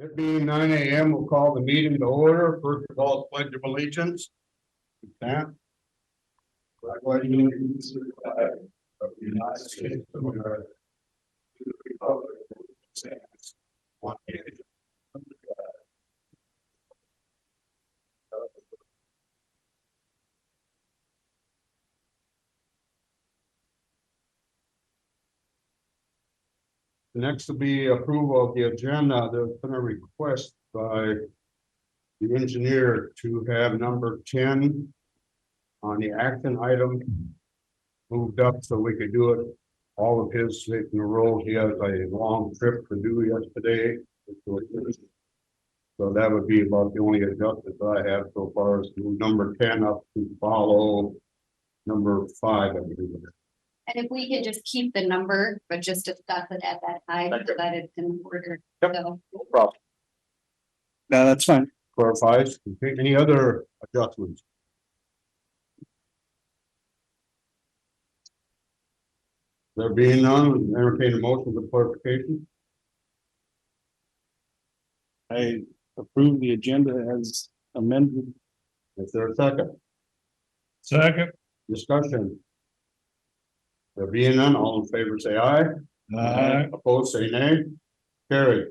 It being 9 a.m., we'll call the meeting to order. First of all, pledge of allegiance. That. I pledge allegiance to the flag of the United States of America, to the republic which stands one nation under God. Next will be approval of the agenda. There's been a request by the engineer to have number 10 on the action item moved up so we could do it. All of his in a row. He has a long trip to do yesterday. So that would be about the only adjustment I have so far, is to move number 10 up to follow number 5, I believe. And if we could just keep the number, but just discuss it at that time, so that it's in order. Yep. So, No problem. No, that's fine. Clarifies. Okay, any other adjustments? There being none, entertain a motion for clarification. I approve the agenda as amended. Is there a second? Second. Discussion. There being none, all in favor say aye. Opposed say nay. Carried.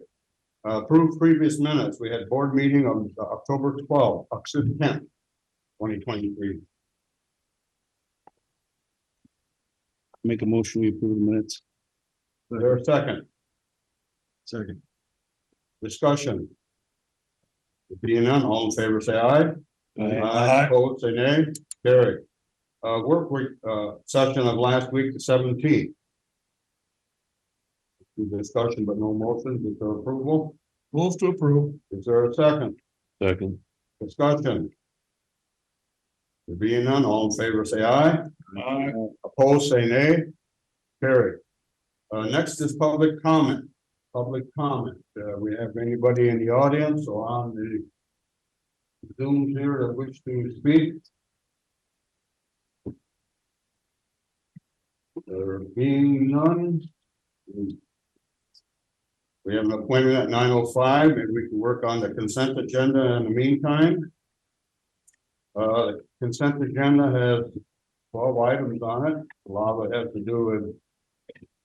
Approved previous minutes. We had board meeting on October 12th, October 10th, 2023. Make a motion, we approve the minutes. Is there a second? Second. Discussion. There being none, all in favor say aye. Aye. Opposed say nay. Carried. Work week, session of last week, the 17th. Discussion but no motion. Is there approval? Move to approve. Is there a second? Second. Discussion. There being none, all in favor say aye. Aye. Opposed say nay. Carried. Next is public comment. Public comment. We have anybody in the audience or on the Zoom here that wish to speak? There being none. We have an appointment at 9:05. Maybe we can work on the consent agenda in the meantime. The consent agenda has 12 items on it. A lot of it has to do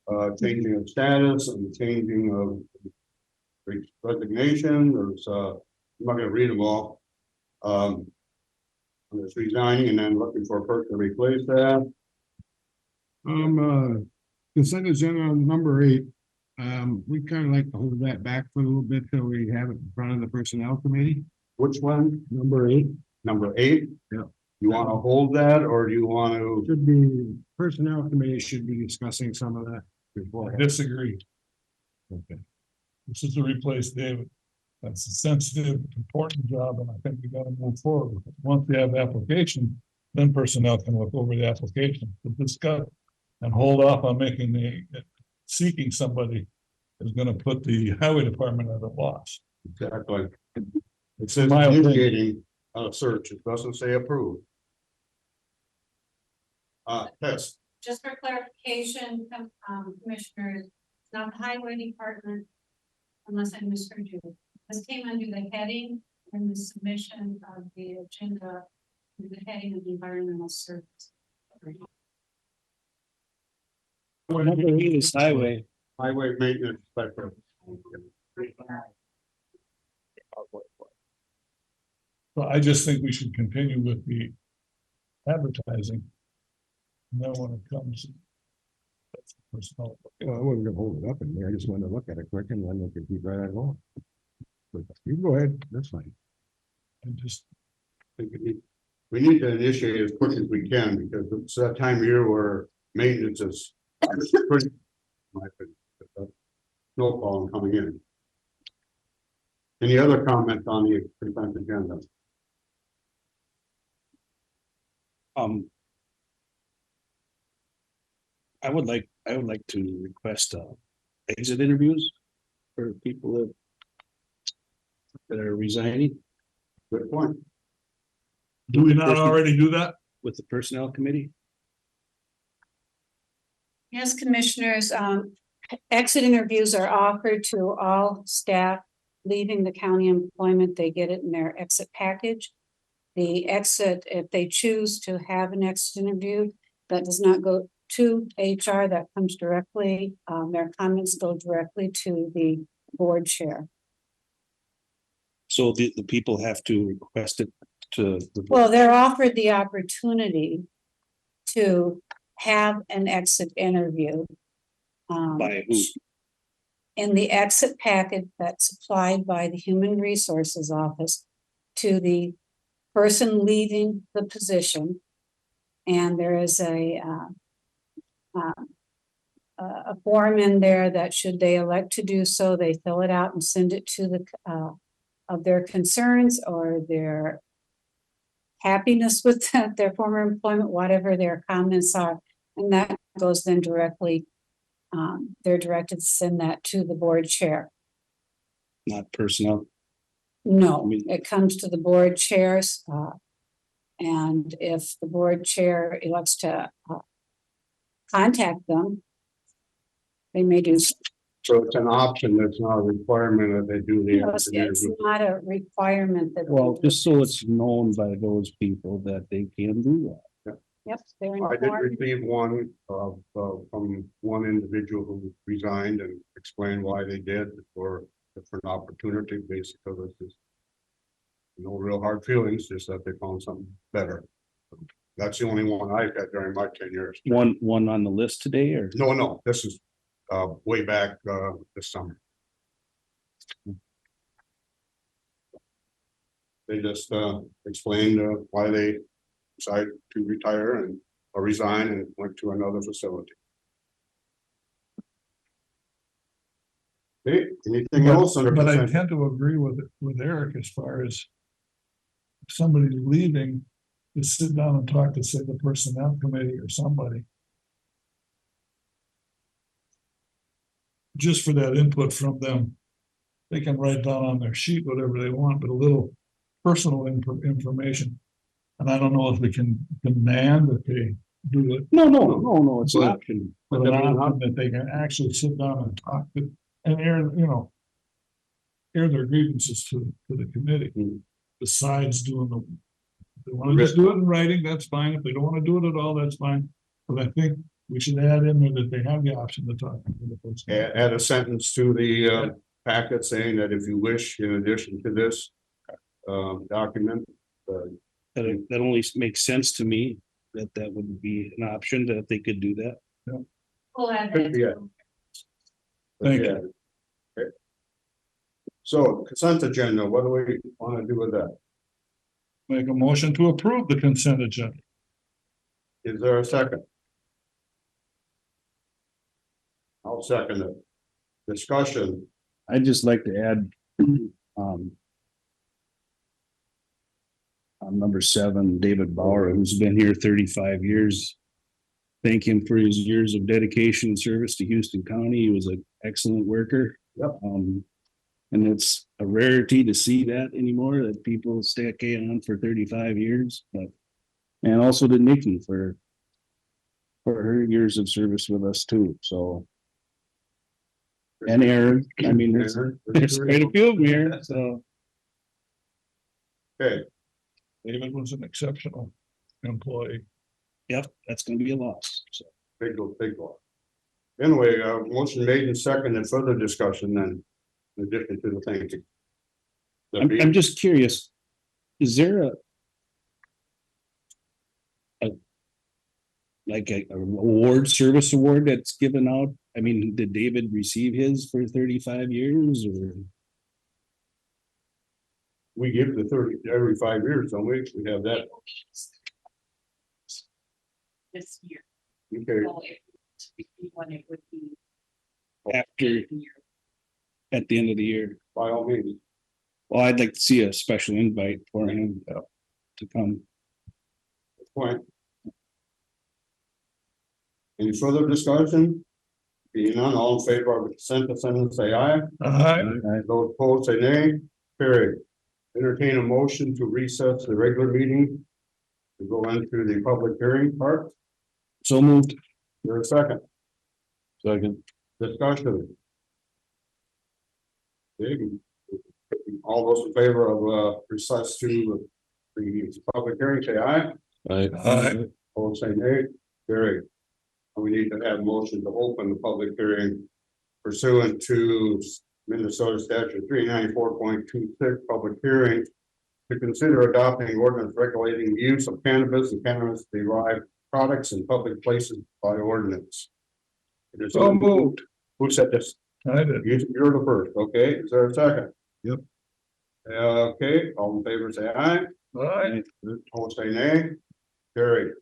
with changing of status and changing of resignation. There's I'm not gonna read them all. There's resigning and then looking for a person to replace that. Consent agenda number 8. We kind of like to hold that back for a little bit till we have it in front of the personnel committee. Which one? Number 8 Number 8? Yeah. You want to hold that or do you want to? should be, personnel committee should be discussing some of that before. Disagree. Okay. This is to replace David. That's a sensitive, important job, and I think we gotta move forward with it. Once we have the application, then personnel can look over the application to discuss and hold off on seeking somebody is gonna put the highway department at a loss. Exactly. It says My opinion. initiating a search. It doesn't say approve. Test. just for clarification, commissioners, it's not the highway department, unless I misheard you. This came under the heading in the submission of the agenda, the heading of environmental service. Number 8 is highway. Highway maintenance inspector. So I just think we should continue with the advertising. And then when it comes. That's the personnel. Well, I wasn't gonna hold it up in there. I just wanted to look at it quick and then we could keep right along. But you go ahead, that's fine. And just, I think we need to initiate as quick as we can because it's that time of year where maintenance is pretty. My opinion, snowfall coming in. Any other comments on the consent agenda? I would like to request exit interviews for people that are resigning Good point. do we not already do that? with the personnel committee. Yes, commissioners, exit interviews are offered to all staff leaving the county employment, they get it in their exit package. The exit, if they choose to have an exit interview, that does not go to HR, that comes directly, their comments go directly to the board chair. So the people have to request it to the. Well, they're offered the opportunity to have an exit interview. By who? In the exit packet that's supplied by the Human Resources Office to the person leaving the position. And there is a form in there that should they elect to do so, they fill it out and send it to the of their concerns or their happiness with their former employment, whatever their comments are. And that goes then directly, they're directed to send that to the board chair. Not personnel. No, I mean- it comes to the board chairs. And if the board chair elects to contact them, they may do so. So it's an option, it's not a requirement that they do the. It's not a requirement that. Well, just so it's known by those people that they can do that. Yep, they're I did informed. receive one from one individual who resigned and explained why they did for different opportunity, basically. This is no real hard feelings, just that they found something better. That's the only one I've had during my 10 years. One on the list today, or? No, this is way back this summer. They just explained why they decided to retire and or resign and went to another facility. Okay, anything else under But I consent? tend to agree with Eric as far as if somebody's leaving, to sit down and talk to, say, the personnel committee or somebody. Just for that input from them. They can write down on their sheet whatever they want, but a little personal information. And I don't know if we can demand that they do it, No, it's an But- option. but an option that they can actually sit down and talk to, and air their grievances to the committee. Hmm. Besides doing if they want to just do it in writing, that's fine. If they don't want to do it at all, that's fine. But I think we should add in there that they have the option to talk to the person. Add a sentence to the packet saying that if you wish, in addition to this document, That only makes sense to me, that would be an option, that they could do that. We'll add that. Yeah. Thank you. Yeah. Okay. So consent agenda, what do we want to do with that? Make a motion to approve the consent agenda. Is there a second? I'll second it. Discussion, I'd just like to add, on number 7, David Bauer, who's been here 35 years. Thank him for his years of dedication and service to Houston County. He was an excellent worker. Yep. And it's a rarity to see that anymore, that people stay on for 35 years, but, and also to Nikki for her years of service with us too, so. And Aaron, I mean, there's quite a few of them here, so. Okay, David was an exceptional employee. Yep, that's gonna be a loss, so. big one. Anyway, motion made and seconded, further discussion then, in addition to the thinking. I'm just curious, is there like a award, service award that's given out? I mean, did David receive his for 35 years, or? We give the 30 every 5 years, don't we? We have that. This year. Okay, So it would be when it would be. After, at the end of the year? by all means. Well, I'd like to see a special invite for him to come. Point. Any further discussion? Being none, all in favor of the consent agenda, say aye. Those opposed, say nay. Carried. Entertain a motion to recess the regular meeting. To go into the public hearing part. So moved. There's a second. Second. Discussion. Big. all those in favor of recess to the public hearing, say aye. Aye. All say nay, carried. We need to have a motion to open the public hearing pursuant to Minnesota statute 394.26, public hearing to consider adopting ordinance regulating the use of cannabis and cannabis derived products in public places by ordinance. It is- So moved. Who said this? I did. You're the first, okay? Is there a second? Yep. Okay, all in favor, say aye. Aye. All say nay. Carried.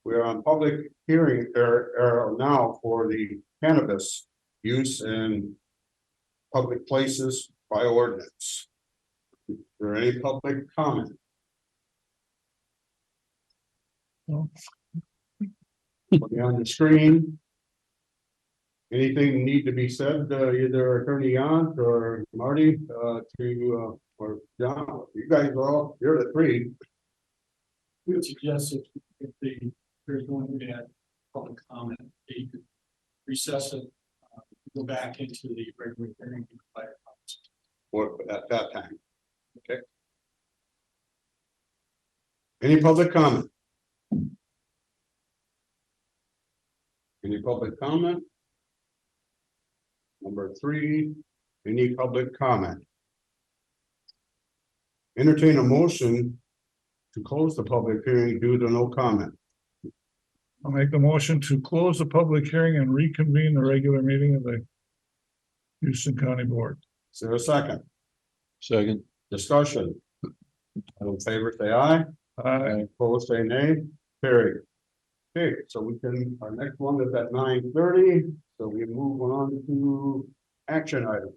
We are on public hearing now for the cannabis use in public places by ordinance. Is there any public comment? No. Put it on the screen. Anything need to be said, either Attorney Yant or Marty, or John, you guys are all, you're the three. We would suggest if there's going to be a public comment, that you could recess it, go back into the regular hearing. And provide comments. Or at that time. Okay. Any public comment? Any public comment? Number 3, any public comment? Entertain a motion to close the public hearing due to no comment. I'll make the motion to close the public hearing and reconvene the regular meeting of the Houston County Board. Is there a second? Second. Discussion. All in favor, say aye. Aye. Opposed, say nay. Carried. Okay, so we can, our next one is at 9:30, so we move on to action item.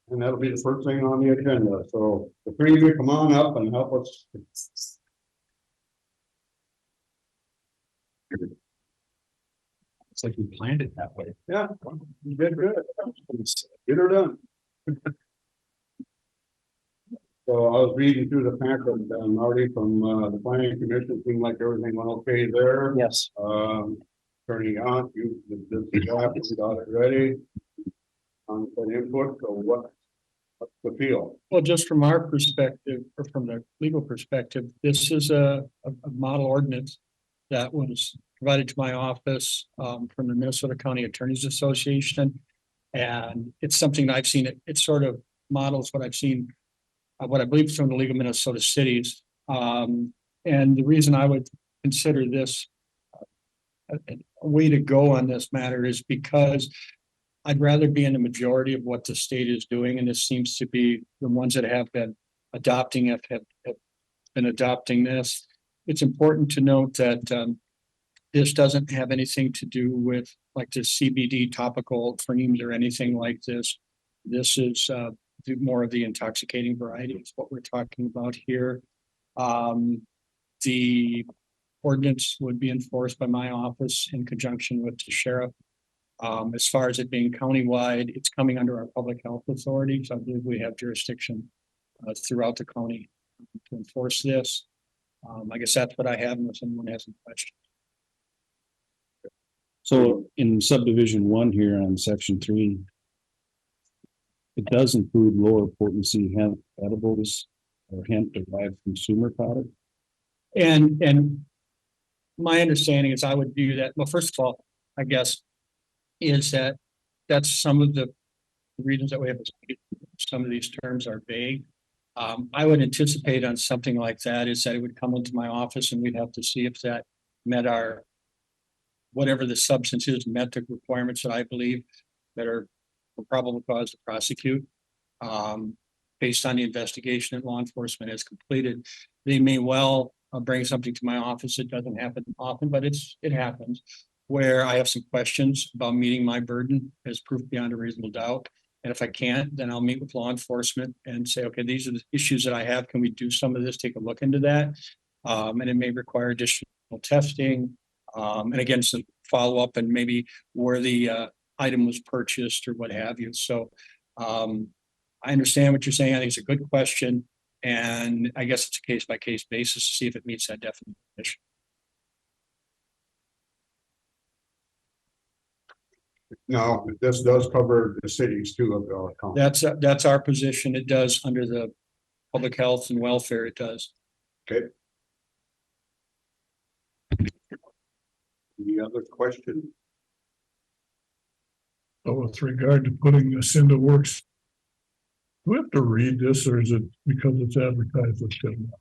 And that'll be the first thing on the agenda, so the three of you come on up and help us. It's like we planned it that way. Yeah, you did good. Get her done. So I was reading through the packet, Marty, from the planning commission, seemed like everything went okay there. Yes. Attorney Yant, you did the job, you got it ready. On the input, so what's the feel? Well, just from our perspective, or from the legal perspective, this is a model ordinance that was provided to my office from the Minnesota County Attorneys Association. And it's something that I've seen, it sort of models what I've seen, what I believe from the League of Minnesota Cities. And the reason I would consider this a way to go on this matter is because I'd rather be in the majority of what the state is doing, and this seems to be the ones that have been adopting it, have been adopting this. It's important to note that this doesn't have anything to do with like the CBD topical creams or anything like this. This is more of the intoxicating variety is what we're talking about here. The ordinance would be enforced by my office in conjunction with the sheriff. As far as it being countywide, it's coming under our public health authority, so I believe we have jurisdiction throughout the county to enforce this. I guess that's what I have unless anyone has any questions. So in subdivision 1 here on section 3. It does include lower potency hemp edibles or hemp derived consumer product. And my understanding is I would view that, well, first of all, I guess, is that that's some of the reasons that we have, some of these terms are vague. I would anticipate on something like that is that it would come into my office and we'd have to see if that met our, whatever the substance is, met the requirements that I believe that are probable cause to prosecute. Based on the investigation that law enforcement has completed, they may well bring something to my office. It doesn't happen often, but it happens where I have some questions about meeting my burden as proof beyond a reasonable doubt. And if I can't, then I'll meet with law enforcement and say, okay, these are the issues that I have. Can we do some of this? Take a look into that. And it may require additional testing. And again, some follow up and maybe where the item was purchased or what have you. So I understand what you're saying. I think it's a good question. And I guess it's a case by case basis to see if it meets that definition. No, this does cover the cities too of our county. That's our position. It does under the public health and welfare, it does. Any other question? So with regard to putting this into works. Do we have to read this or is it because it's advertised? It's good?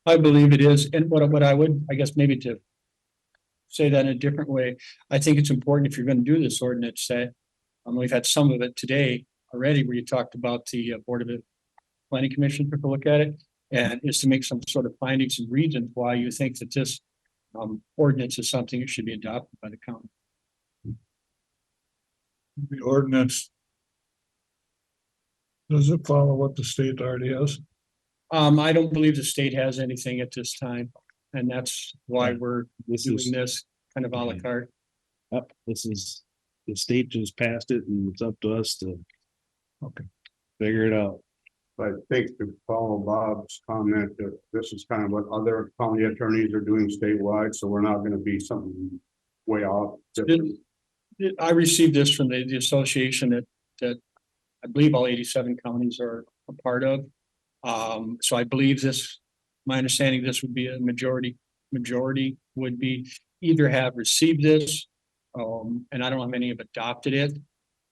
I believe it is, and what I would, I guess maybe to say that in a different way, I think it's important if you're gonna do this ordinance, say, we've had some of it today already where you talked about the Board of Planning Commission took a look at it, and is to make some sort of findings and reasons why you think that this ordinance is something that should be adopted by the county. The ordinance. Does it follow what the state already has? I don't believe the state has anything at this time, and that's why we're This is, doing this kind of a la carte. up, this is, the state just passed it and it's up to us to. Okay. Figure it out. I think to follow Bob's comment that this is kind of what other county attorneys are doing statewide, so we're not gonna be something way off. I received this from the association that I believe all 87 counties are a part of. So I believe this, my understanding, this would be a majority would be either have received this. And I don't know how many have adopted it,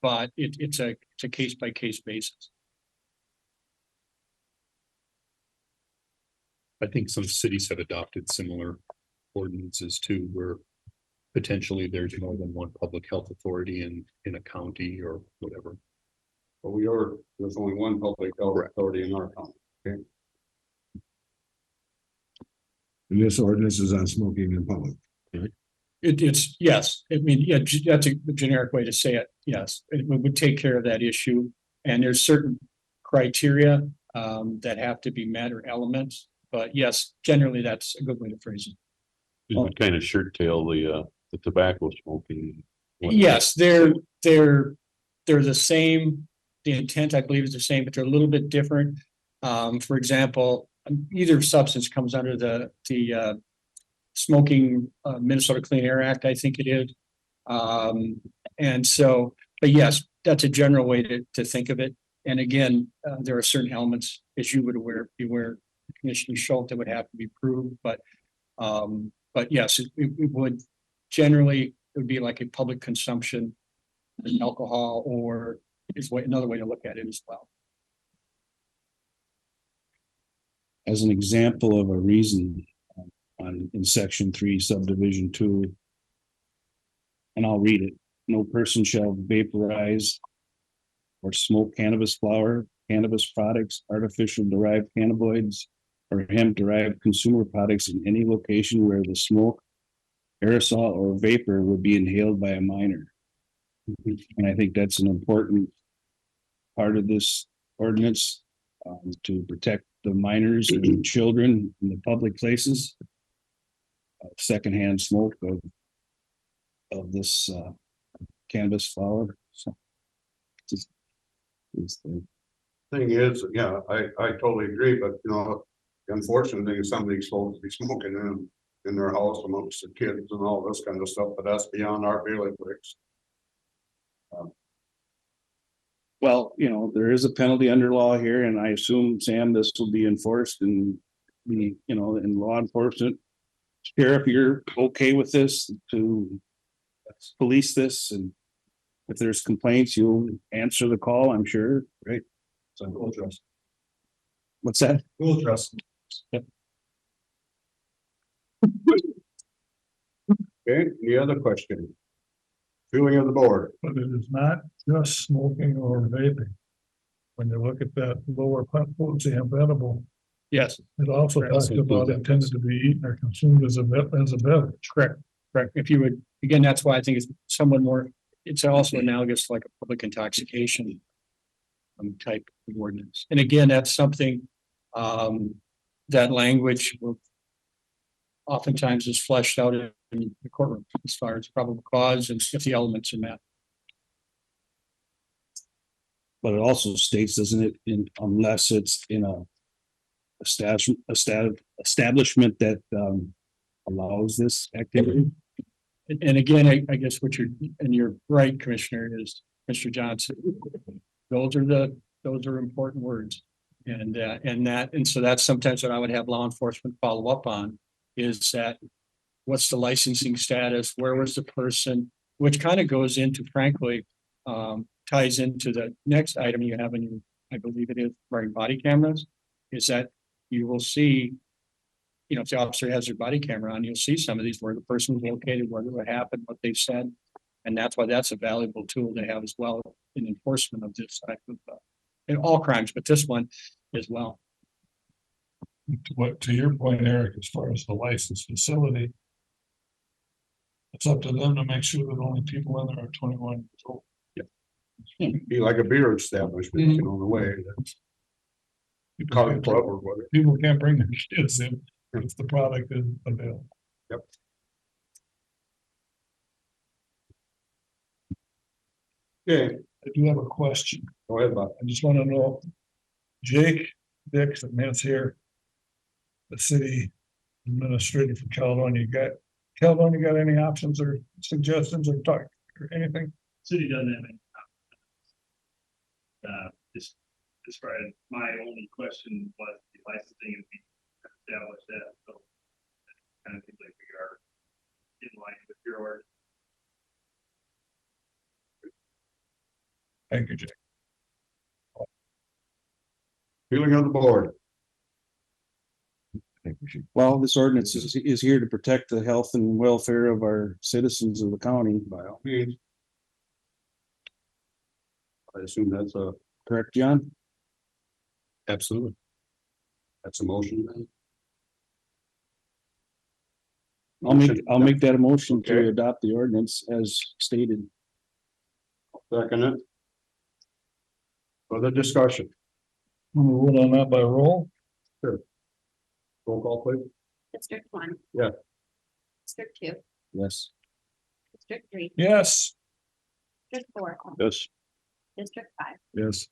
but it's a case by case basis. I think some cities have adopted similar ordinances too, where potentially there's more than one public health authority in a county or whatever. But there's only one public health authority in our county. And this ordinance is on smoking in public. It's, yes, I mean, yeah, that's a generic way to say it. Yes, it would take care of that issue. And there's certain criteria that have to be met or elements. But yes, generally, that's a good way to phrase it. It would kind of shirt tail the tobacco smoking. Yes, they're the same. The intent, I believe, is the same, but they're a little bit different. For example, either substance comes under the smoking Minnesota Clean Air Act, I think it is. And so, but yes, that's a general way to think of it. And again, there are certain elements, as you would be aware, Commissioner Schultz, that would have to be proved, but yes, it would generally, it would be like a public consumption of alcohol, or is another way to look at it as well. As an example of a reason in section 3, subdivision 2. And I'll read it. No person shall vaporize or smoke cannabis flower, cannabis products, artificial derived cannabinoids, or hemp derived consumer products in any location where the smoke, aerosol, or vapor would be inhaled by a minor. And I think that's an important part of this ordinance to protect the minors and children in the public places. Secondhand smoke of this cannabis flower. So just Thing is, yeah, I totally agree, but you know, the unfortunate thing is somebody's supposed to be smoking in their house amongst the kids and all this kind of stuff, but that's beyond our bailiwicks. well, you know, there is a penalty under law here, and I assume, Sam, this will be enforced and the, you know, in law enforcement. Sheriff, you're okay with this to police this, and if there's complaints, you'll answer the call, I'm sure, right? So we'll trust. What's that? We'll trust. Yep. Okay, any other question? Feeling of the board? But it is not just smoking or vaping. When you look at that lower potency and edible, Yes, it also talks about intended to be eaten or consumed as a beverage. correct. If you would, again, that's why I think it's somewhat more, it's also analogous to like a public intoxication type of ordinance. And again, that's something that language will oftentimes is fleshed out in the courtroom as far as probable cause and if the elements are met. But it also states, doesn't it, unless it's in a establishment that allows this activity. And again, I guess what you're right, Commissioner, is Mr. Johnson. Those are important words. And so that's sometimes what I would have law enforcement follow up on is that what's the licensing status? Where was the person? Which kind of goes into, frankly, ties into the next item you have in your, I believe it is, wearing body cameras, is that you will see, if the officer has their body camera on, you'll see some of these where the person was located, where what happened, what they said. And that's why that's a valuable tool to have as well in enforcement of this type of, in all crimes, but this one as well. What, to your point, Eric, as far as the licensed facility, it's up to them to make sure that only people in there are 21 years old. Be like a beer establishment, you know, the way that's People car can't- club or whatever. People can't bring their kids in if the product is available. Okay, I do have a question. go ahead, Bob. I just want to know, Jake Dix, the man's here, the city administrator for Caledonia, Caledonia got any options or suggestions or talk or anything? City doesn't have any. Just as far as my only question was the licensing and we established that, so. Kind of things like we are in line with your order. Thank you, Jake. Feeling of the board. Well, this ordinance is here to protect the health and welfare of our citizens of the county. By all means. I assume that's a, Correct, John? Absolutely. that's a motion then? I'll make that a motion to Okay. adopt the ordinance as stated. Second it. Further discussion, We'll vote on that by roll. roll call please. District 1. Yeah. District 2, Yes. District 3, Yes. District 4, Yes. District 5. Yes.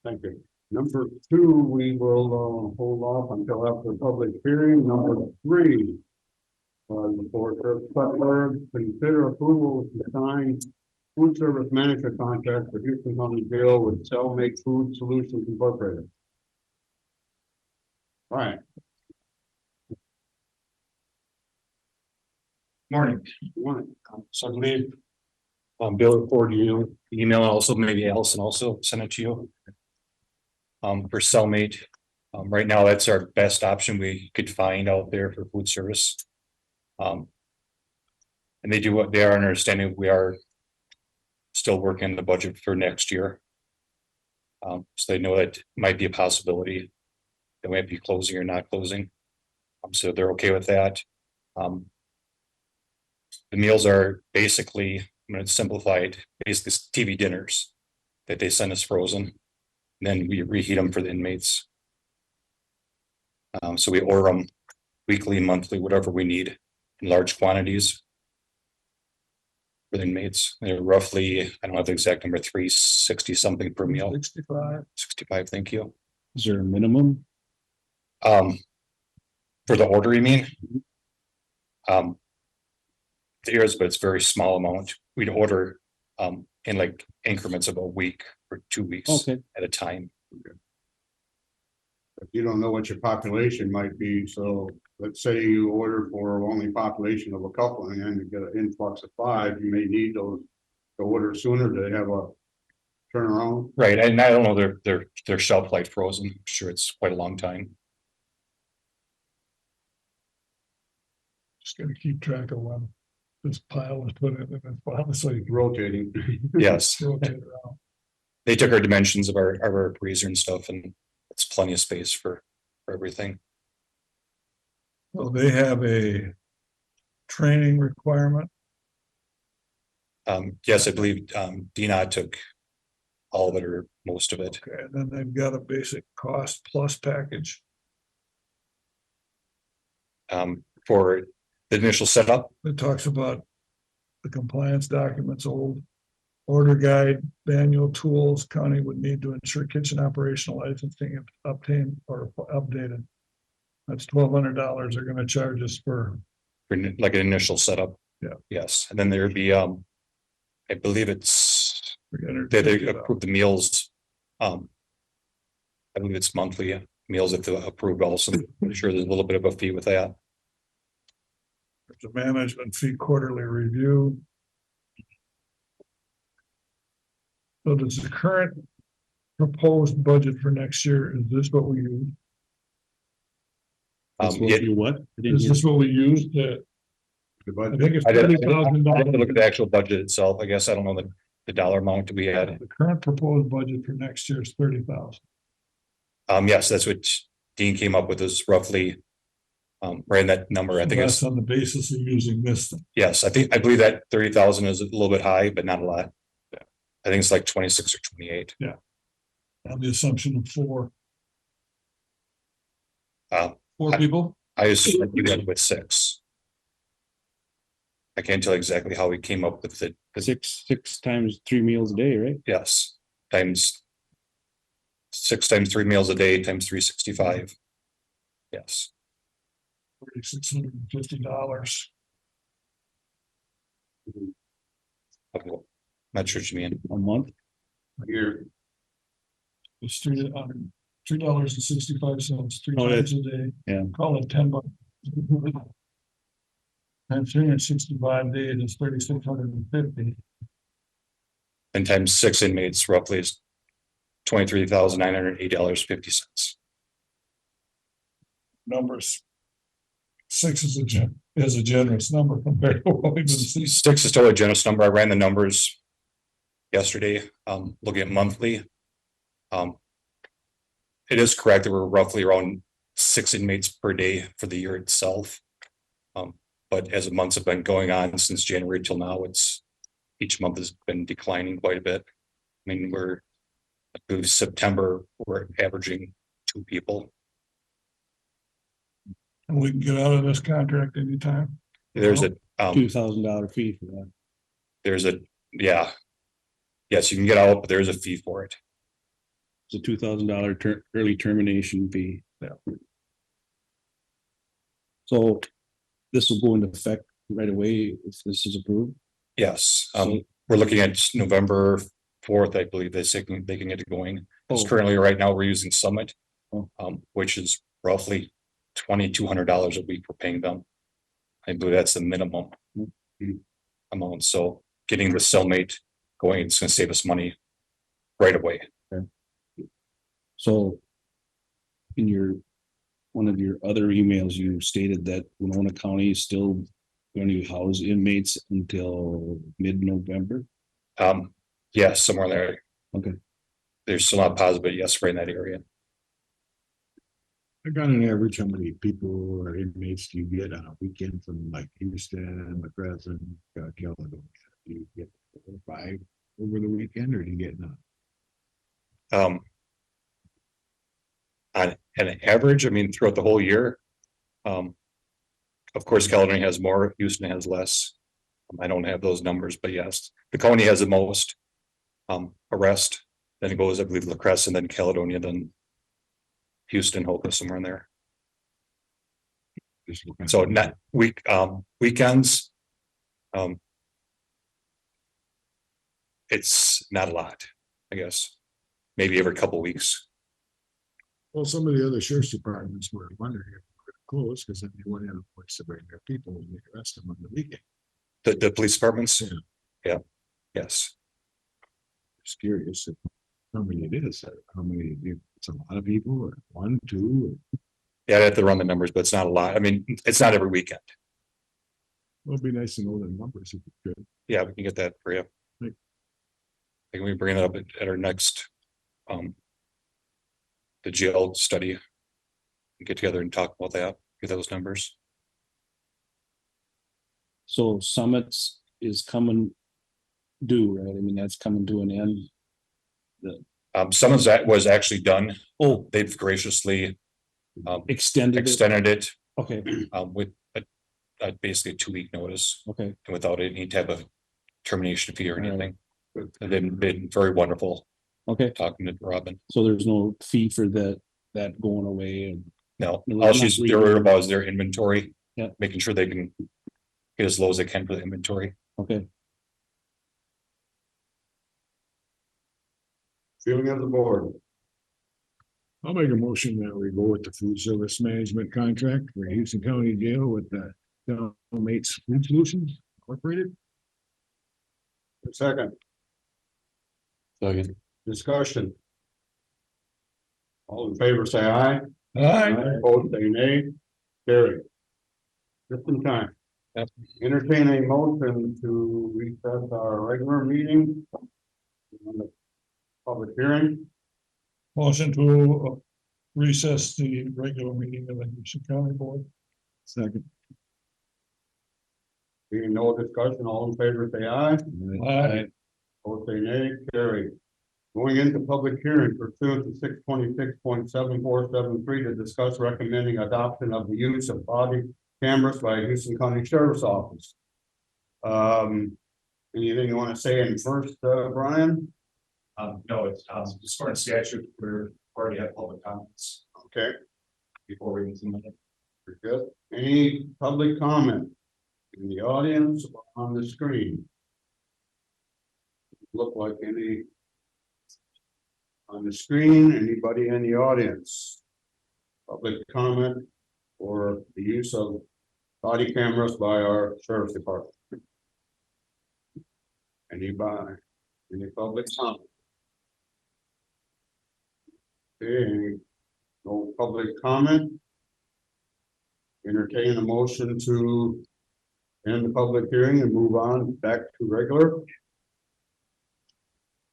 Thank you. Number 2, we will hold off until after the public hearing. Number 3. For Butler, consider approval to sign food service management contract for Houston County Jail with Cellmate Food Solutions Incorporated. All right. Morning. One. So I believe Bill forwarded you email, and also maybe Allison also sent it to you. For Cellmate, right now, that's our best option we could find out there for food service. And they do what they are understanding. We are still working the budget for next year. So they know that might be a possibility. They might be closing or not closing. So they're okay with that. The meals are basically, I'm going to simplify it, basically TV dinners that they send us frozen. And then we reheat them for the inmates. So we order them weekly, monthly, whatever we need in large quantities for the inmates. They're roughly, I don't have the exact number, 360 something per meal. 65. 65, thank you. Is there a minimum? For the order, you mean? There is, but it's very small amount. We'd order in like increments of a week or 2 weeks Okay. at a time. If you don't know what your population might be, so let's say you order for only population of a couple and then you get an influx of 5, you may need those to order sooner to have a turnaround. Right, and I don't know their shelf life frozen. I'm sure it's quite a long time. Just gotta keep track of when this pile was put in and then so you can Rotating. Yes, rotate around. they took our dimensions of our freezer and stuff, and it's plenty of space for everything. So they have a training requirement. Yes, I believe DNOT took all of it or most of it. Okay, and then they've got a basic cost plus package. For the initial setup. It talks about the compliance documents, old order guide, manual tools county would need to ensure kitchen operational licensing is obtained or updated. That's $1,200 they're gonna charge us for, For like an initial setup. Yeah. Yes, and then there'd be, I believe it's, they $350. approve the meals. I believe it's monthly meals if they're approved also. I'm sure there's a little bit of a fee with that. There's a management fee quarterly review. So does the current proposed budget for next year, is this what we use? That's what Yeah, you what? I didn't Is hear. this what we used? I think it's I didn't $30,000. look at the actual budget itself. I guess I don't know the dollar amount we had. The current proposed budget for next year is 30,000. Yes, that's what Dean came up with is roughly. Right in that number, I So think that's it's, on the basis of using this. yes, I believe that 30,000 is a little bit high, but not a lot. I think it's like 26 or 28. On the assumption of four Uh, people. I assume we went with 6. I can't tell exactly how we came up with it. 'Cause Six times 3 meals a day, right? yes, times 6 times 3 meals a day times 365. Yes, $3,650. okay, not sure what you mean. A month? Here, It's $3.65, three Oh, times a day. yeah. Call it $10. And 365 days is 3,650. And times 6 inmates roughly is $23,980.50. Numbers. 6 is a generous number compared to what we've been seeing. 6 is totally a generous number. I ran the numbers yesterday, looking at monthly. It is correct that we're roughly around 6 inmates per day for the year itself. But as the months have been going on since January till now, each month has been declining quite a bit. I mean, I believe September, we're averaging 2 people. And we can get out of this contract anytime. There's a, $2,000 fee for that. yeah. Yes, you can get out, but there's a fee for it. It's a $2,000 early termination fee. Yeah. So this will go into effect right away if this is approved. Yes, we're looking at November 4th, I believe they can get it going. Because Oh. currently, right now, we're using Summit. Oh. Which is roughly $2,200 a week we're paying them. I believe that's the minimum amount, so getting the cellmate going, it's gonna save us money right away. So in one of your other emails, you stated that Winona County is still going to house inmates until mid-November. Yes, somewhere there. Okay. There's still not positive, but yes, right in that area. I got an average, how many people or inmates do you get on a weekend from like Houston, McCracken, Caledonia? Do you get 4 or 5 over the weekend or do you get none? On an average, I mean, throughout the whole year. Of course, Caledonia has more, Houston has less. I don't have those numbers, but yes, the county has the most. Arrest, then it goes, I believe, La Cresse and then Caledonia, then Houston, Hope somewhere in there. Just looking at- So not weekends. It's not a lot, I guess. Maybe every couple of weeks. Well, some of the other sheriff's departments were wondering if we could close because then they wouldn't have a place to bring their people and they arrest them on the weekend. The police departments. Yeah. Yeah, yes. Just curious if how many it is, how many, it's a lot of people or 1, 2, or Yeah, I have to run the numbers, but it's not a lot. I mean, it's not every weekend. it'd be nice to know the numbers if you could. Yeah, we can get that for you. Right. I think we bring it up at our next, the jail study. Get together and talk about that, get those numbers. So Summits is coming due, right? I mean, that's coming to an end. Some of that was actually done. Oh, They've graciously extended it. extended it, Okay, with basically a 2-week notice okay. and without any type of termination fee or All right. anything. They've been very wonderful Okay, talking to Robin. so there's no fee for that going away and No, No, all not they're reading. worried about is their inventory. Yeah. Making sure they can get as low as I can for the inventory. Okay, Feeling of the board. I'll make a motion that we go with the food service management contract for Houston County Jail with the Mates Food Solutions Incorporated. Second, Second. discussion. All in favor, say aye. Aye. Opposed, say nay. Carry. Just in time. Yep. Entertain a motion to recess our regular meeting. On the public hearing. Motion to recess the regular meeting of the Houston County Board. Second. Being no discussion, all in favor, say aye. Aye. Opposed, say nay. Carry. Going into public hearing pursuant to 626.7473 to discuss recommending adoption of the use of body cameras by Houston County Sheriff's Office. Anything you want to say in first, Brian? No, it's as far as statute, we're already had public comments Okay, before we implement it. very good. Any public comment in the audience or on the screen? Look like any on the screen, anybody in the audience? Public comment or the use of body cameras by our sheriff's department? Anybody? Any public comment? Okay, no public comment. Entertain a motion to end the public hearing and move on back to regular.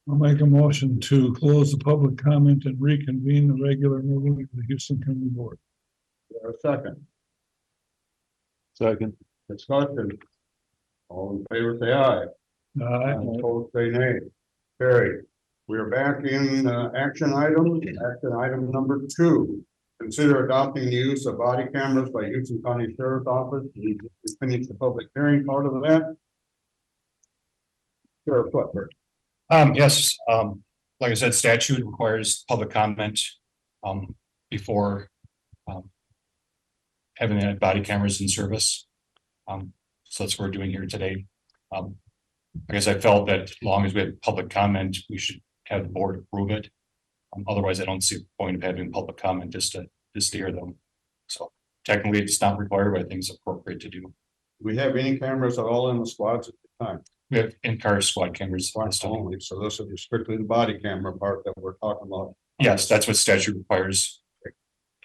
I'll make a motion to close the public comment and reconvene the regular meeting of the Houston County Board. There a second Second. discussion. All in favor, say aye. Aye. Opposed, say nay. Carried. We are back in action item number 2. Consider adopting the use of body cameras by Houston County Sheriff's Office. We finished the public hearing part of that. Sheriff Clifford. Yes, like I said, statute requires public comment, before, having the body cameras in service. So that's what we're doing here today. I guess I felt that as long as we have public comment, we should have the board approve it. Otherwise, I don't see the point of having public comment just to hear them. So technically, it's not required, but I think it's appropriate to do. Do we have any cameras at all in the squads at the time? We have in-car squad cameras. Squads only, so this is strictly the body camera part that we're talking about. Yes, that's what statute requires.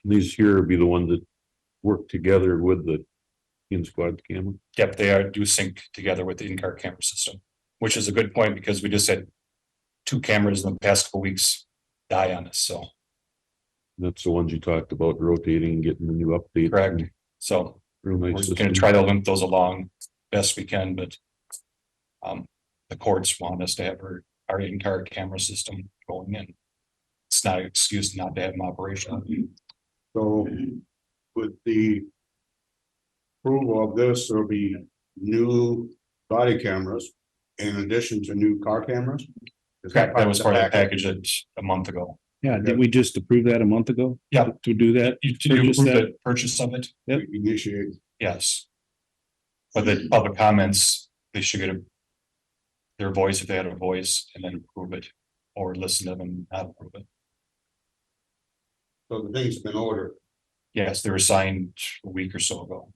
These here would be the ones that work together with the in-squad camera. Yep, they do sync together with the in-car camera system, which is a good point because we just had 2 cameras in the past couple weeks die on us, so. That's the ones you talked about rotating, getting the new update. Correct. So Real we're nice. just gonna system. try to limp those along best we can, but the courts want us to have our in-car camera system going in. It's not an excuse not to have them operational. So with the approval of this, there'll be new body cameras in addition to new car cameras? Is Correct, that was part of the package? package a month ago. yeah, did we just approve that a month ago? Yeah. To do that? You Purchase approve that? the purchase of it? Yep. Initiate. Yes. But the public comments, they should get their voice if they had a voice and then approve it or listen to them and not approve it. So the thing's been ordered. Yes, they were signed a week or so ago.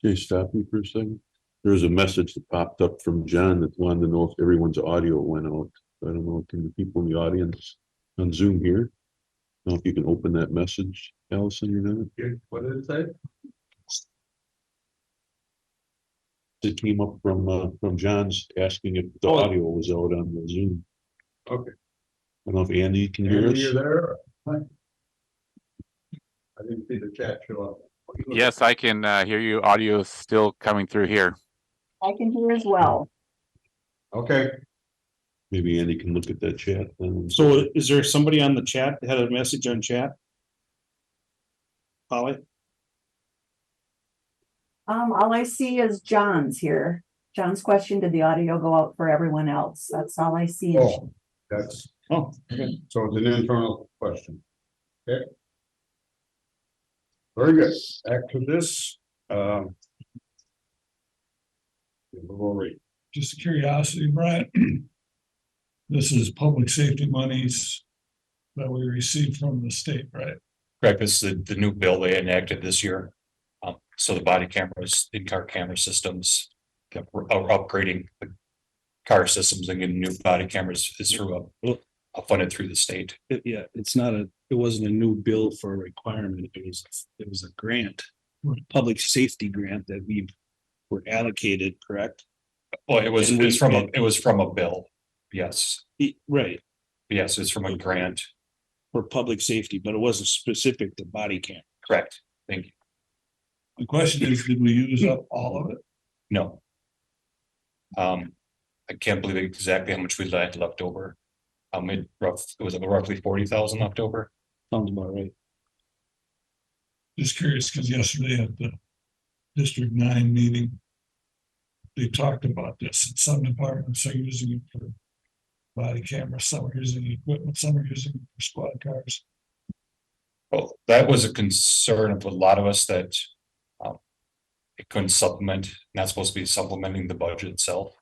Okay, stop me for a second. There's a message that popped up from John that wanted to know if everyone's audio went out. I don't know, can the people in the audience on Zoom here? I don't know if you can open that message, Allison, or not? What did it say? It came up from John's asking if the audio was out on the Zoom. Okay. I don't know if Andy can hear Andy, you us. there? I didn't see the chat show up. Yes, I can hear you. Audio is still coming through here. I can hear as well. Okay, Maybe Andy can look at that chat. So is there somebody on the chat that had a message on chat? Holly? All I see is John's here. John's question, did the audio go out for everyone else? That's all I see. oh, that's, Oh, okay. so it's an internal question. Okay. Very good. Back to this, Lori. Just curiosity, Brian. This is public safety monies that we received from the state, right? Correct, this is the new bill they enacted this year. So the body cameras, in-car camera systems, that we're upgrading the car systems and getting new body cameras is through funded through the state. Yeah, it's not it wasn't a new bill for a requirement. It was a grant, public safety grant that we were allocated, correct? Well, it was, And we- it was from a bill. Yes, Right, yes, it's from a grant, for public safety, but it wasn't specific to body cam. correct, thank you. The question is, did we use up all of it? No. I can't believe exactly how much we had left over. It was roughly 40,000 left over. Sounds about right. Just curious, because yesterday at the District 9 meeting, they talked about this, and some departments are using it for body cameras, some are using equipment, some are using it for squad cars. Well, that was a concern of a lot of us that it couldn't supplement, not supposed to be supplementing the budget itself.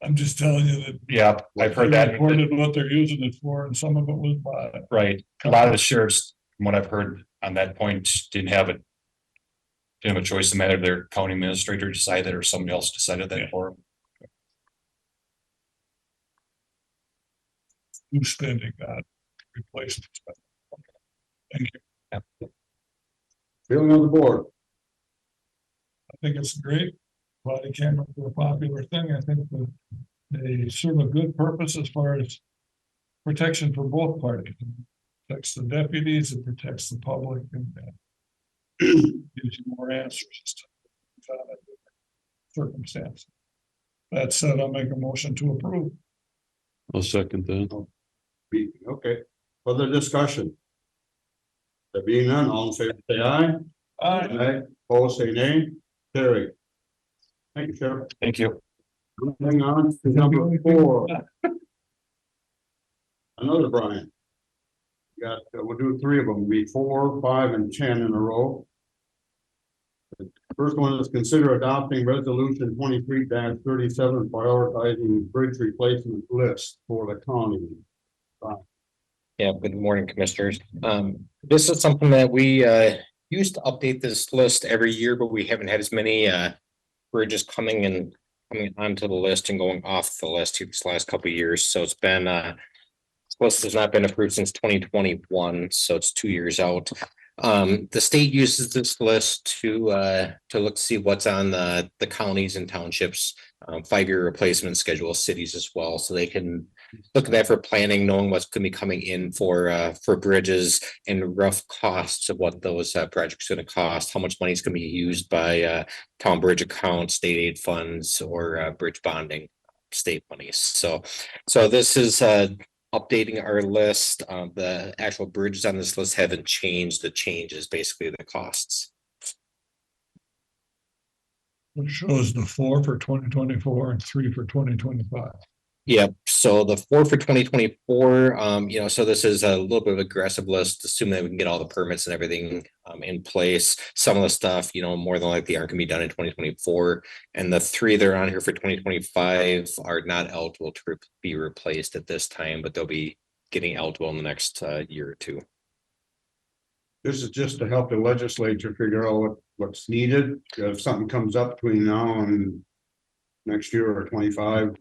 I'm just telling you that. Yeah, I've heard that. Reported what they're using it for, and some of it was by. Right, a lot of the sheriffs, from what I've heard on that point, didn't have a choice. The matter their county administrator decided or somebody else decided that for them. New spending got replaced. Thank you. Feeling on the board. I think it's great. Body cameras are a popular thing. I think that they serve a good purpose as far as protection for both parties. It protects the deputies, it protects the public, and gives you more answers as to circumstances. That said, I'll make a motion to approve. I'll second that. Okay, further discussion? There being none, all in favor, say aye. Aye. Opposed, say nay. Carry. Thank you, Sheriff. Thank you. Moving on to number 4. Another Brian. Got, we'll do 3 of them, be 4, 5, and 10 in a row. The first one is consider adopting resolution 23-37, prioritizing bridge replacement list for the county. Yeah, good morning, commissioners. This is something that we used to update this list every year, but we haven't had as many bridges coming onto the list and going off the list these last couple of years. So it's been this list has not been approved since 2021, so it's 2 years out. The state uses this list to look to see what's on the counties and townships 5-year replacement schedule, cities as well, so they can look at that for planning, knowing what's going to be coming in for bridges and rough costs of what those projects are going to cost, how much money is going to be used by town bridge accounts, state aid funds, or bridge bonding state monies. So this is updating our list. The actual bridges on this list haven't changed. The change is basically the costs. It shows the 4 for 2024 and 3 for 2025. Yep. So the 4 for 2024, so this is a little bit of aggressive list, assuming that we can get all the permits and everything in place. Some of the stuff, more than likely aren't going to be done in 2024. And the 3 that are on here for 2025 are not eligible to be replaced at this time, but they'll be getting eligible in the next year or 2. This is just to help the legislature figure out what's needed. If something comes up between now and next year or 25,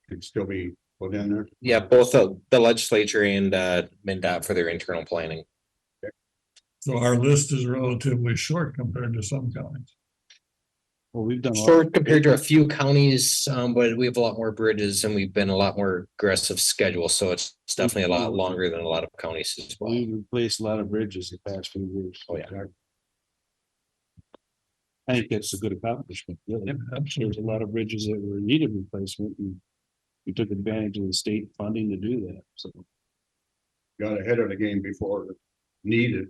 could still be put in there. Yeah, both the legislature and MnDOT for their internal planning. So our list is relatively short compared to some counties. Well, we've done. Short compared to a few counties, but we have a lot more bridges and we've been a lot more aggressive schedule. So it's definitely a lot longer than a lot of counties as well. We've replaced a lot of bridges the past few years. Oh, yeah. I think that's a good accomplishment. Really. There's a lot of bridges that were needed replacement, and we took advantage of the state funding to do that. So Got ahead of the game before it needed.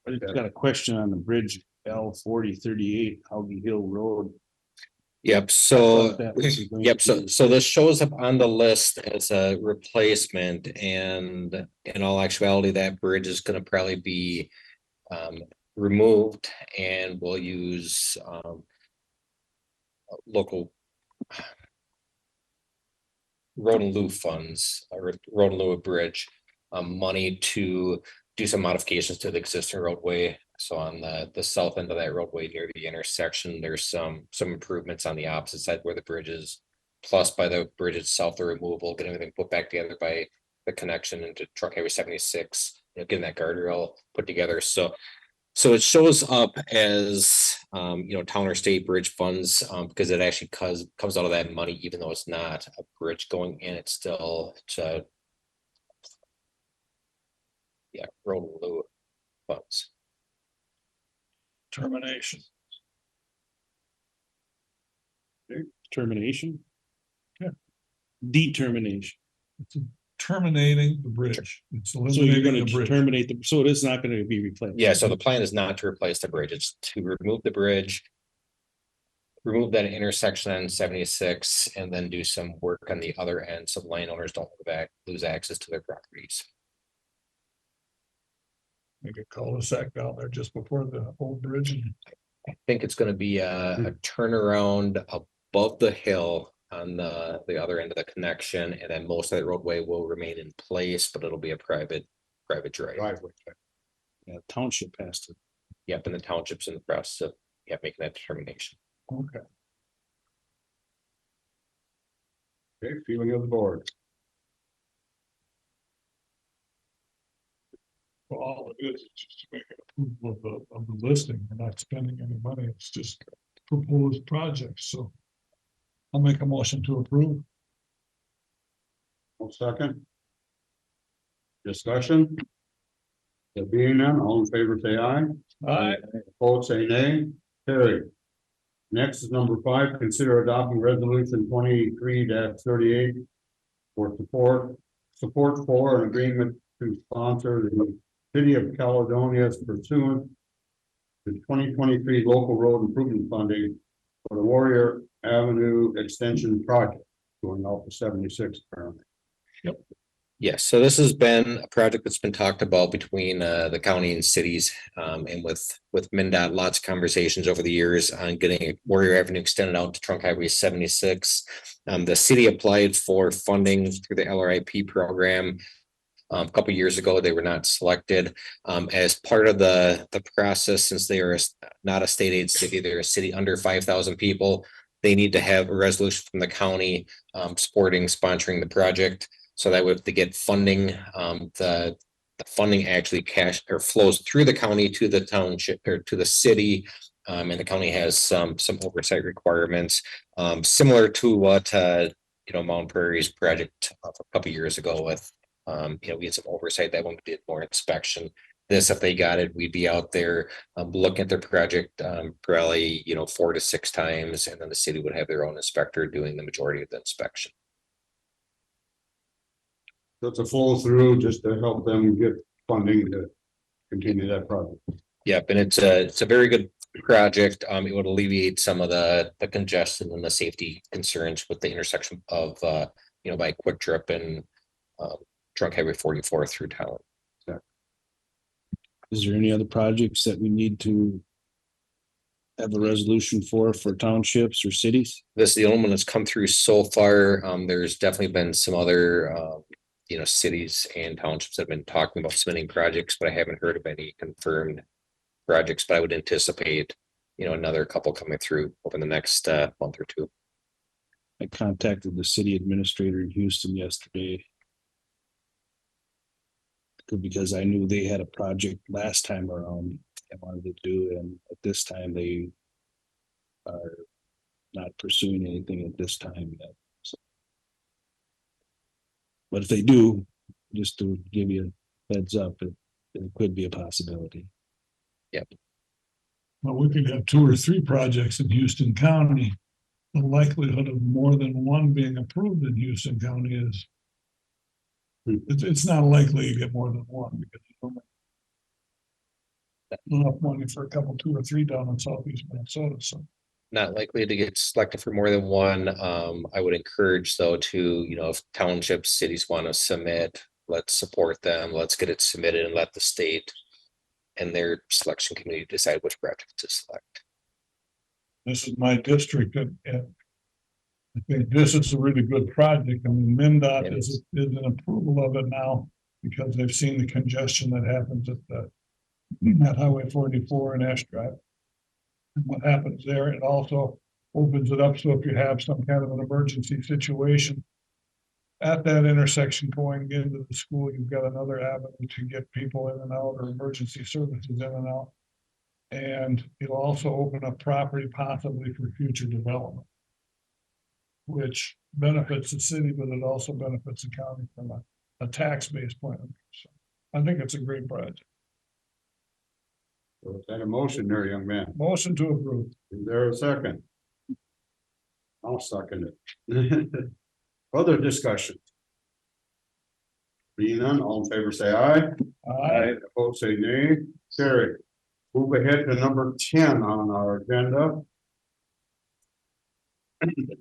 I just got a question on the bridge L4038 Howgie Hill Road. Yep. So, That was going yep. to So this shows up on the list as a replacement, and in all actuality, that bridge is going to probably be removed, and we'll use local road and lieu funds, or road and lieu bridge, money to do some modifications to the existing roadway. So on the south end of that roadway near the intersection, there's some improvements on the opposite side where the bridge is. Plus by the bridge itself, the removal, get everything put back together by the connection into Truck Highway 76, getting that guardrail put together. So it shows up as, town or state bridge funds, because it actually comes out of that money, even though it's not a bridge going in, it's still, road and lieu funds. Termination. Termination? Yeah. Determination. It's terminating the bridge. It's So you're eliminating gonna the bridge. terminate so it is not gonna be replaced. Yeah, so the plan is not to replace the bridge, it's to remove the bridge. Remove that intersection on 76 and then do some work on the other end, so landowners don't lose access to their properties. Make a cul-de-sac down there just before the old bridge. I think it's gonna be a turnaround above the hill on the other end of the connection, and then most of the roadway will remain in place, but it'll be a private drive. Driveway. Yeah, township has to. Yep, and the township's in the process of, making that determination. Okay. Okay, feeling of the board. Well, all it is just to make an approval of the listing. We're not spending any money. It's just proposed projects. So I'll make a motion to approve. 1 second. Discussion. There being none, all in favor say aye. Aye. Opposed say nay. Carried. Next is number 5, consider adopting resolution 23-38 for support for an agreement to sponsor the city of Caledonia's pursuant to 2023 local road improvement funding for the Warrior Avenue Extension Project going out to 76 apparently. Yes, so this has been a project that's been talked about between the county and cities, and with MnDOT, lots of conversations over the years on getting Warrior Avenue extended out to Trunk Highway 76. The city applied for funding through the LRIP program. A couple years ago, they were not selected. As part of the process, since they are not a state aid city, they're a city under 5,000 people. They need to have a resolution from the county sponsoring the project. So that way, if they get funding, the funding actually flows through the county to the township or to the city. And the county has some oversight requirements, similar to what Mount Prairie's project a couple of years ago with, we had some oversight that one we did more inspection. This, if they got it, we'd be out there looking at their project probably 4 to 6 times, and then the city would have their own inspector doing the majority of the inspection. So it's a flow through just to help them get funding to continue that project. Yep, and it's a very good project. It would alleviate some of the congestion and the safety concerns with the intersection of by Quick Trip and Trunk Highway 44 through town. Is there any other projects that we need to have a resolution for townships or cities? This is the only one that's come through so far. There's definitely been some other cities and townships that have been talking about submitting projects, but I haven't heard of any confirmed projects. But I would anticipate, another couple coming through over the next month or two. I contacted the city administrator in Houston yesterday. Because I knew they had a project last time around I wanted to do, and at this time they are not pursuing anything at this time yet. So. But if they do, just to give you a heads up, it could be a possibility. Yep. Well, we could have 2 or 3 projects in Houston County. The likelihood of more than one being approved in Houston County is it's not likely to get more than one because you don't have enough money for a couple, 2 or 3 down in southeast Minnesota. So Not likely to get selected for more than one. I would encourage though to, if townships, cities want to submit, let's support them. Let's get it submitted and let the state and their selection committee decide which project to select. This is my district and I think this is a really good project. I mean, MinDOT is an approval of it now because they've seen the congestion that happens at Highway 44 and Ash Drive. And what happens there, it also opens it up, so if you have some kind of an emergency situation at that intersection going into the school, you've got another avenue to get people in and out or emergency services in and out. And it'll also open up property possibly for future development, which benefits the city, but it also benefits the county from a tax-based point of view. So I think it's a great project. So is that a motion there, young man? Motion to approve. Is there a second? I'll second it. Other discussion? Being none, all in favor say aye. Aye. Opposed say nay. Carry. Move ahead to number 10 on our agenda.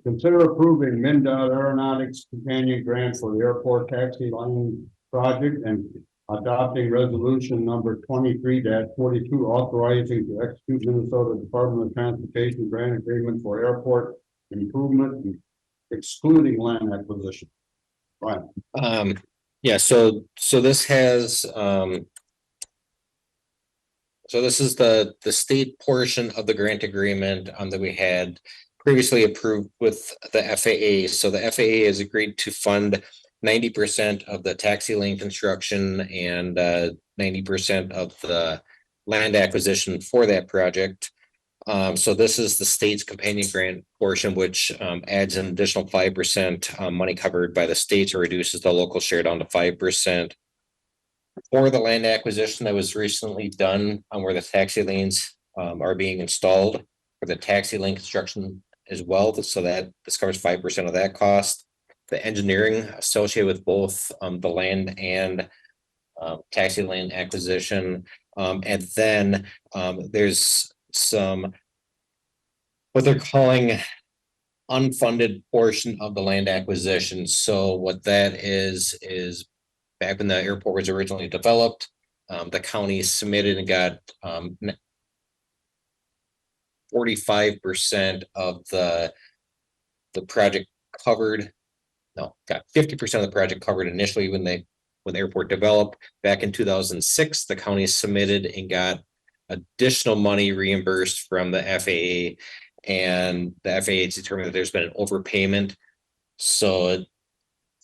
Consider approving MinDOT Aeronautics Companion Grant for the Airport Taxi Line Project and adopting resolution number 23-42 authorizing to execute Minnesota Department of Transportation grant agreement for airport improvement excluding land acquisition. Right. Yeah, so this has, so this is the state portion of the grant agreement that we had previously approved with the FAA. So the FAA has agreed to fund 90% of the taxi lane construction and 90% of the land acquisition for that project. So this is the state's companion grant portion, which adds an additional 5% money covered by the states or reduces the local share down to 5%. For the land acquisition that was recently done where the taxi lanes are being installed for the taxi lane construction as well. So that this covers 5% of that cost. The engineering associated with both the land and taxi lane acquisition. And then there's some what they're calling unfunded portion of the land acquisition. So what that is back when the airport was originally developed, the county submitted and got 45% of the project covered. No, got 50% of the project covered initially when the airport developed. Back in 2006, the county submitted and got additional money reimbursed from the FAA, and the FAA determined that there's been an overpayment. So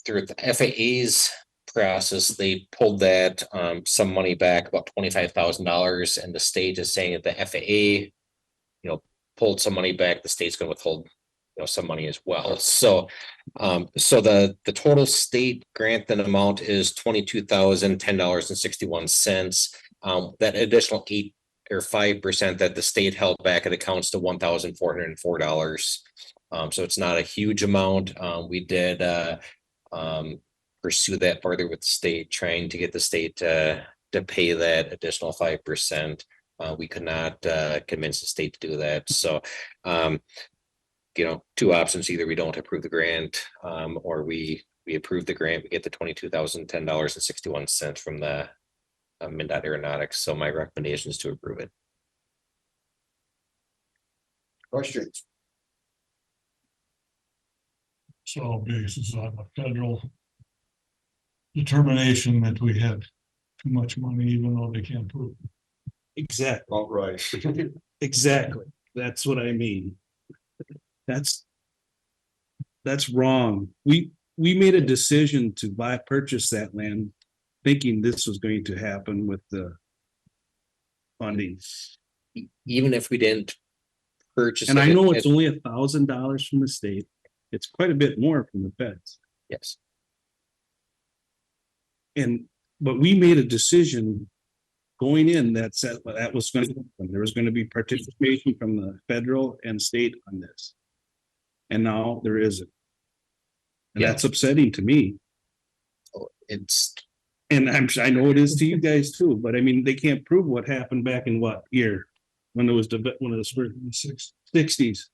through the FAA's process, they pulled that some money back, about $25,000, and the state is saying that the FAA, pulled some money back. The state's going to withhold, some money as well. So, so the total state grant then amount is $22,010.61. That additional 8 or 5% that the state held back, it accounts to $1,404. So it's not a huge amount. We did pursue that further with the state, trying to get the state to pay that additional 5%. We could not convince the state to do that. So, two options: either we don't approve the grant, or we approve the grant. We get the $22,010.61 from the MinDOT Aeronautics. So my recommendation is to approve it. Questions? So basis on the federal determination that we had too much money, even though they can't prove it. Exactly, All right. exactly. That's what I mean. That's wrong. We made a decision to purchase that land, thinking this was going to happen with the funding. Even if we didn't purchase, And I know it's only $1,000 from the state. It's quite a bit more from the feds. Yes. But we made a decision going in that said that was going to happen. There was going to be participation from the federal and state on this. And now there isn't. And Yeah. that's upsetting to me. And I know it is to you guys too, but I mean, they can't prove what happened back in what year? When it was in the 60s.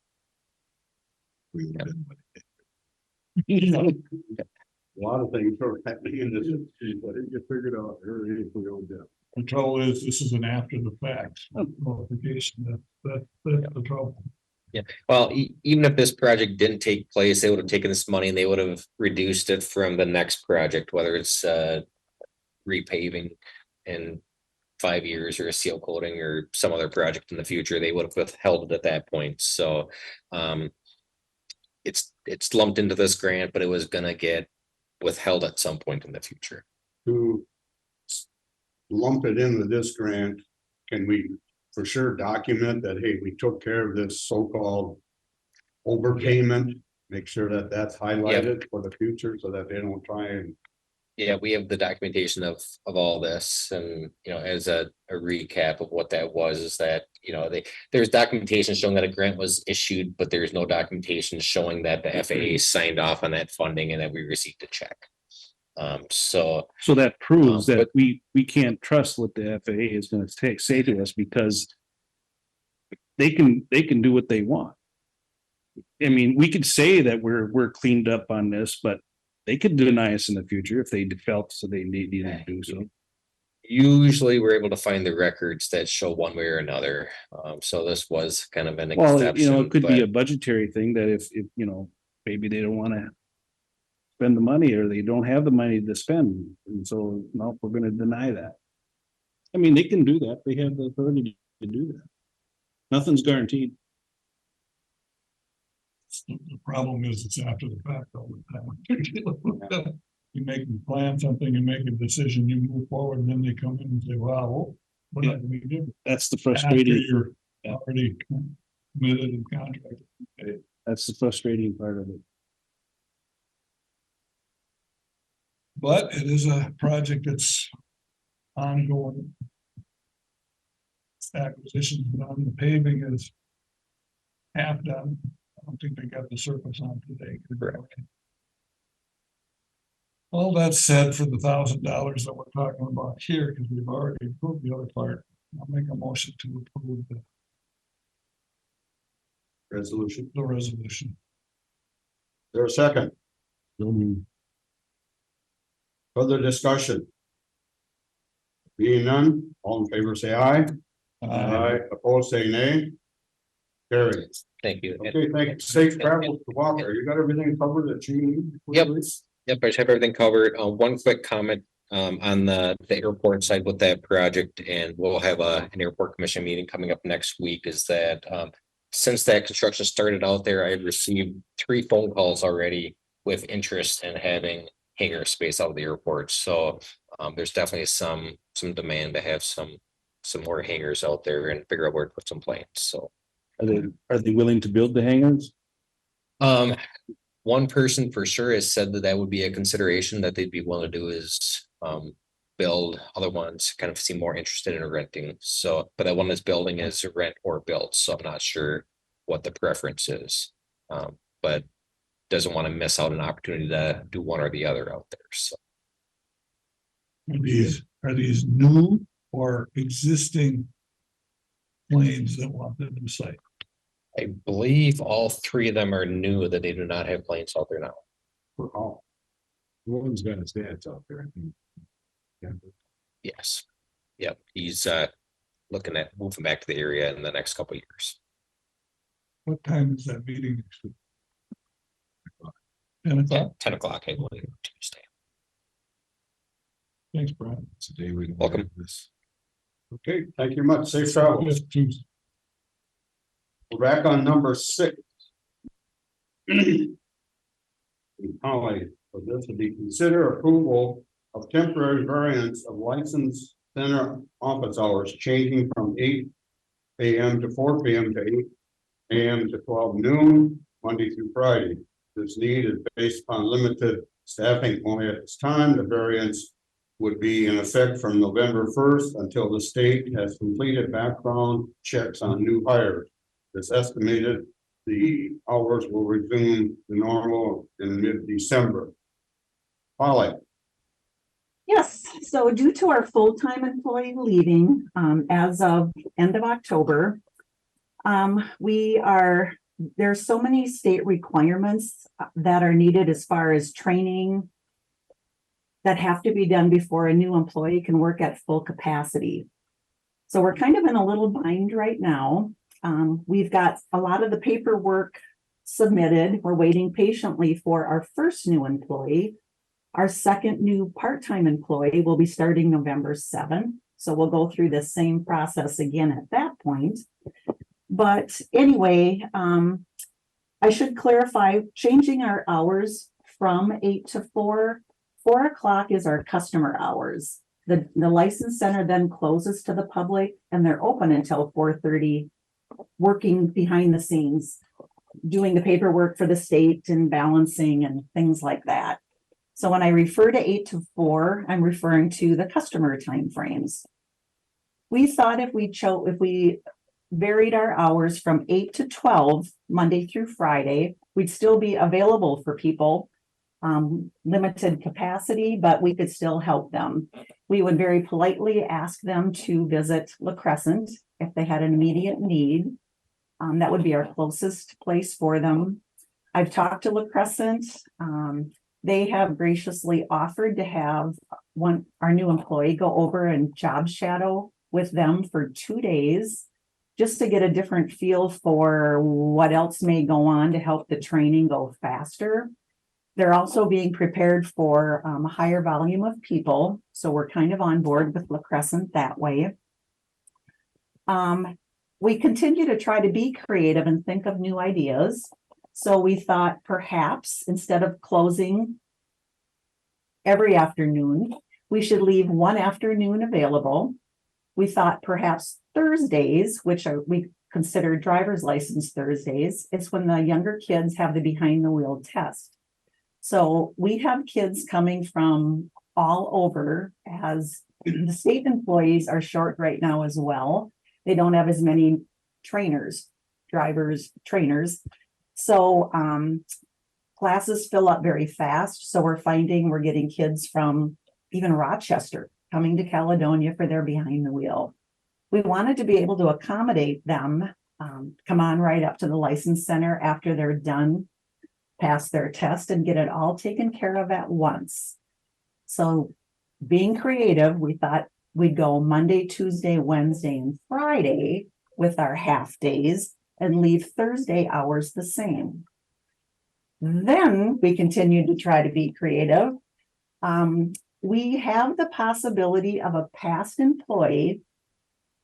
A lot of things are happening in this, but it get figured out early if we don't do. The trouble is, this is an after the fact notification. That's the trouble. Well, even if this project didn't take place, they would have taken this money and they would have reduced it from the next project, whether it's repaving in 5 years or a seal coating or some other project in the future, they would have withheld it at that point. So it's lumped into this grant, but it was gonna get withheld at some point in the future. To lump it into this grant, can we for sure document that, hey, we took care of this so-called overpayment? Make sure that that's highlighted for the future so that they don't try and, Yeah, we have the documentation of all this and, as a recap of what that was, is that, there's documentation showing that a grant was issued, but there's no documentation showing that the FAA signed off on that funding and that we received a check. So that proves that but- we can't trust what the FAA is gonna say to us because they can do what they want. I mean, we could say that we're cleaned up on this, but they could deny us in the future if they felt so they needed to do so. usually we're able to find the records that show one way or another. So this was kind of an Well, exception. it could be a but- budgetary thing that if, maybe they don't wanna spend the money or they don't have the money to spend. And so, no, we're gonna deny that. I mean, they can do that. They have the authority to do that. Nothing's guaranteed. The problem is it's after the fact all the time. You plan something, you make a decision, you move forward, and then they come in and say, wow, what did we do? That's the After frustrating, you're already committed and contracted. that's the frustrating part of it. But it is a project that's ongoing. Acquisition's done, the paving is half done. I don't think they got the surface on today. Correct. All that said, for the $1,000 that we're talking about here, because we've already approved the other part, I'll make a motion to approve resolution. the resolution. There a second? Further discussion? Being none, all in favor say aye. Aye, opposed say nay. Carried. Thank you. Okay, thank you. Safe travels to Walker. You got everything covered that you need? Yep. Yep, I just have everything covered. One quick comment on the airport side with that project, and we'll have an airport commission meeting coming up next week, is that since that construction started out there, I had received 3 phone calls already with interest in having hangar space out of the airport. So there's definitely some demand to have some more hangars out there and figure out where to put some planes. So Are they willing to build the hangars? one person for sure has said that would be a consideration that they'd be willing to do is build. Other ones kind of seem more interested in renting. So, but that one that's building is rent or build. So I'm not sure what the preference is. But doesn't want to miss out an opportunity to do one or the other out there. So Are these new or existing planes that want the new site? I believe all 3 of them are new, that they do not have planes out there now. One's got his dad's out there, I think. Yeah. Yes. Yep. He's looking at moving back to the area in the next couple of years. What time is that meeting next week? 10 o'clock? 10 o'clock, I believe, Tuesday. Thanks, Brian. Today we. Welcome. This. Okay, thank you much. Safe travels. Tuesday. We're back on number 6. Holly, so this would be consider approval of temporary variance of license center office hours changing from 8 AM to 4 PM to 8 AM to 12 noon, Monday through Friday. This need is based upon limited staffing only at this time. The variance would be in effect from November 1st until the state has completed background checks on new hires. It's estimated the hours will resume the normal in mid-December. Holly. Yes, so due to our full-time employee leaving, as of end of October, there's so many state requirements that are needed as far as training that have to be done before a new employee can work at full capacity. So we're kind of in a little bind right now. we've got a lot of the paperwork submitted. We're waiting patiently for our first new employee. Our second new part-time employee will be starting November 7th. So we'll go through the same process again at that point. But anyway, I should clarify, changing our hours from 8 to 4. 4 o'clock is our customer hours. The license center then closes to the public and they're open until 4:30, working behind the scenes, doing the paperwork for the state and balancing and things like that. So when I refer to 8 to 4, I'm referring to the customer timeframes. We thought if we varied our hours from 8 to 12, Monday through Friday, we'd still be available for people, limited capacity, but we could still help them. We would very politely ask them to visit La Crescent if they had an immediate need. That would be our closest place for them. I've talked to La Crescent. They have graciously offered to have our new employee go over and job shadow with them for 2 days, just to get a different feel for what else may go on to help the training go faster. They're also being prepared for a higher volume of people. So we're kind of on board with La Crescent that way. We continue to try to be creative and think of new ideas. So we thought perhaps instead of closing every afternoon, we should leave one afternoon available. We thought perhaps Thursdays, which we consider driver's license Thursdays, is when the younger kids have the behind the wheel test. So we have kids coming from all over, as the state employees are short right now as well. They don't have as many trainers. So classes fill up very fast. So we're finding we're getting kids from even Rochester coming to Caledonia for their behind the wheel. We wanted to be able to accommodate them, come on right up to the license center after they're done, pass their test, and get it all taken care of at once. So being creative, we thought we'd go Monday, Tuesday, Wednesday, and Friday with our half days and leave Thursday hours the same. Then we continued to try to be creative. We have the possibility of a past employee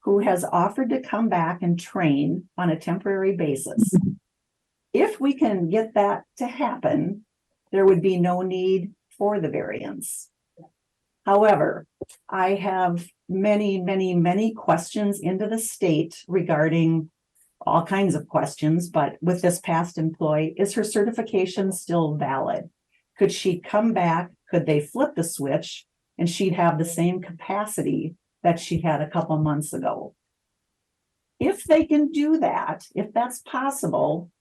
who has offered to come back and train on a temporary basis. If we can get that to happen, there would be no need for the variance. However, I have many questions into the state regarding all kinds of questions, but with this past employee, is her certification still valid? Could she come back? Could they flip the switch and she'd have the same capacity that she had a couple months ago? If they can do that, if that's possible,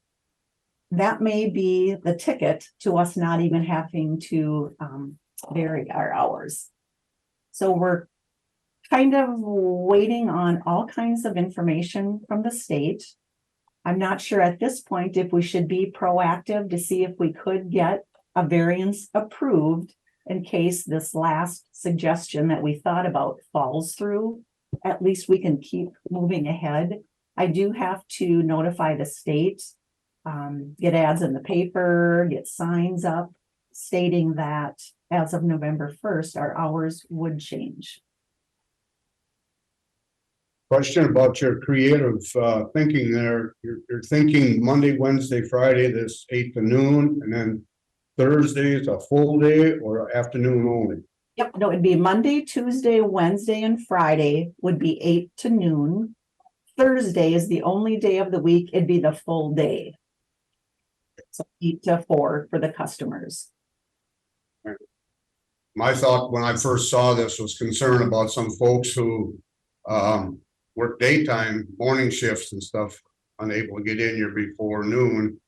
that may be the ticket to us not even having to vary our hours. So we're kind of waiting on all kinds of information from the state. I'm not sure at this point if we should be proactive to see if we could get a variance approved in case this last suggestion that we thought about falls through. At least we can keep moving ahead. I do have to notify the state, get ads in the paper, get signs up stating that as of November 1st, our hours would change. Question about your creative thinking there. You're thinking Monday, Wednesday, Friday, this 8 to noon, and then Thursday is a full day or afternoon only? Yep, no, it'd be Monday, Tuesday, Wednesday, and Friday would be 8 to noon. Thursday is the only day of the week, it'd be the full day. So 8 to 4 for the customers. My thought when I first saw this was concern about some folks who work daytime, morning shifts and stuff, unable to get in here before noon.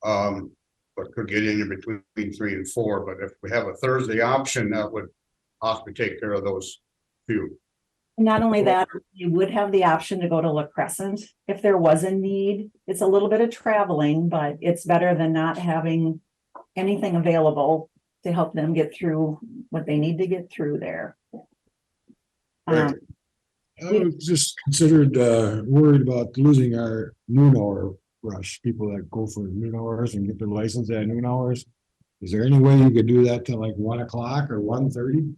But could get in here between 3 and 4. But if we have a Thursday option, that would possibly take care of those few. Not only that, you would have the option to go to La Crescent if there was a need. It's a little bit of traveling, but it's better than not having anything available to help them get through what they need to get through there. Right. I was just considered worried about losing our noon hour rush, people that go for noon hours and get their license at noon hours. Is there any way you could do that till like 1 o'clock or 1:30?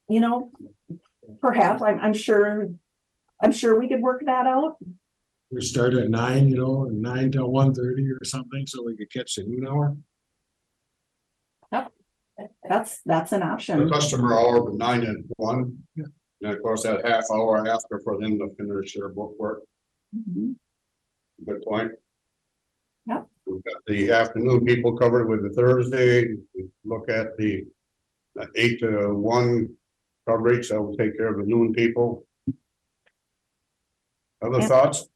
You know, perhaps, I'm sure we could work that out. We start at 9, you know, and 9 till 1:30 or something, so we could catch the noon hour. That's an The option. customer hour from 9 and 1. And of course, that half hour after for them to finish their book work. Mhm. Good point. Yep. We've got the afternoon people covered with the Thursday. We look at the 8 to 1 coverage, that will take care of the noon people. Other And- thoughts?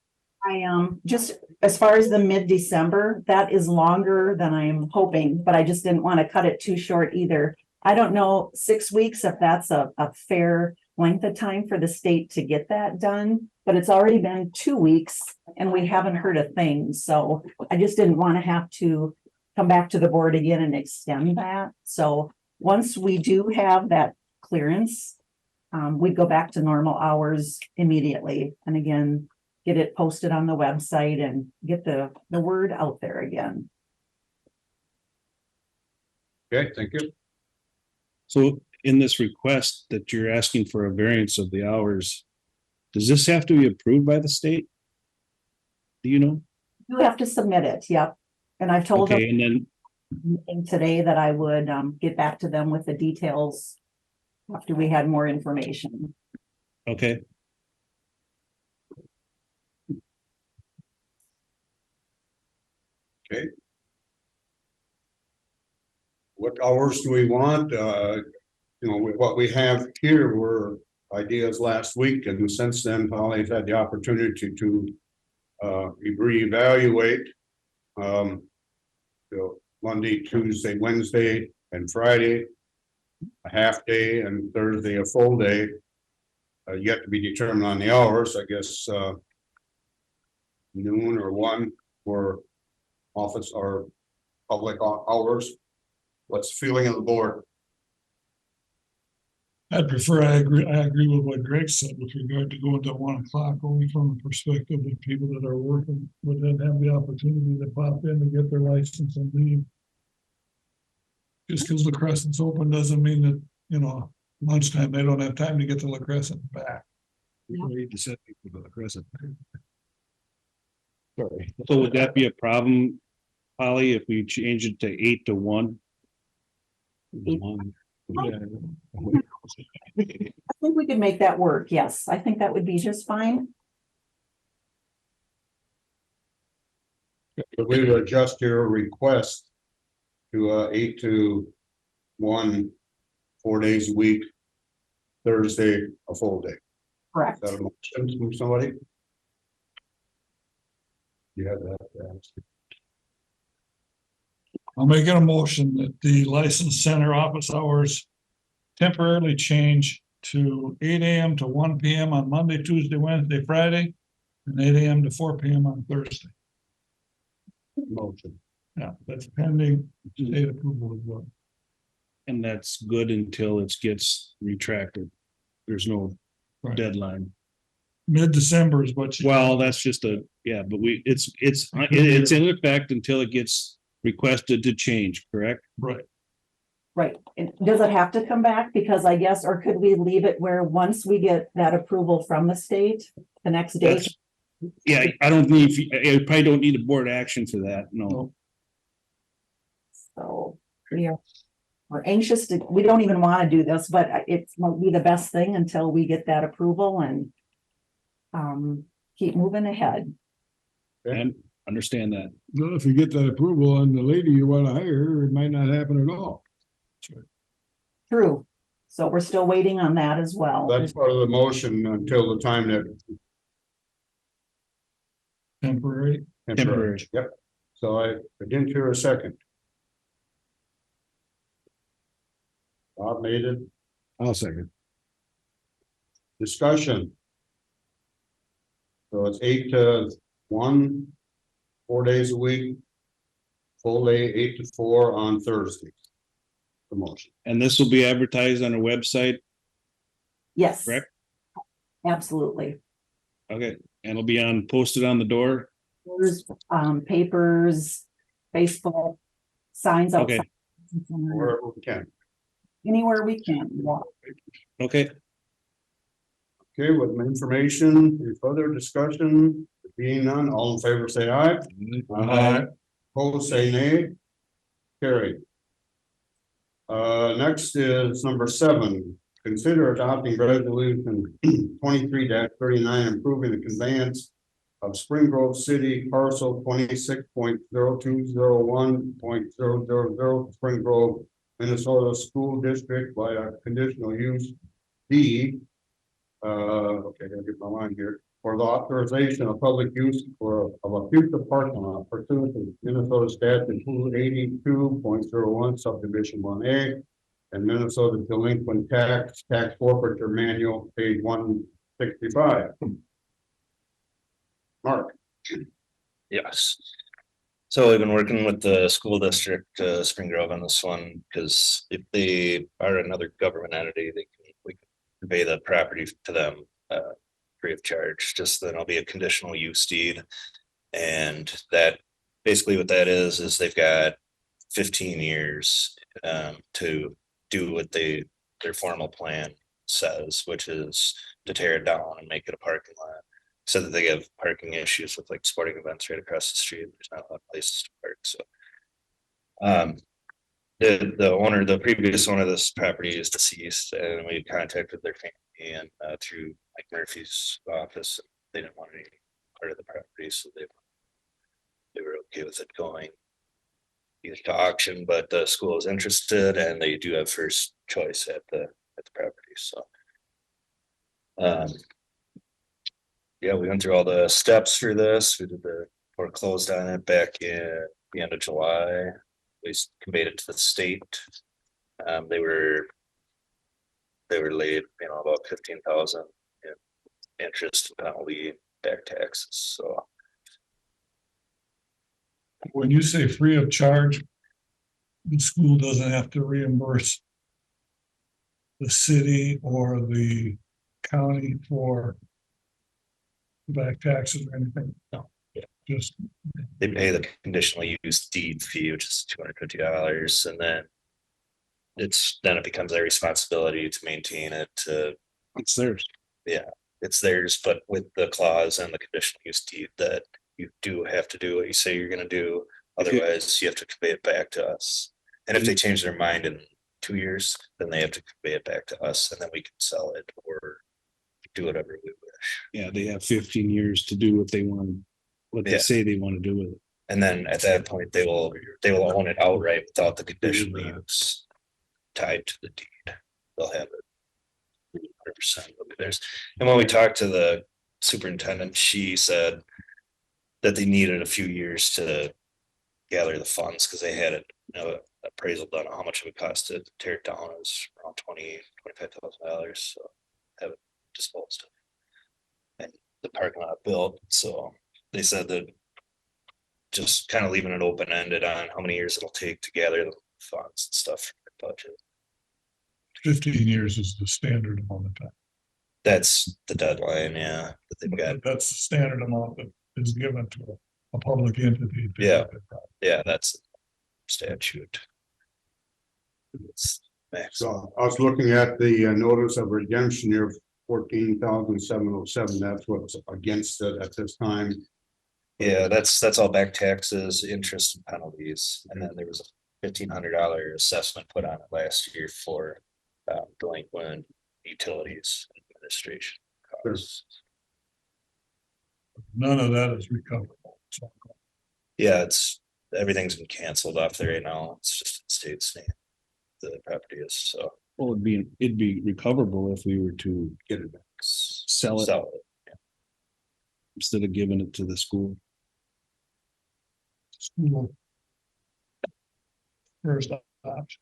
I just as far as the mid-December, that is longer than I'm hoping, but I just didn't want to cut it too short either. I don't know, 6 weeks, if that's a fair length of time for the state to get that done, but it's already been 2 weeks and we haven't heard a thing. So I just didn't want to have to come back to the board again and extend that. So once we do have that clearance, we'd go back to normal hours immediately. And again, get it posted on the website and get the word out there again. Okay, thank you. So in this request that you're asking for a variance of the hours, does this have to be approved by the state? Do you know? You have to submit it, yep. And I've told them Okay, and then, today that I would get back to them with the details after we had more information. okay, What hours do we want? What we have here were ideas last week, and since then, Polly's had the opportunity to reevaluate. Monday, Tuesday, Wednesday, and Friday, a half day, and Thursday, a full day. Yet to be determined on the hours, I guess, noon or 1 for office or public hours. What's the feeling of the board? I agree with what Greg said with regard to going to 1 o'clock, only from the perspective of people that are working, would then have the opportunity to pop in and get their license and leave. Just because La Crescent's open doesn't mean that, lunchtime, they don't have time to get to La Crescent and back. We need to set people to the crescent. Sorry. so would that be a problem, Polly, if we change it to 8 to 1? Yeah. I think we could make that work, yes. I think that would be just fine. But we would adjust your request to 8 to 1, 4 days a week, Thursday, a full day. Correct. Is that a motion from somebody? You have that. I'll make it a motion that the license center office hours temporarily change to 8 AM to 1 PM on Monday, Tuesday, Wednesday, Friday, and 8 AM to 4 PM on Thursday. Motion. Yeah, that's pending state approval as well. And that's good until it gets retracted. There's no Right. deadline. Mid-December is what you. Well, that's just but it's in effect until it gets requested to change, correct? Right. Right. And does it have to come back? Because I guess, or could we leave it where once we get that approval from the state, the next day? That's- Yeah, I don't need, I probably don't need a board action for that, no. So we're anxious to, we don't even want to do this, but it might be the best thing until we get that approval and keep moving ahead. And understand that. Well, if you get that approval on the lady you want to hire, it might not happen at all. True. So we're still waiting on that as well. That's part of the motion until the time that. Temporary. Temporary. Yep. So I didn't hear a second. Bob made it. I'll second. Discussion. So it's 8 to 1, 4 days a week. Full day, 8 to 4 on Thursday. The motion. And this will be advertised on our website, Yes. correct? Absolutely. Okay, and it'll be posted on the door. There's, papers, Facebook, signs outside. Okay, Where we can. Anywhere we can. Yeah. okay. Okay, with the information, any further discussion? Being none, all in favor, say aye. Aye. Opposed, say nay. Carried. Next is number 7. Consider adopting resolution 23-39, improving the conveyance of Spring Grove City parcel 26.0201.000 Spring Grove, Minnesota School District by a conditional use deed. Okay, I gotta get my line here. For the authorization of public use of a future parking lot pursuant to Minnesota statute 282.01 subdivision 1A and Minnesota delinquent tax forfeiture manual, page 165. Mark. Yes. So we've been working with the school district, Spring Grove on this one, because if they are another government entity, we can convey the property to them, free of charge, just then it'll be a conditional use deed. And that, basically what that is they've got 15 years, to do what their formal plan says, which is to tear it down and make it a parking lot. So that they have parking issues with like sporting events right across the street. There's not a lot of places to park, so. The previous owner of this property is deceased, and we contacted their family and through Mike Murphy's office. They didn't want any part of the property, so they were okay with it going either to auction, but the school is interested and they do have first choice at the property, so. Yeah, we went through all the steps for this. We did the foreclosed on it back in the end of July. We conveyed it to the state. They were laid, about 15,000 in interest and penalty back taxes, so. When you say free of charge, the school doesn't have to reimburse the city or the county for back taxes or anything? No. Just, They pay the conditional use deed fee, which is $250, and then it becomes their responsibility to maintain it, It's theirs. it's theirs, but with the clause and the conditional use deed that you do have to do what you say you're gonna do, otherwise you have to convey it back to us. And if they change their mind in 2 years, then they have to convey it back to us, and then we can sell it or do whatever we wish. Yeah, they have 15 years to do what they want, what they Yeah. say they want to do with it. And then at that point, they will own it outright without the conditional use tied to the deed. They'll have it 100% of theirs. And when we talked to the superintendent, she said that they needed a few years to gather the funds because they had an appraisal done on how much it would cost to tear it down. It was around $25,000, so have it disposed of. And the parking lot built, so they said that just kind of leaving it open-ended on how many years it'll take to gather the funds and stuff for the budget. 15 years is the standard amount of time. That's the deadline, yeah, that they've got. That's the standard amount that is given to a public entity. to Yeah. get their property. Yeah, that's statute. It's max. So I was looking at the notice of redemption here, 14,707. That's what's against it at this time. Yeah, that's all back taxes, interest and penalties, and then there was a $1,500 assessment put on it last year for delinquent utilities administration costs. None of that is recoverable. So Yeah, everything's been canceled off there right now. It's just in state's name. The property is, so. Well, it'd be recoverable if we were to Get it back. sell it Sell it. instead of giving it to the school. school. First option.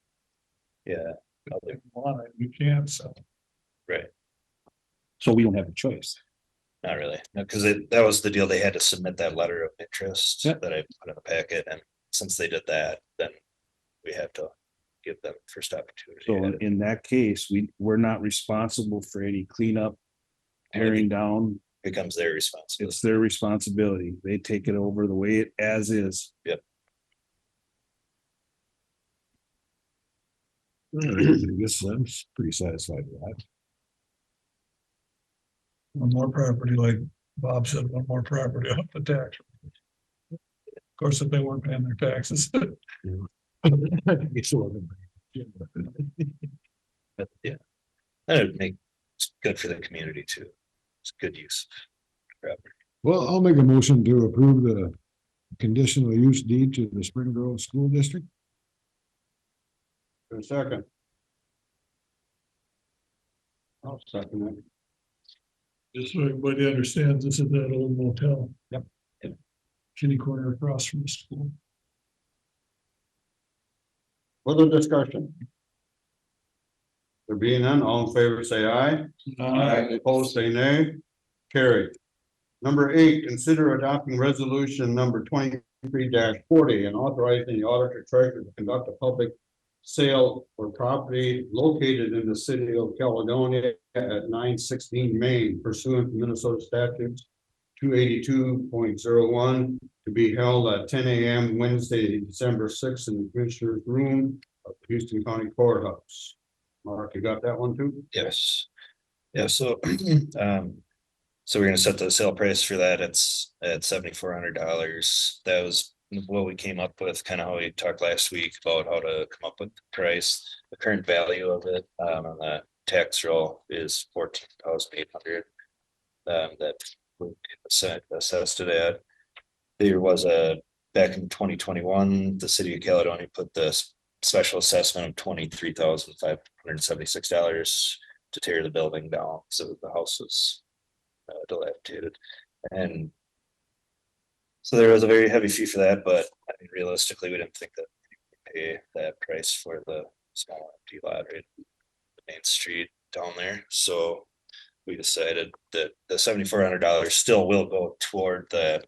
Yeah, If you want it, you can sell. right. So we don't have a choice. Not really, no, because that was the deal. They had to submit that letter of interest Yeah. that I put in the packet, and since they did that, then we have to give them first opportunity. So at it. in that case, we're not responsible for any cleanup tearing down, becomes their responsibility. it's their responsibility. They take it over the way it as is. I guess I'm pretty satisfied with that. One more property, like Bob said, one more property off the tax. Of course, if they weren't paying their taxes. It's a little bit. But yeah, that would make, it's good for the community too. It's good use. of property. Well, I'll make a motion to approve the conditional use deed to the Spring Grove School District. For a second. I'll second it. Just so everybody understands, this is that old motel. Yep. Kitty corner across from the school. Further discussion? There being none, all in favor, say aye. Opposed, say nay. Carried. Number 8, consider adopting resolution number 23-40 and authorizing the auditor treasurer to conduct a public sale for property located in the city of Caledonia at 916 Main pursuant to Minnesota statutes 282.01 to be held at 10 a.m. Wednesday, December 6th in the Commissioner's Room of Houston County Courthouse. Mark, you got that one too? Yes. Yeah, so, so we're gonna set the sale price for that. It's at $7,400. That was what we came up with, kind of how we talked last week about how to come up with the price. The current value of it, on the tax roll is 14,800. That we assessed it at. There was back in 2021, the city of Caledonia put this special assessment of $23,576 to tear the building down, so the house was dilapidated. And so there was a very heavy fee for that, but I mean, realistically, we didn't think that we could pay that price for the small empty lot right on the main street down there. So we decided that the $7,400 still will go toward the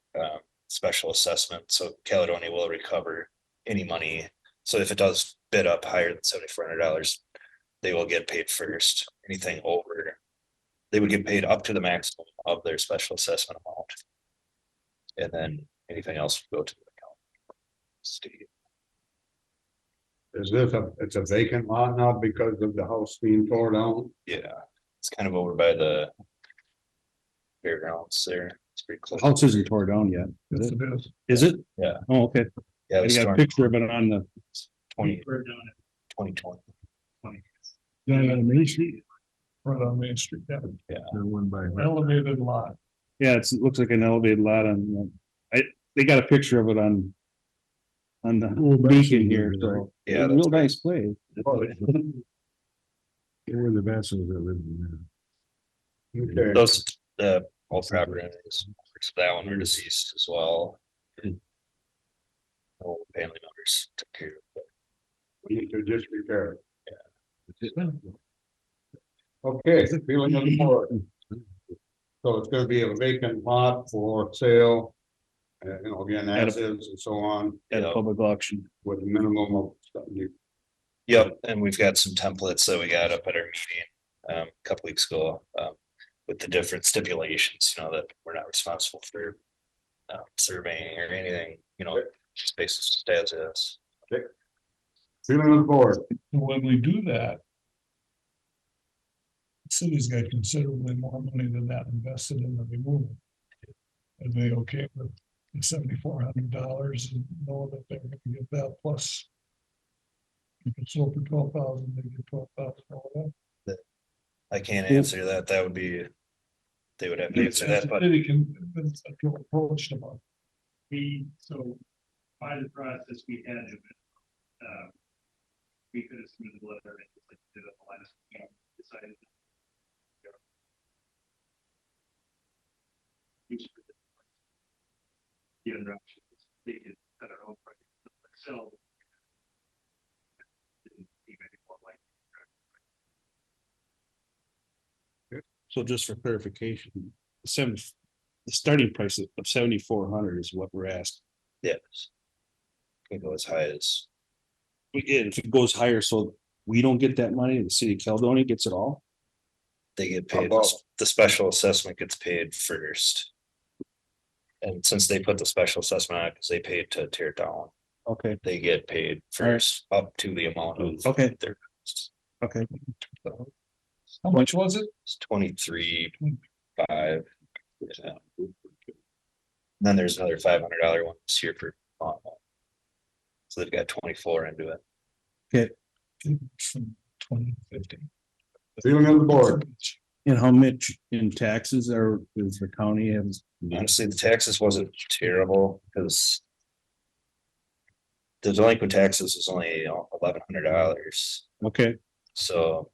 special assessment. So Caledonia will recover any money. So if it does bid up higher than $7,400, they will get paid first. Anything over, they would get paid up to the maximum of their special assessment amount. And then anything else would go to the county. State. Is this it's a vacant lot now because of the house being torn down? Yeah, it's kind of over by the fairgrounds there. It's pretty close. House isn't tore down yet. Yes, it is. Is it? Yeah. Oh, okay. Yeah, it I was got a torn picture of it on the, 2020. Yeah, on Main Street. Right on Main Street, yeah. That one by. Elevated lot. yeah, it looks like an elevated lot on, they got a picture of it on the beacon here, so. Yeah, a real nice place. Where the Vassals that live in Okay. Those, all property owners, that one were deceased as well. All family members took care of it. We need to just repair it. there. Okay, feeling of the board. So it's gonna be a vacant lot for sale. You know, again, as is and so on, At a public auction. with a minimum of stuff you. Yep, and we've got some templates that we got up at our meeting a couple weeks ago, with the different stipulations, you know, that we're not responsible for surveying or anything, you know, just basis as is. Feeling of the board. When we do that. The city's got considerably more money than that invested in the removal. Are they okay with the $7,400 and know that they're gonna get that plus? If it's sold for 12,000, they get 12,000 or whatever. I can't answer that. That would be, they would have to answer that, but City can approach them on. So by the process we had of it, we could have submitted a letter and just like did it the last meeting, decided. The other option is they could cut our own price, sell. Didn't seem any more like. So just for clarification, the starting price of 7,400 is what we're asking. yes. Can go as high as, If it goes higher, so we don't get that money, the city of Caledonia gets it all. They get paid, Above. the special assessment gets paid first. And since they put the special assessment on, because they paid to tear it down, Okay, they get paid first up to the amount of. Okay. Their, okay. How much was it? it's 23.5. Yeah. Then there's another $500 one this year for. So they've got 24 into it. From 2050. Feeling of the board. And how much in taxes is the county has? Honestly, the taxes wasn't terrible because. The delinquent taxes is only $1,100, Okay, so.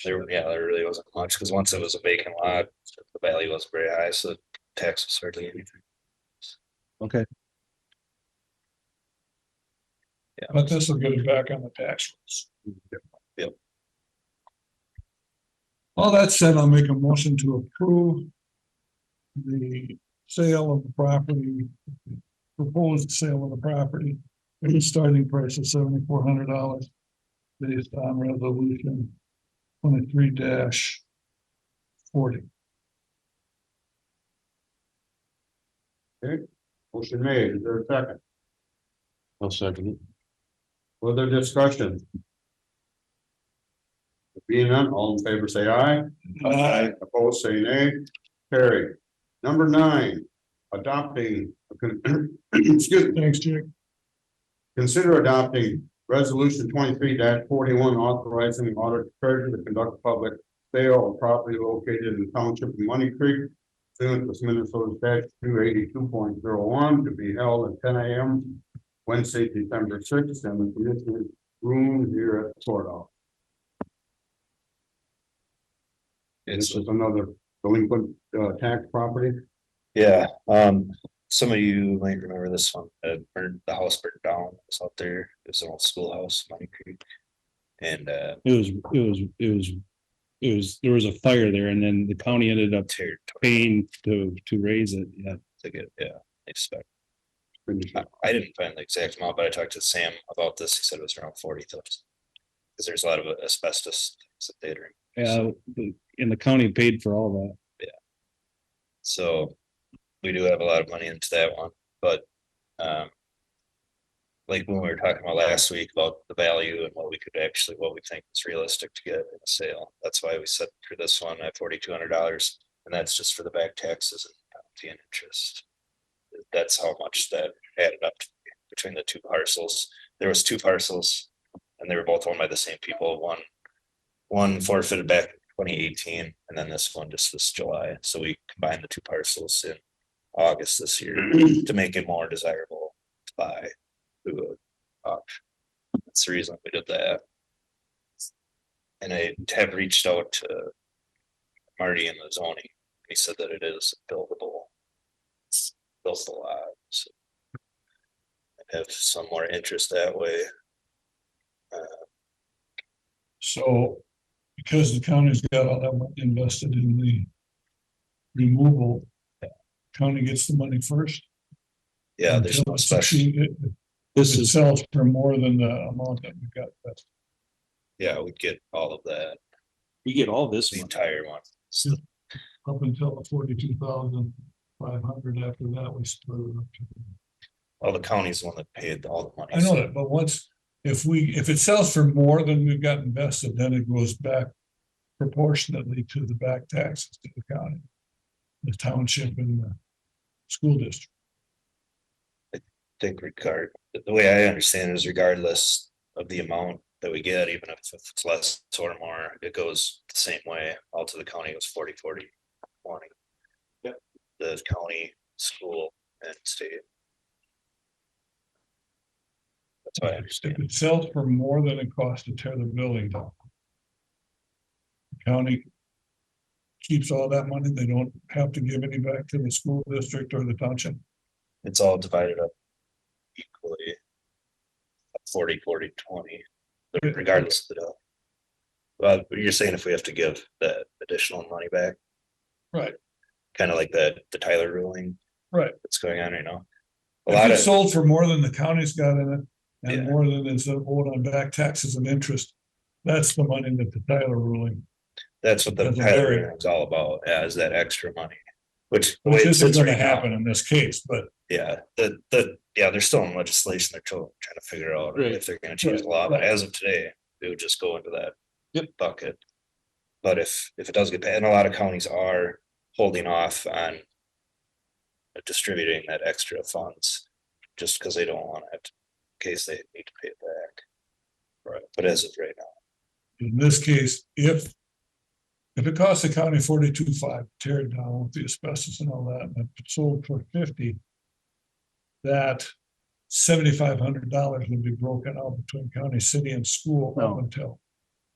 There really wasn't much, because once it was a vacant lot, the value wasn't very high, so the tax was hardly anything. okay. But this will get it back on the tax rolls. Yep. All that said, I'll make a motion to approve the sale of the property, proposed sale of the property, with a starting price of $7,400 based on resolution 23-40. Motion made. Is there a second? I'll second it. Further discussion? Being none, all in favor say aye. Aye. Opposed, say nay. Carried. Number 9, adopting, excuse me, Thanks, Jake. consider adopting resolution 23-41, authorizing the auditor treasurer to conduct public sale of property located in the township of Money Creek, pursuant to Minnesota statute 282.01, to be held at 10 a.m. Wednesday, December 6th, in the commissioner's room here at the courthouse. This is another delinquent tax property. Yeah, some of you might remember this one, the house burned down, it's out there, it was an old schoolhouse, Money Creek. And There was a fire there and then the county ended up tear paying to raise it, yeah. to get, they expect. I didn't find the exact amount, but I talked to Sam about this, he said it was around 40,000. Because there's a lot of asbestos things that they drink. And the county paid for all that. So we do have a lot of money into that one, but like when we were talking about last week about the value and what we think is realistic to get in a sale. That's why we set for this one at $4,200, and that's just for the back taxes and penalty and interest. That's how much that added up to between the two parcels. There was 2 parcels and they were both owned by the same people. One forfeited back in 2018, and then this one just this July. So we combined the 2 parcels in August this year to make it more desirable to buy through auction. That's the reason we did that. And I have reached out to Marty in the zoning. He said that it is buildable lot. So I have some more interest that way. So because the county's got all that money invested in the removal, county gets the money first. Yeah, there's Until no it's special. succeeded, This it is, sells for more than the amount that we've got invested. Yeah, we get all of that, we get all this the one. entire one. Up until the 42,500. After that, we split it up. Well, the county's the one that paid all the money. I know that, but if it sells for more than we've got invested, then it goes back proportionately to the back taxes to the county, the township and the school district. Think the way I understand it is regardless of the amount that we get, even if it's less or more, it goes the same way. All to the county, it was 40-40-20. Yep. The county, school, and state. That's what I understand. If it sells for more than it costs to tear the building down, the county keeps all that money. They don't have to give any back to the school district or the township. It's all divided up equally. 40-40-20, regardless of the dollar. Well, you're saying if we have to give that additional money back, Right. kind of like the Tyler ruling. Right. That's going on right now. If it's sold for more than the county's got in it, and Yeah. more than is owed on back taxes and interest, that's the money that the Tyler ruling. That's what the That's a pilot very- hearing is all about, as that extra money, which. the Which way it isn't sits gonna right now, happen in this case, but Yeah, they're still in legislation, they're still trying to figure out Right. if they're gonna change the law, but as of today, it would just go into that. Bucket. But if it does get, and a lot of counties are holding off on. Distributing that extra funds, just because they don't want it, in case they need to pay it back. Right, but as of right now, in this case, if it costs the county 42.5 to tear it down with the asbestos and all that, and it's sold for 50, that $7,500 would be broken out between county, city, and school up No. until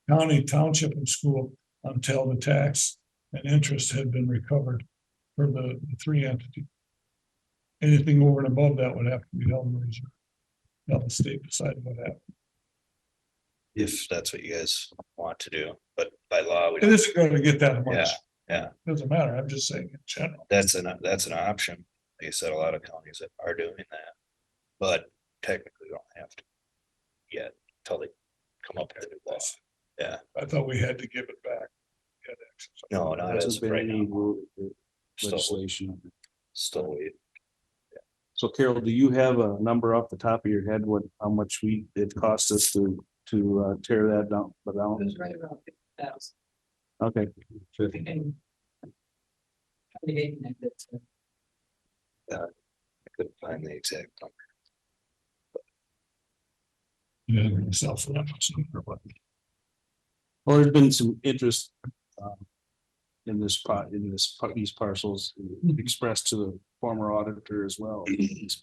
county, township, and school until the tax and interest had been recovered for the three entities. Anything over and above that would have to be held in reserve. Now the state decided what happened. if that's what you guys want to do, but by law, we It don't, isn't gonna get that much. yeah. Doesn't matter, I'm just saying in general. That's an option. Like I said, a lot of counties that are doing that. But technically, we don't have to. Yet, until they come up with a new law. Yeah, I thought we had to give it back. We had to exercise. no, not as Hasn't of been right any now. Still, legislation. still wait. So Carol, do you have a number off the top of your head, how much it cost us to tear that down? was right around 50,000. Okay, I couldn't find the exact number. Yeah, self-referencing. well, there's been some interest in these parcels expressed to the former auditor as well. He's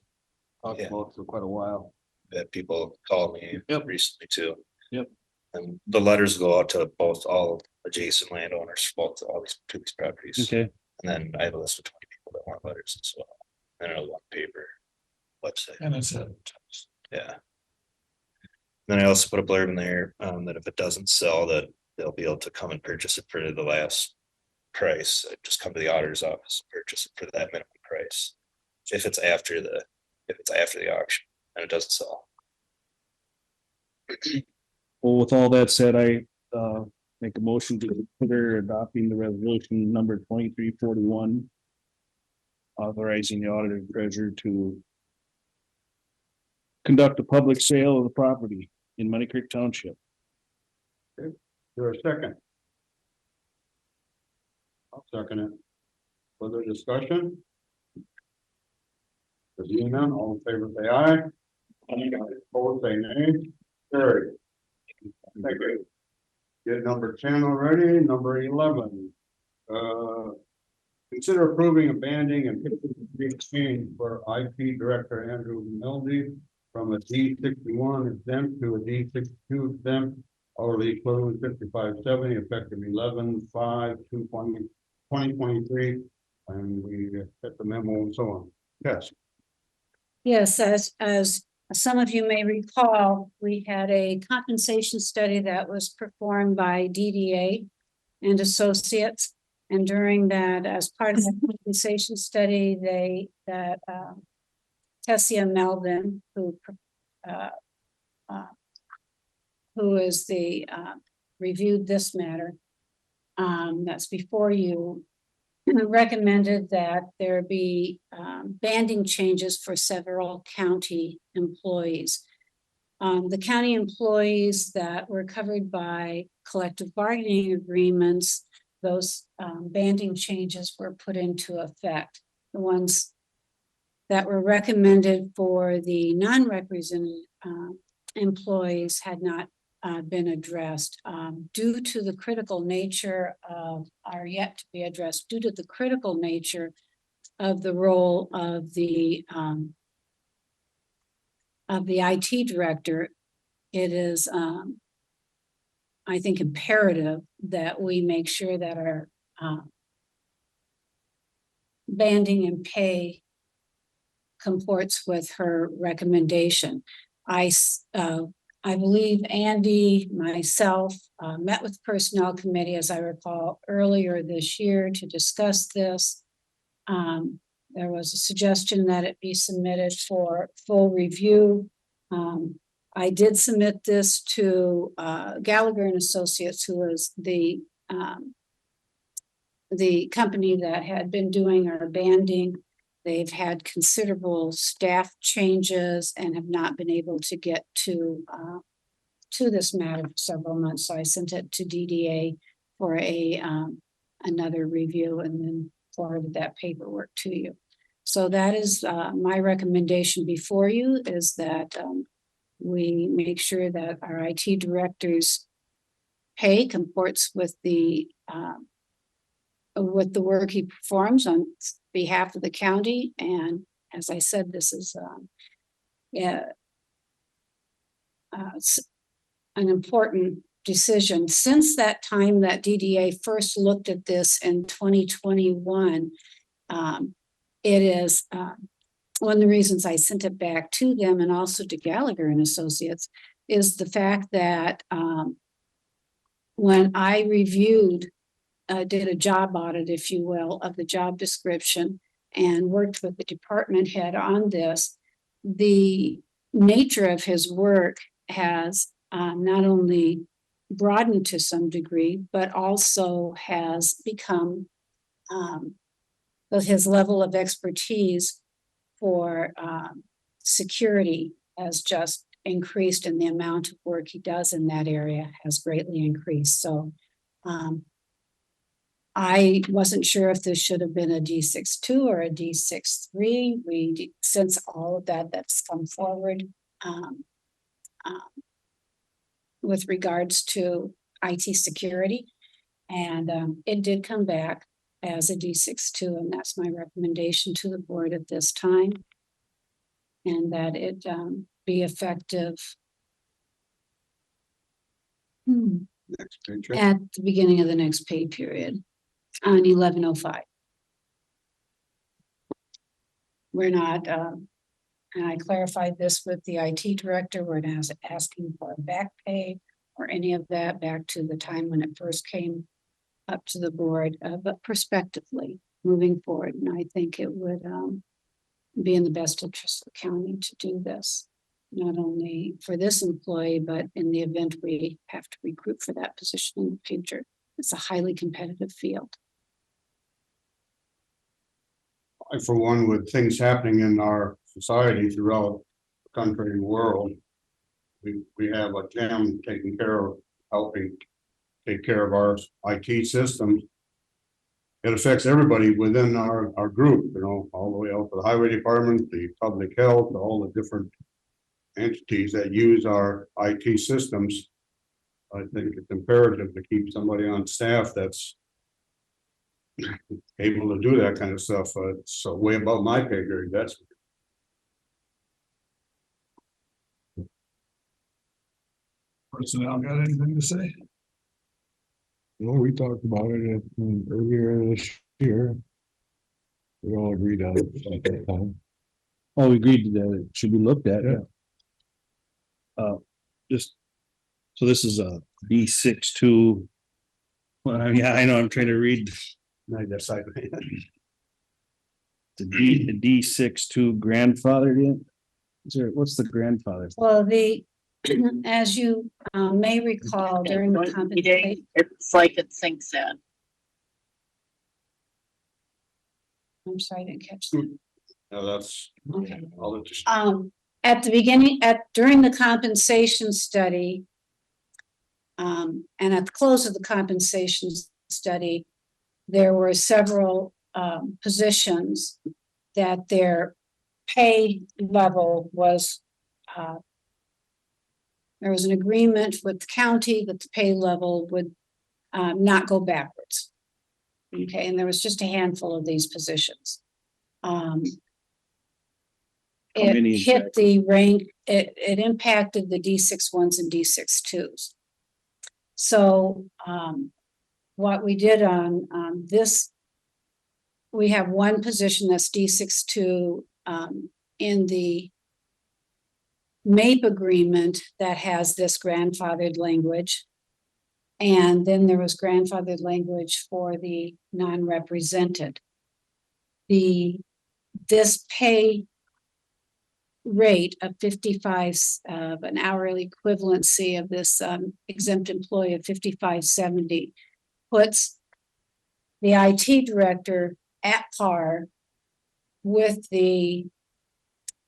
talked Yeah. about it for quite a while. That people called me Yep. recently too. Yep. And the letters go out to all adjacent landowners, all these properties. Okay, And then I have a list of 20 people that want letters as well. And a one paper website, And it's advertised. yeah. Then I also put a blurb in there, that if it doesn't sell, that they'll be able to come and purchase it for the last price. Just come to the auditor's office, and purchase it for that minimum price. If it's after the auction and it doesn't sell. well, with all that said, I make a motion to consider adopting the resolution number 2341. Authorizing the auditor and treasurer to conduct a public sale of the property in Money Creek Township. Is there a second? I'll second it. Further discussion? Seeing none, all in favor, say aye. Opposed, say nay. Carried. Thank you. Get number 10 already, number 11. Consider approving, abandoning and exchange for IT Director Andrew Meldy from a D61 exempt to a D62 exempt, hourly equivalent 55.70, effective 11/5/2023. And we get the memo and so on. Yes. Yes, as some of you may recall, we had a compensation study that was performed by DDA and Associates. And during that, as part of the compensation study, Tessia Melvin, who is the reviewed this matter, that's before you, recommended that there be banding changes for several county employees. The county employees that were covered by collective bargaining agreements, those banding changes were put into effect. The ones that were recommended for the non-represented employees had not been addressed due to the critical nature of, are yet to be addressed due to the critical nature of the role of the IT director. It is, I think, imperative that we make sure that our banding and pay comports with her recommendation. I believe Andy, myself, met with the Personnel Committee, as I recall, earlier this year to discuss this. There was a suggestion that it be submitted for full review. I did submit this to Gallagher and Associates, who is the the company that had been doing our banding, they've had considerable staff changes and have not been able to get to this matter for several months. So I sent it to DDA for another review and then forwarded that paperwork to you. So that is my recommendation before you, is that we make sure that our IT director's pay comports with the work he performs on behalf of the county. And as I said, this is it's an important decision. Since that time that DDA first looked at this in 2021, it is one of the reasons I sent it back to them and also to Gallagher and Associates is the fact that when I reviewed, did a job audit, if you will, of the job description and worked with the department head on this, the nature of his work has not only broadened to some degree, but also has become his level of expertise for security has just increased, and the amount of work he does in that area has greatly increased. So I wasn't sure if this should have been a D62 or a D63. Since all of that's come forward with regards to IT security, and it did come back as a D62, and that's my recommendation to the board at this time. And that it be effective Next paycheck. at the beginning of the next pay period on 11/05. We're not, and I clarified this with the IT director, we're not asking for a back pay or any of that back to the time when it first came up to the board, but prospectively moving forward. And I think it would be in the best interest of the county to do this, not only for this employee, but in the event we have to recruit for that position in the future. It's a highly competitive field. I, for one, with things happening in our society throughout the country and world, we have a Jim taking care of, helping take care of our IT systems. It affects everybody within our group, you know, all the way out to the highway department, the public health, all the different entities that use our IT systems. I think it's imperative to keep somebody on staff that's able to do that kind of stuff. It's way above my pay grade, that's. Personnel got anything to say? No, we talked about it earlier this year. We all agreed on it at that time. Oh, we agreed that it should be looked at, yeah. Just, so this is a D62. Well, yeah, I know, I'm trying to read. I decided. The D62 grandfather in. Is there, what's the grandfather? Well, as you may recall during the compensation. It's like it sinks in. I'm sorry, I didn't catch that. No, that's. Okay. I'll just. At the beginning, during the compensation study, and at the close of the compensation study, there were several positions that their pay level was, there was an agreement with the county that the pay level would not go backwards. Okay, and there was just a handful of these positions. It hit the rank, it impacted the D61s and D62s. So what we did on this, we have one position that's D62 in the MAPE agreement that has this grandfathered language. And then there was grandfathered language for the non-represented. This pay rate of 55, an hourly equivalency of this exempt employee of 55.70 puts the IT director at par with the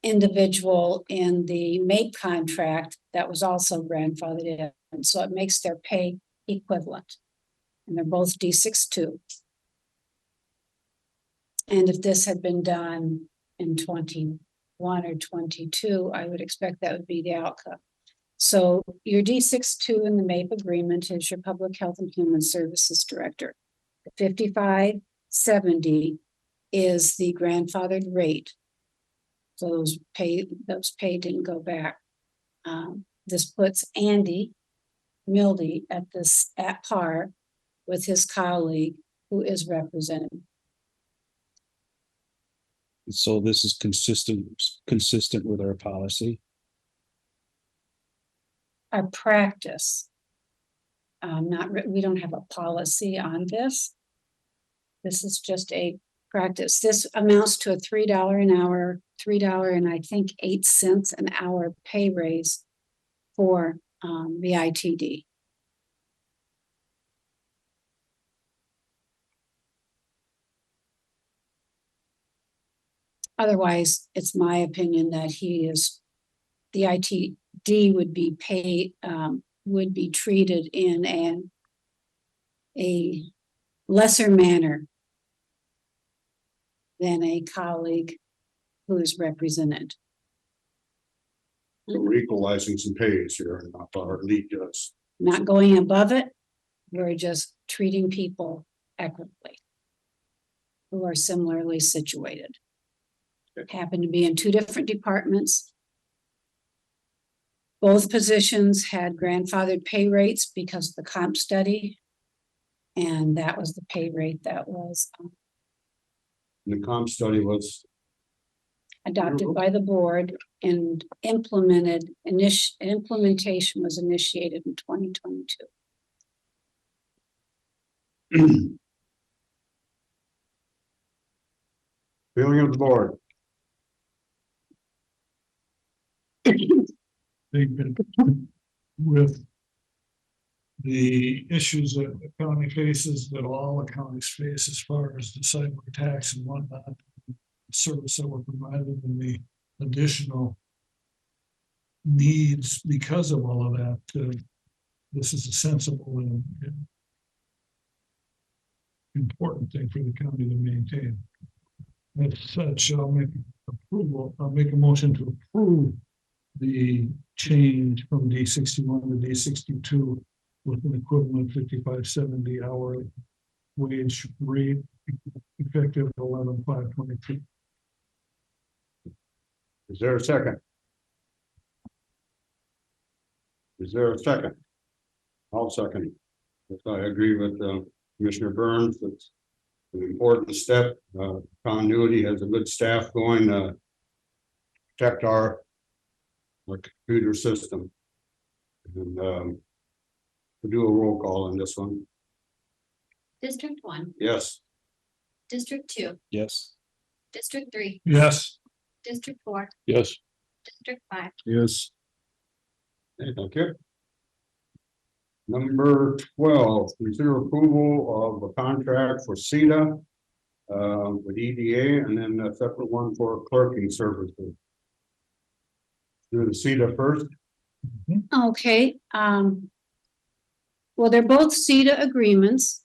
individual in the MAPE contract that was also grandfathered in. And so it makes their pay equivalent. And they're both D62. And if this had been done in 21 or 22, I would expect that would be the outcome. So your D62 in the MAPE agreement is your Public Health and Human Services Director. The 5570 is the grandfathered rate. So those pay didn't go back. This puts Andy Mildy at par with his colleague who is represented. So this is consistent with our policy. Our practice. We don't have a policy on this. This is just a practice. This amounts to a $3 an hour, $3 and I think 8 cents an hour pay raise for the ITD. Otherwise, it's my opinion that the ITD would be paid, would be treated in a lesser manner than a colleague who is represented. So we're equalizing some pays here, not our lead does. Not going above it, we're just treating people equitably who are similarly situated. Happen to be in 2 different departments. Both positions had grandfathered pay rates because of the comp study. And that was the pay rate that was The comp study was, adopted by the board and implementation was initiated in 2022. feeling of the board. They've been with the issues that the county faces, that all the counties face as far as the cyber attacks and whatnot. Service that were provided and the additional needs because of all of that. This is a sensible and important thing for the county to maintain. As such, I'll make a motion to approve the change from D61 to D62 with an equivalent 5570 hour wage rate effective 11/5/22. Is there a second? Is there a second? I'll second. If I agree with Commissioner Burns, it's an important step. Continuity has a good staff going to protect our computer system. And we'll do a roll call on this one. District 1, Yes. District 2, Yes. District 3, Yes. District 4, Yes. District 5. Yes. Okay, thank you. Number 12, consider approval of a contract for CETA with EDA and then a separate one for clerking services. Do the CETA first. Okay, well, they're both CETA agreements.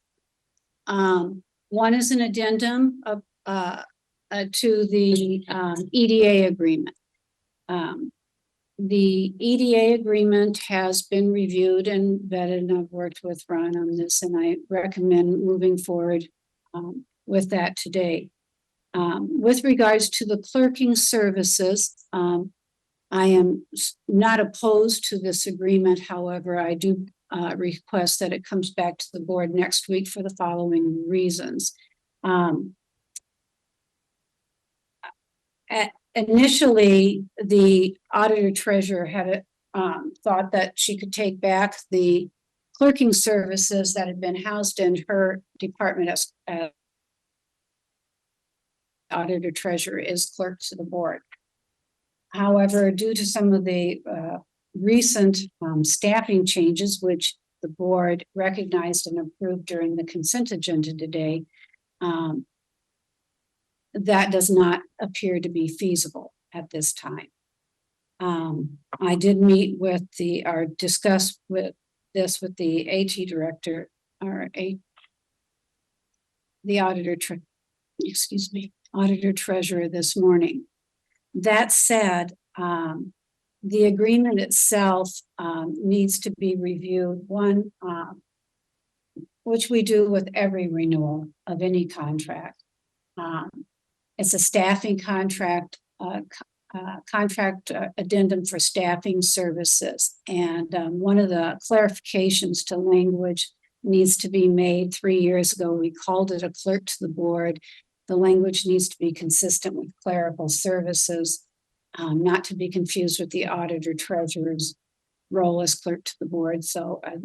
One is an addendum of to the EDA agreement. The EDA agreement has been reviewed and vetted, and I've worked with Ron on this, and I recommend moving forward with that today. With regards to the clerking services, I am not opposed to this agreement. However, I do request that it comes back to the board next week for the following reasons. Initially, the auditor treasurer had thought that she could take back the clerking services that had been housed in her department as auditor treasurer is clerk to the board. However, due to some of the recent staffing changes, which the board recognized and approved during the consent agenda today, that does not appear to be feasible at this time. I did meet with or discuss with the AT director, the auditor treasurer this morning. That said, the agreement itself needs to be reviewed. One, which we do with every renewal of any contract. It's a staffing contract, addendum for staffing services. And one of the clarifications to language needs to be made. 3 years ago, we called it a clerk to the board. The language needs to be consistent with clerical services, not to be confused with the auditor treasurer's role as clerk to the board. So I'd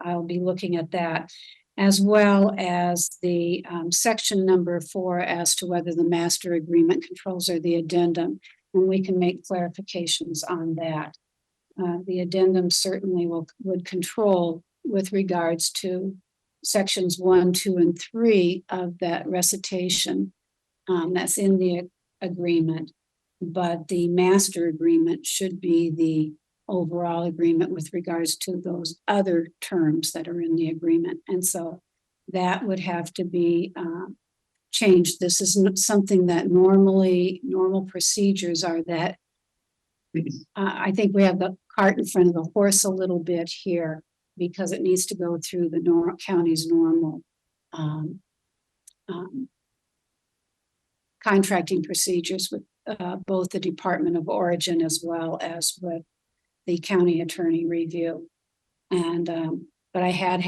I'll be looking at that, as well as the section number 4 as to whether the master agreement controls or the addendum, and we can make clarifications on that. The addendum certainly would control with regards to sections 1, 2, and 3 of that recitation that's in the agreement, but the master agreement should be the overall agreement with regards to those other terms that are in the agreement. And so that would have to be changed. This is something that normal procedures are that I think we have the cart in front of the horse a little bit here, because it needs to go through the county's normal contracting procedures with both the Department of Origin as well as with the county attorney review. And but I've had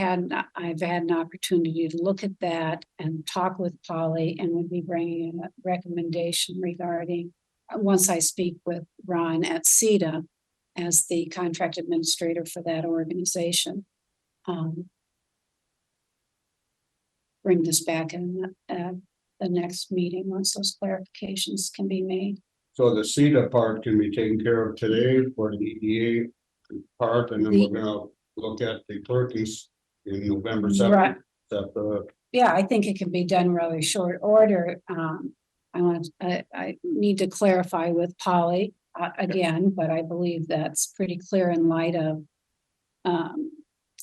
an opportunity to look at that and talk with Polly, and would be bringing in a recommendation regarding, once I speak with Ron at CETA as the contract administrator for that organization, bring this back in the next meeting once those clarifications can be made. So the CETA part can be taken care of today for the EDA part, and then we're gonna look at the clerkies in November 7th. Right. That, Yeah, I think it can be done really short order. I need to clarify with Polly again, but I believe that's pretty clear in light of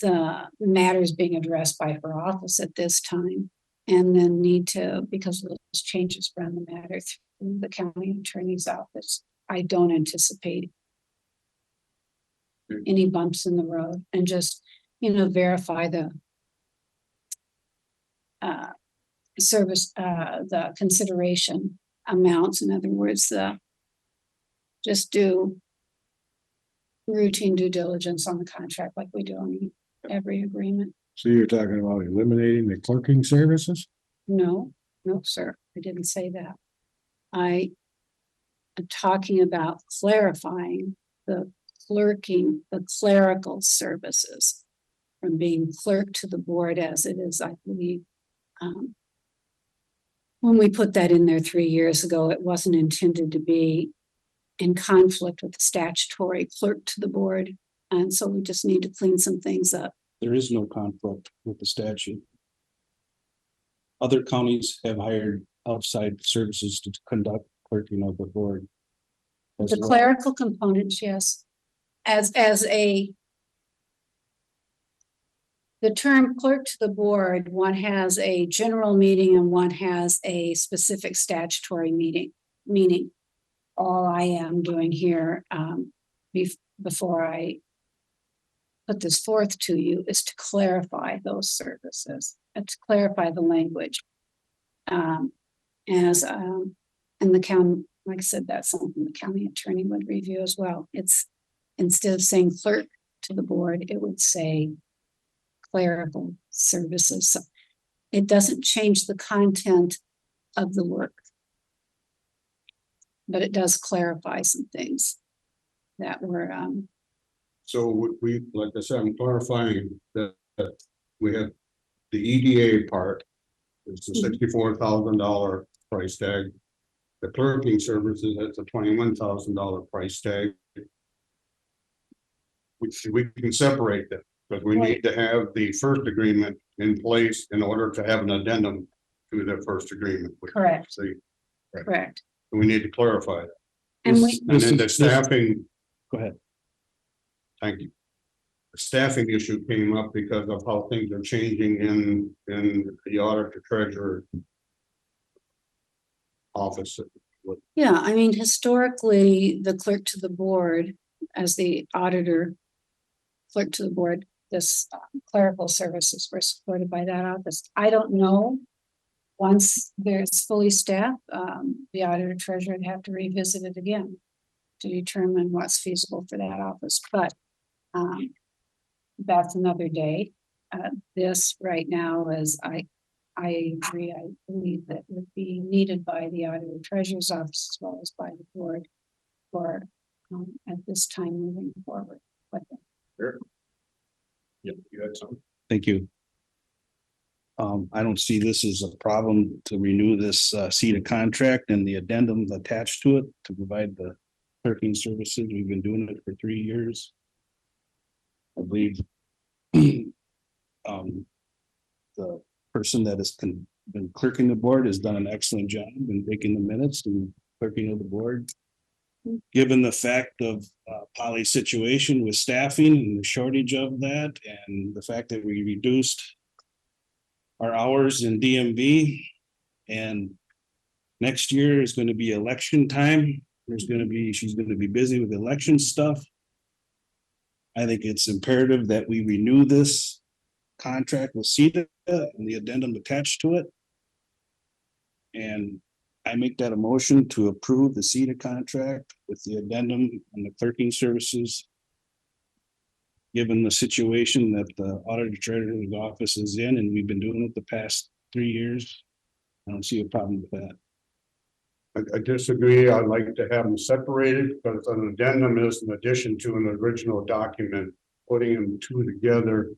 the matters being addressed by her office at this time. And then need to, because of those changes around the matter through the county attorney's office, I don't anticipate any bumps in the road, and just, verify the service, the consideration amounts. In other words, just do routine due diligence on the contract like we do on every agreement. So you're talking about eliminating the clerking services? No, sir, I didn't say that. I am talking about clarifying the clerical services from being clerk to the board as it is, I believe. When we put that in there 3 years ago, it wasn't intended to be in conflict with the statutory clerk to the board. And so we just need to clean some things up. There is no conflict with the statute. Other counties have hired outside services to conduct clerking of the board. The clerical components, yes. The term clerk to the board, one has a general meaning and one has a specific statutory meaning. Meaning, all I am doing here before I put this forth to you is to clarify those services and to clarify the language. And the county, like I said, that's something the county attorney would review as well. It's, instead of saying clerk to the board, it would say clerical services. So it doesn't change the content of the work, but it does clarify some things that were so we, like I said, I'm clarifying that we have the EDA part. It's a $64,000 price tag. The clerking services, that's a $21,000 price tag. we can separate them, because we need to have the first agreement in place in order to have an addendum to the first agreement. Correct. So Correct. we need to clarify that. And we, And then the staffing, Go ahead. thank you. The staffing issue came up because of how things are changing in the auditor treasurer office. yeah, I mean, historically, the clerk to the board, as the auditor clerk to the board, this clerical services were supported by that office. I don't know. Once there's fully staffed, the auditor treasurer would have to revisit it again to determine what's feasible for that office, but that's another day. This right now is, I agree, I believe that would be needed by the auditor treasurer's office as well as by the board for at this time moving forward. But Sure. Yep, you had some. Thank you. I don't see this as a problem to renew this CETA contract and the addendum attached to it to provide the clerking services. We've been doing it for 3 years. I believe the person that has been clerking the board has done an excellent job in taking the minutes and clerking of the board. Given the fact of Polly's situation with staffing and the shortage of that, and the fact that we reduced our hours in DMV, and next year is going to be election time. She's going to be busy with election stuff. I think it's imperative that we renew this contract with CETA and the addendum attached to it. And I make that a motion to approve the CETA contract with the addendum and the clerking services. Given the situation that the auditor treasurer's office is in, and we've been doing it the past 3 years, I don't see a problem with that. I disagree. I'd like to have them separated, because an addendum is an addition to an original document. Putting them two together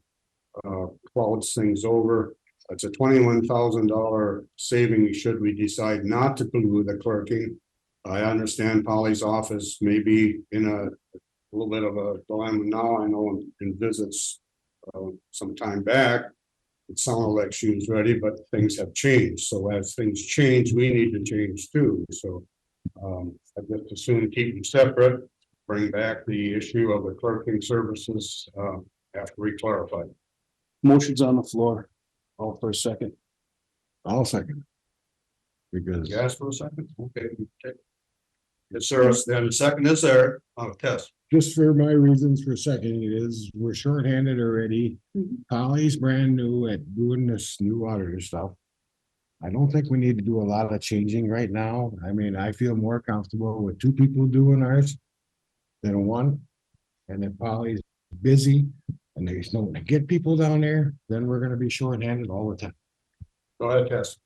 clouds things over. It's a $21,000 saving should we decide not to do the clerking. I understand Polly's office may be in a little bit of a dilemma now. I know in visits some time back, it sounded like she was ready, but things have changed. So as things change, we need to change too. So I'd just as soon keep them separate, bring back the issue of the clerking services after we clarify. Motion's on the floor. All for a second. I'll second. Because You asked for a second? Okay. Yes, sir. Then a second is there. Test. just for my reasons for seconding it is, we're shorthanded already. Polly's brand new at doing this new auditor stuff. I don't think we need to do a lot of changing right now. I mean, I feel more comfortable with 2 people doing ours than 1. And if Polly's busy and there's no to get people down there, then we're gonna be shorthanded all the time. Go ahead, Tess.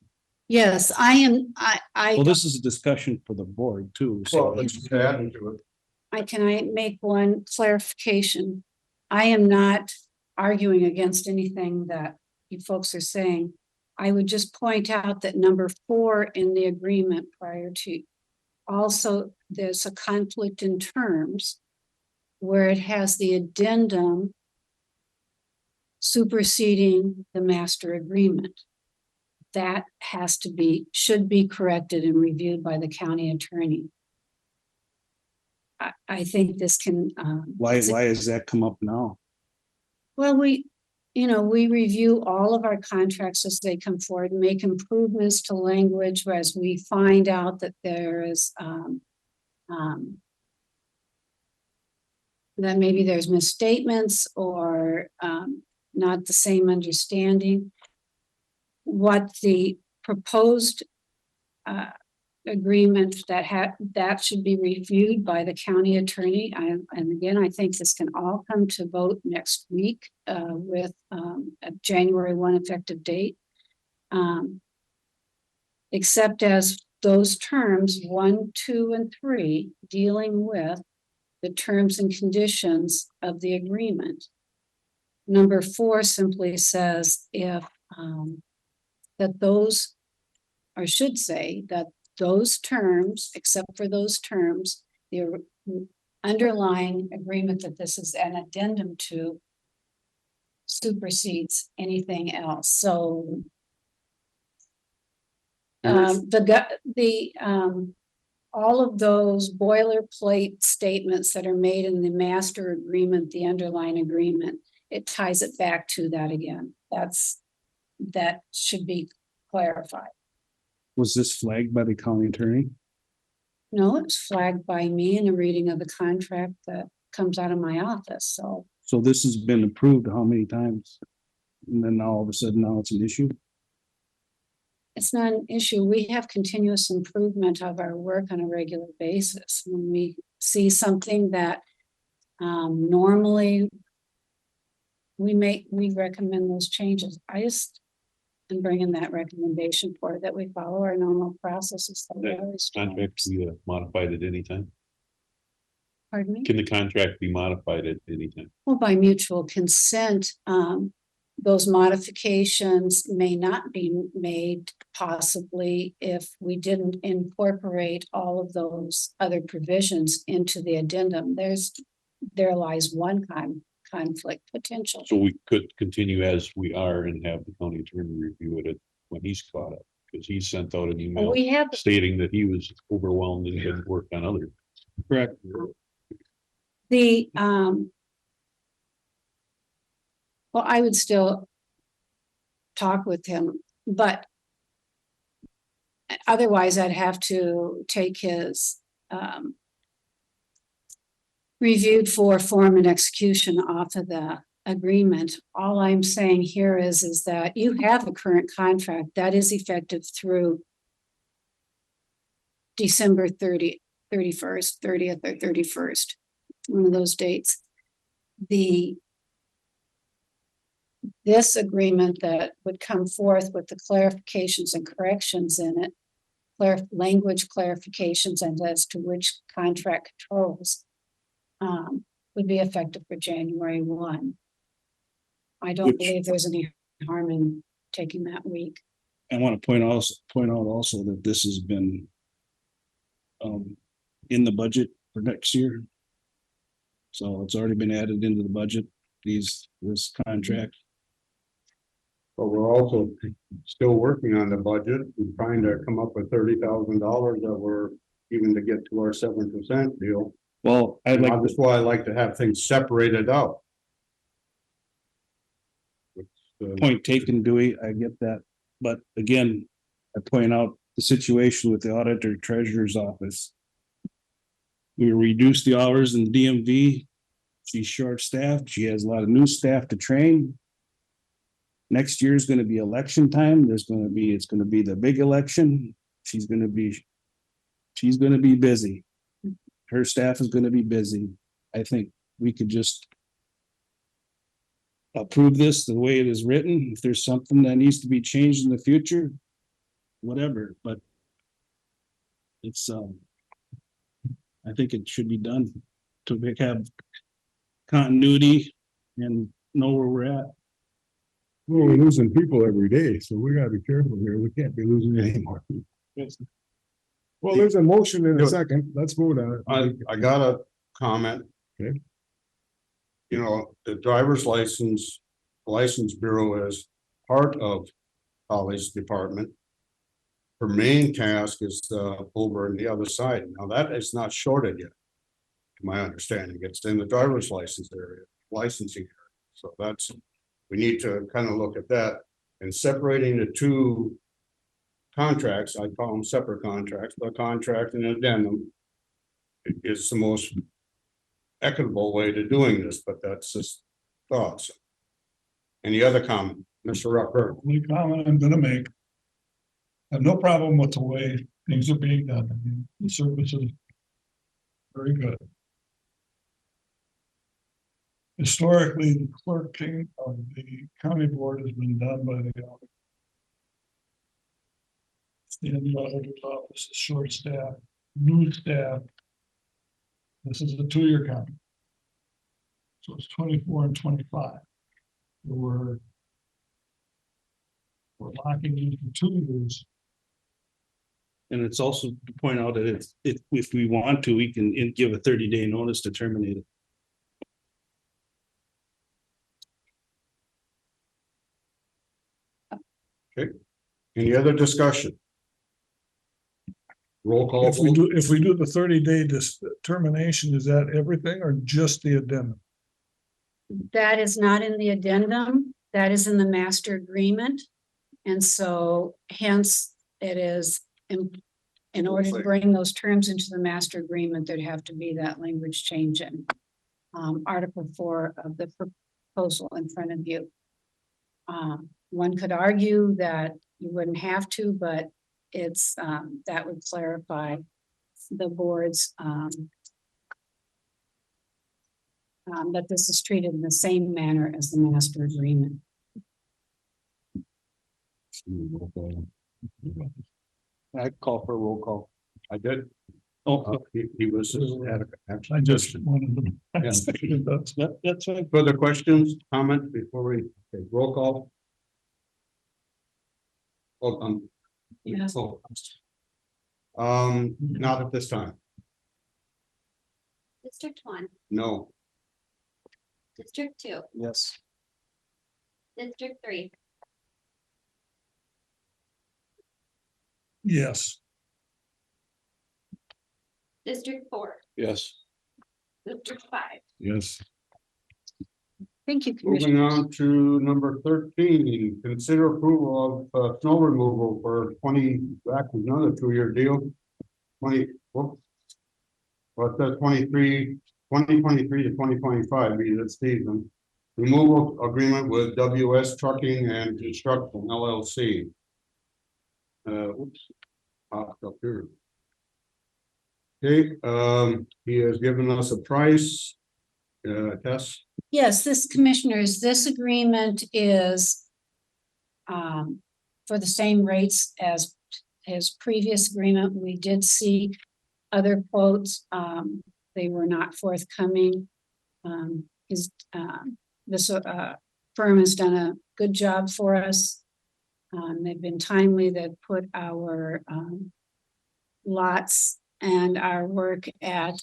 yes, I am, Well, this is a discussion for the board too. So Well, let's just add into it. can I make one clarification? I am not arguing against anything that you folks are saying. I would just point out that number 4 in the agreement prior to, also, there's a conflict in terms where it has the addendum superseding the master agreement. That has to be, should be corrected and reviewed by the county attorney. I think this can. why has that come up now? Well, we review all of our contracts as they come forward, and make improvements to language as we find out that there is, that maybe there's misstatements or not the same understanding. What the proposed agreement that should be reviewed by the county attorney. And again, I think this can all come to vote next week with a January 1 effective date. Except as those terms 1, 2, and 3 dealing with the terms and conditions of the agreement. Number 4 simply says if that those, or should say that those terms, except for those terms, the underlying agreement that this is an addendum to supersedes anything else, so all of those boilerplate statements that are made in the master agreement, the underlying agreement, it ties it back to that again. That should be clarified. Was this flagged by the county attorney? No, it was flagged by me in a reading of the contract that comes out of my office, so. So this has been approved how many times? And then all of a sudden now it's an issue? It's not an issue. We have continuous improvement of our work on a regular basis. When we see something that normally we recommend those changes. I just am bringing that recommendation forward that we follow our normal processes. That we always do. Contract be modified at any time? Pardon me? Can the contract be modified at any time? Well, by mutual consent, those modifications may not be made possibly if we didn't incorporate all of those other provisions into the addendum. There lies one conflict potential. So we could continue as we are and have the county attorney review it when he's caught up, because he sent out an email We have, stating that he was overwhelmed and had worked on other. Correct. well, I would still talk with him, but otherwise I'd have to take his reviewed for form and execution off of the agreement. All I'm saying here is that you have a current contract that is effective through December 31st, 30th or 31st, one of those dates. This agreement that would come forth with the clarifications and corrections in it, language clarifications and as to which contract controls would be effective for January 1. I don't believe there's any harm in taking that week. I want to point out also that this has been in the budget for next year. So it's already been added into the budget, this contract. But we're also still working on the budget and trying to come up with $30,000 that we're even to get to our 7% deal. Well, That's why I like to have things separated out. Point taken, Dewey, I get that, but again, I point out the situation with the auditor treasurer's office. We reduced the hours in DMV. She's short-staffed. She has a lot of new staff to train. Next year is going to be election time. It's going to be the big election. She's going to be busy. Her staff is going to be busy. I think we could just approve this the way it is written. If there's something that needs to be changed in the future, whatever, but it's, I think it should be done to have continuity and know where we're at. Well, we're losing people every day, so we gotta be careful here. We can't be losing any more. Well, there's a motion in a second. Let's vote on it. I got a comment. Okay. You know, the driver's license bureau is part of Holly's department. Her main task is over on the other side. Now that is not shorted yet. To my understanding, it's in the driver's license area, licensing area. So we need to kind of look at that and separating the two contracts. I call them separate contracts, but contract and addendum is the most equitable way to doing this, but that's just thoughts. Any other comment, Mr. Rucker? Only comment I'm gonna make. I have no problem with the way things are being done. I mean, the service is very good. Historically, the clerking of the county board has been done by the auditor. The auditor's office is short staff, new staff. This is a 2-year contract. So it's 24 and 25. We're locking in for 2 years. And it's also to point out that if we want to, we can give a 30-day notice to terminate it. Any other discussion? Roll call. If we vote. do the 30-day termination, is that everything or just the addendum? That is not in the addendum, that is in the master agreement. And so hence it is in order to bring those terms into the master agreement, there'd have to be that language change in Article 4 of the proposal in front of you. One could argue that you wouldn't have to, but it's that would clarify the board's that this is treated in the same manner as the master agreement. I call for a roll call. I did. Oh, He was. I just wanted to. Yeah. that's right. Further questions, comments before we, okay, roll call? Oh, Yes. oh. Not at this time, District 1, no. District 2, Yes. District 3, Yes, District 4, Yes. District 5. Yes. Thank you, Commissioner. Moving on to number 13, consider approval of snow removal for 20, back with another 2-year deal. 20, whoops. What's that, 2023 to 2025, be this season. Removal agreement with WS Trucking and Construction LLC. Oops. Up here. Okay, he has given us a price. Tess. Yes, this commissioners, this agreement is for the same rates as his previous agreement. We did see other quotes. They were not forthcoming. This firm has done a good job for us. They've been timely. They've put our lots and our work at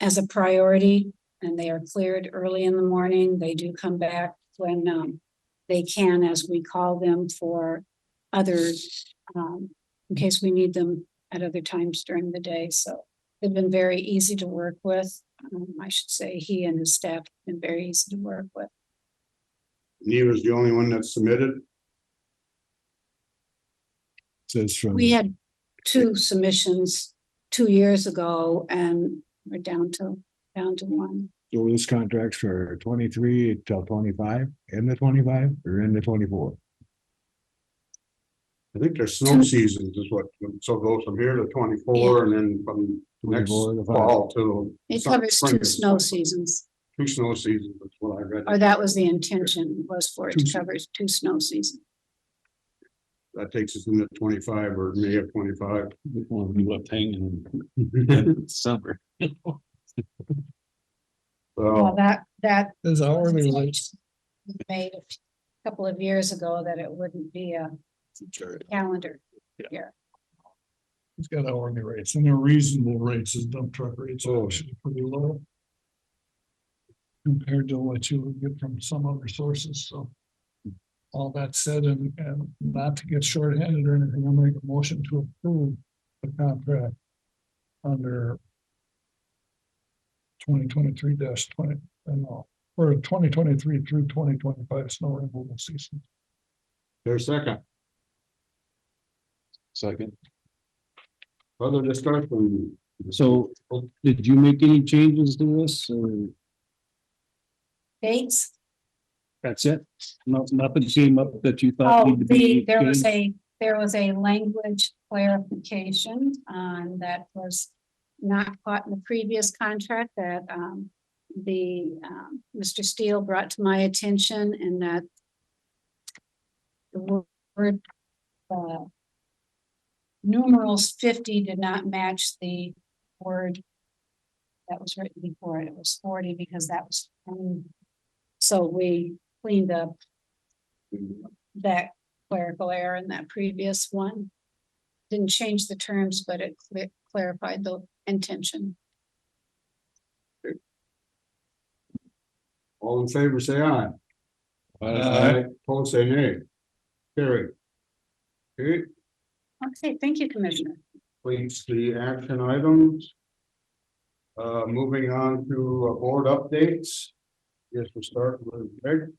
as a priority, and they are cleared early in the morning. They do come back when they can, as we call them, for other, in case we need them at other times during the day. So they've been very easy to work with. I should say he and his staff have been very easy to work with. He was the only one that submitted. Says from. We had 2 submissions 2 years ago, and we're down to one. So this contract's for 23 till 25, in the 25 or in the 24? I think there's snow seasons is what, so it goes from here to 24 and then from next 24 to 5. fall to. It covers 2 snow seasons, 2 snow seasons, that's what I read. or that was the intention, was for it to 2 cover 2 snow seasons. That takes us into 25 or May of 25. We'll be left hanging in summer. Well, So, that there's hourly rates. made a couple of years ago that it wouldn't be a calendar year. It's got hourly rates and they're reasonable rates. As dump truck rates are actually pretty low compared to what you would get from some other sources. So all that said, and not to get shorthanded or anything, I'll make a motion to approve the contract under 2023-20, or 2023 through 2025 snow removal season. there's a second, Second. further discussion. So did you make any changes to this or Dates? that's it? No, nothing came up that you thought Oh, needed to be there was changed? there was a language clarification that was not caught in the previous contract that Mr. Steele brought to my attention, and that the word numerals 50 did not match the word that was written before it. It was 40 because that was so we cleaned up that clerical error in that previous one. Didn't change the terms, but it clarified the intention. All in favor, say aye. Aye. Opposed, say nay. Carry. Okay, Okay, thank you, Commissioner. completes the action items. Moving on to board updates. Guess we'll start with Greg.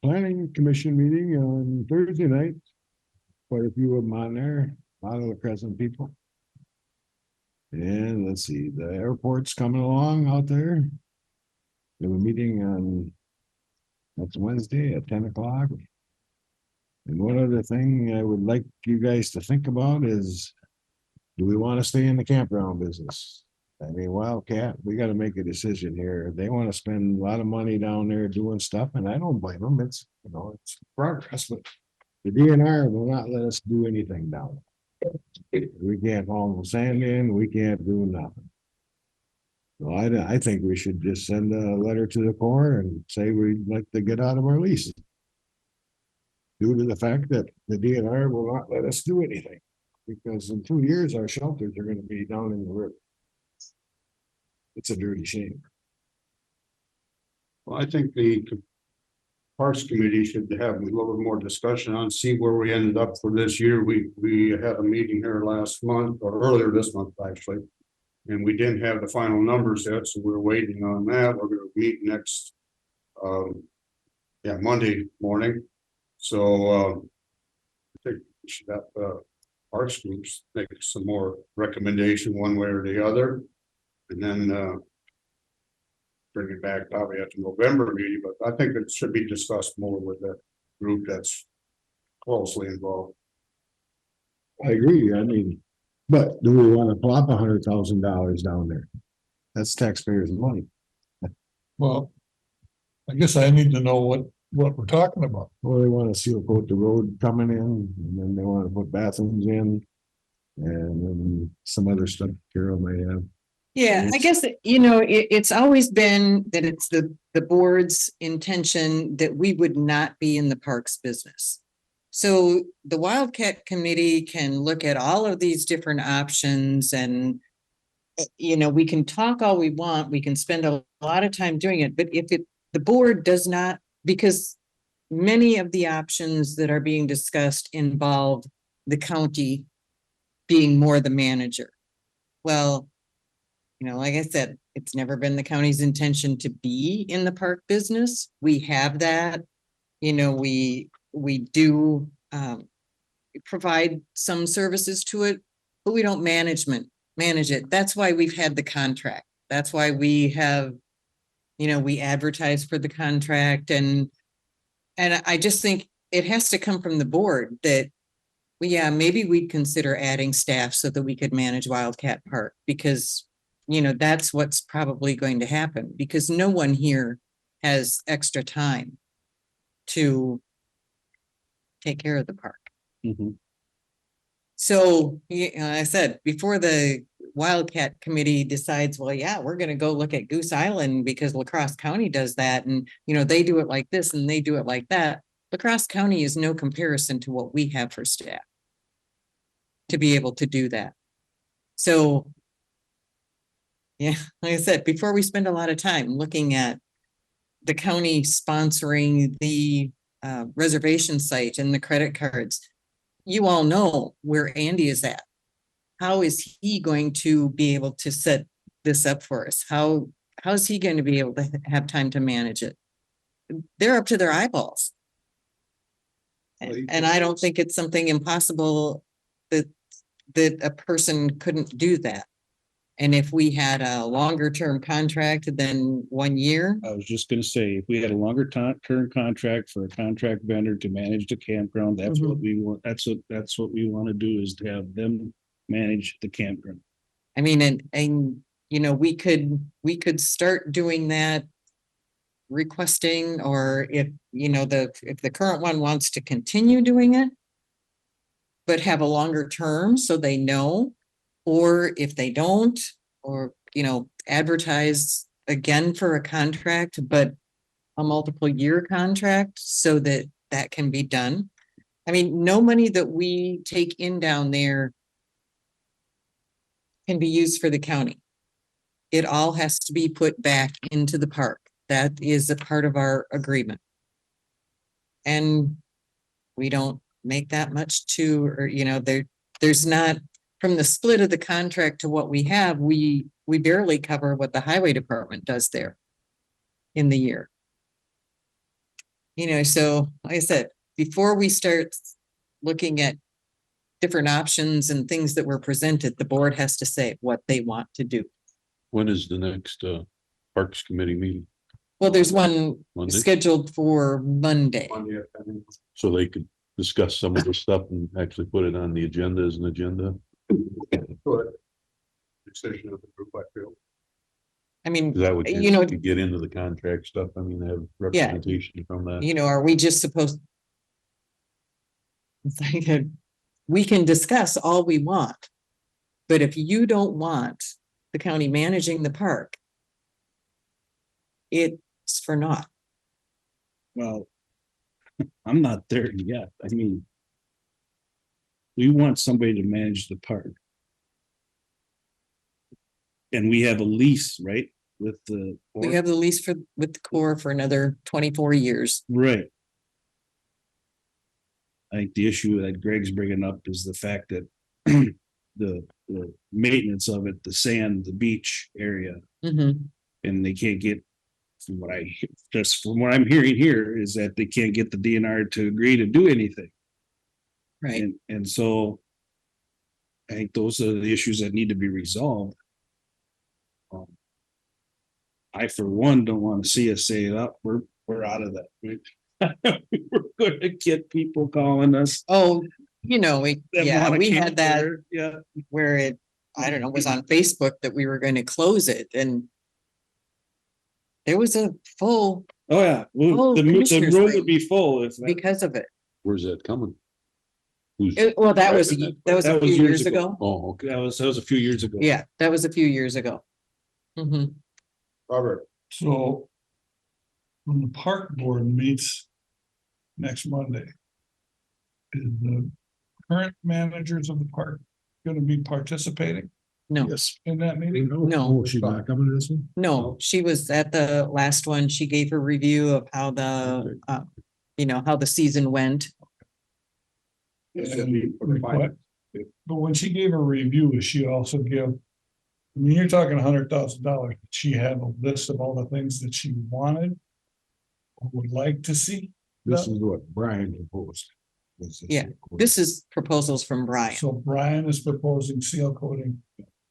Planning commission meeting on Thursday night. Quite a few of them on there, a lot of the Crescent people. And let's see, the airport's coming along out there. We have a meeting on next Wednesday at 10 o'clock. And one other thing I would like you guys to think about is, do we want to stay in the campground business? I mean, Wildcat, we gotta make a decision here. They want to spend a lot of money down there doing stuff, and I don't blame them. It's, you know, it's progress, but the DNR will not let us do anything down there. We can't haul the sand in, we can't do nothing. So I think we should just send a letter to the Corps and say we'd like to get out of our lease. Due to the fact that the DNR will not let us do anything. Because in 2 years, our shelters are gonna be down in the river. It's a dirty shame. Well, I think the Parks Committee should have a little bit more discussion on, see where we ended up for this year. We had a meeting here last month, or earlier this month, actually. And we didn't have the final numbers yet, so we're waiting on that. We're gonna meet next, Monday morning. So, I think we should have, Parks groups make some more recommendation one way or the other. And then, bring it back probably at the November meeting, but I think it should be discussed more with the group that's closely involved. I agree, I mean, but do we wanna plop $100,000 down there? That's taxpayers' money. Well, I guess I need to know what we're talking about. Well, they wanna seal coat the road coming in, and then they wanna put bathrooms in. And then some other stuff Carol may have. Yeah, I guess, you know, it's always been that it's the board's intention that we would not be in the parks business. So the Wildcat Committee can look at all of these different options and, you know, we can talk all we want, we can spend a lot of time doing it, but if the board does not, because many of the options that are being discussed involve the county being more the manager. Well, you know, like I said, it's never been the county's intention to be in the park business. We have that. You know, we do provide some services to it, but we don't manage it. That's why we've had the contract. That's why we have, you know, we advertise for the contract, and I just think it has to come from the board that, well, yeah, maybe we'd consider adding staff so that we could manage Wildcat Park, because, you know, that's what's probably going to happen, because no one here has extra time to take care of the park. So, I said, before the Wildcat Committee decides, well, yeah, we're gonna go look at Goose Island because La Crosse County does that, and, you know, they do it like this and they do it like that. La Crosse County is no comparison to what we have for staff to be able to do that. So, yeah, like I said, before we spend a lot of time looking at the county sponsoring the reservation site and the credit cards, you all know where Andy is at. How is he going to be able to set this up for us? How's he going to be able to have time to manage it? They're up to their eyeballs. And I don't think it's something impossible that a person couldn't do that. And if we had a longer term contract than 1 year. I was just gonna say, if we had a longer term contract for a contract vendor to manage the campground, that's what we want. That's what we want to do, is to have them manage the campground. I mean, and you know, we could start doing that, requesting, or if, you know, if the current one wants to continue doing it, but have a longer term so they know, or if they don't, or, you know, advertise again for a contract, but a multiple year contract so that that can be done. I mean, no money that we take in down there can be used for the county. It all has to be put back into the park. That is a part of our agreement. And we don't make that much or, there's not, from the split of the contract to what we have, we barely cover what the highway department does there in the year. So like I said, before we start looking at different options and things that were presented, the board has to say what they want to do. When is the next Parks Committee meeting? Well, there's one Monday? scheduled for Monday. So they could discuss some of the stuff and actually put it on the agenda as an agenda? Good. Decision of the group, I feel. I mean, That would, you know, to get into the contract stuff, I mean, have representation from that. are we just supposed? It's like, we can discuss all we want, but if you don't want the county managing the park, it's for naught. Well, I'm not there yet. I mean, we want somebody to manage the park. And we have a lease, right, with the. We have the lease with the Corps for another 24 years. Right. I think the issue that Greg's bringing up is the fact that the maintenance of it, the sand, the beach area, Mhm. and they can't get, from what I'm hearing here, is that they can't get the DNR to agree to do anything. Right. And so I think those are the issues that need to be resolved. I, for one, don't want to see us say, oh, we're out of that. We're gonna get people calling us. Oh, we that wanna we camp had that there. Yeah. where it, I don't know, was on Facebook that we were going to close it, and there was a full Oh, yeah. Well, Oh, the commissioners room rate. would be full if that. because of it. Where's that coming? Who's? Well, that was a That was few years years ago. ago. Oh, okay. That was a few years ago. Yeah, that was a few years ago. Mhm. Robert, So when the park board meets next Monday, is the current managers of the park gonna be participating No, Yes. in that meeting? No. Oh, she's not coming to this one? no, she was at the last one. She gave her review of how how the season went. this should be for the final. But when she gave a review, is she also give? I mean, you're talking $100,000. She had a list of all the things that she wanted. Or would like to see. This is what Brian proposed. Yeah, This is proposals from Brian. So Brian is proposing seal coating,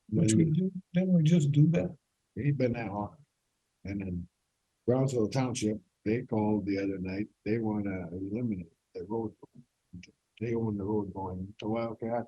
which we do, didn't we just do that? Ain't been that long. And then Brownsville Township, they called the other night, they wanna eliminate the road. They own the road going to Wildcat.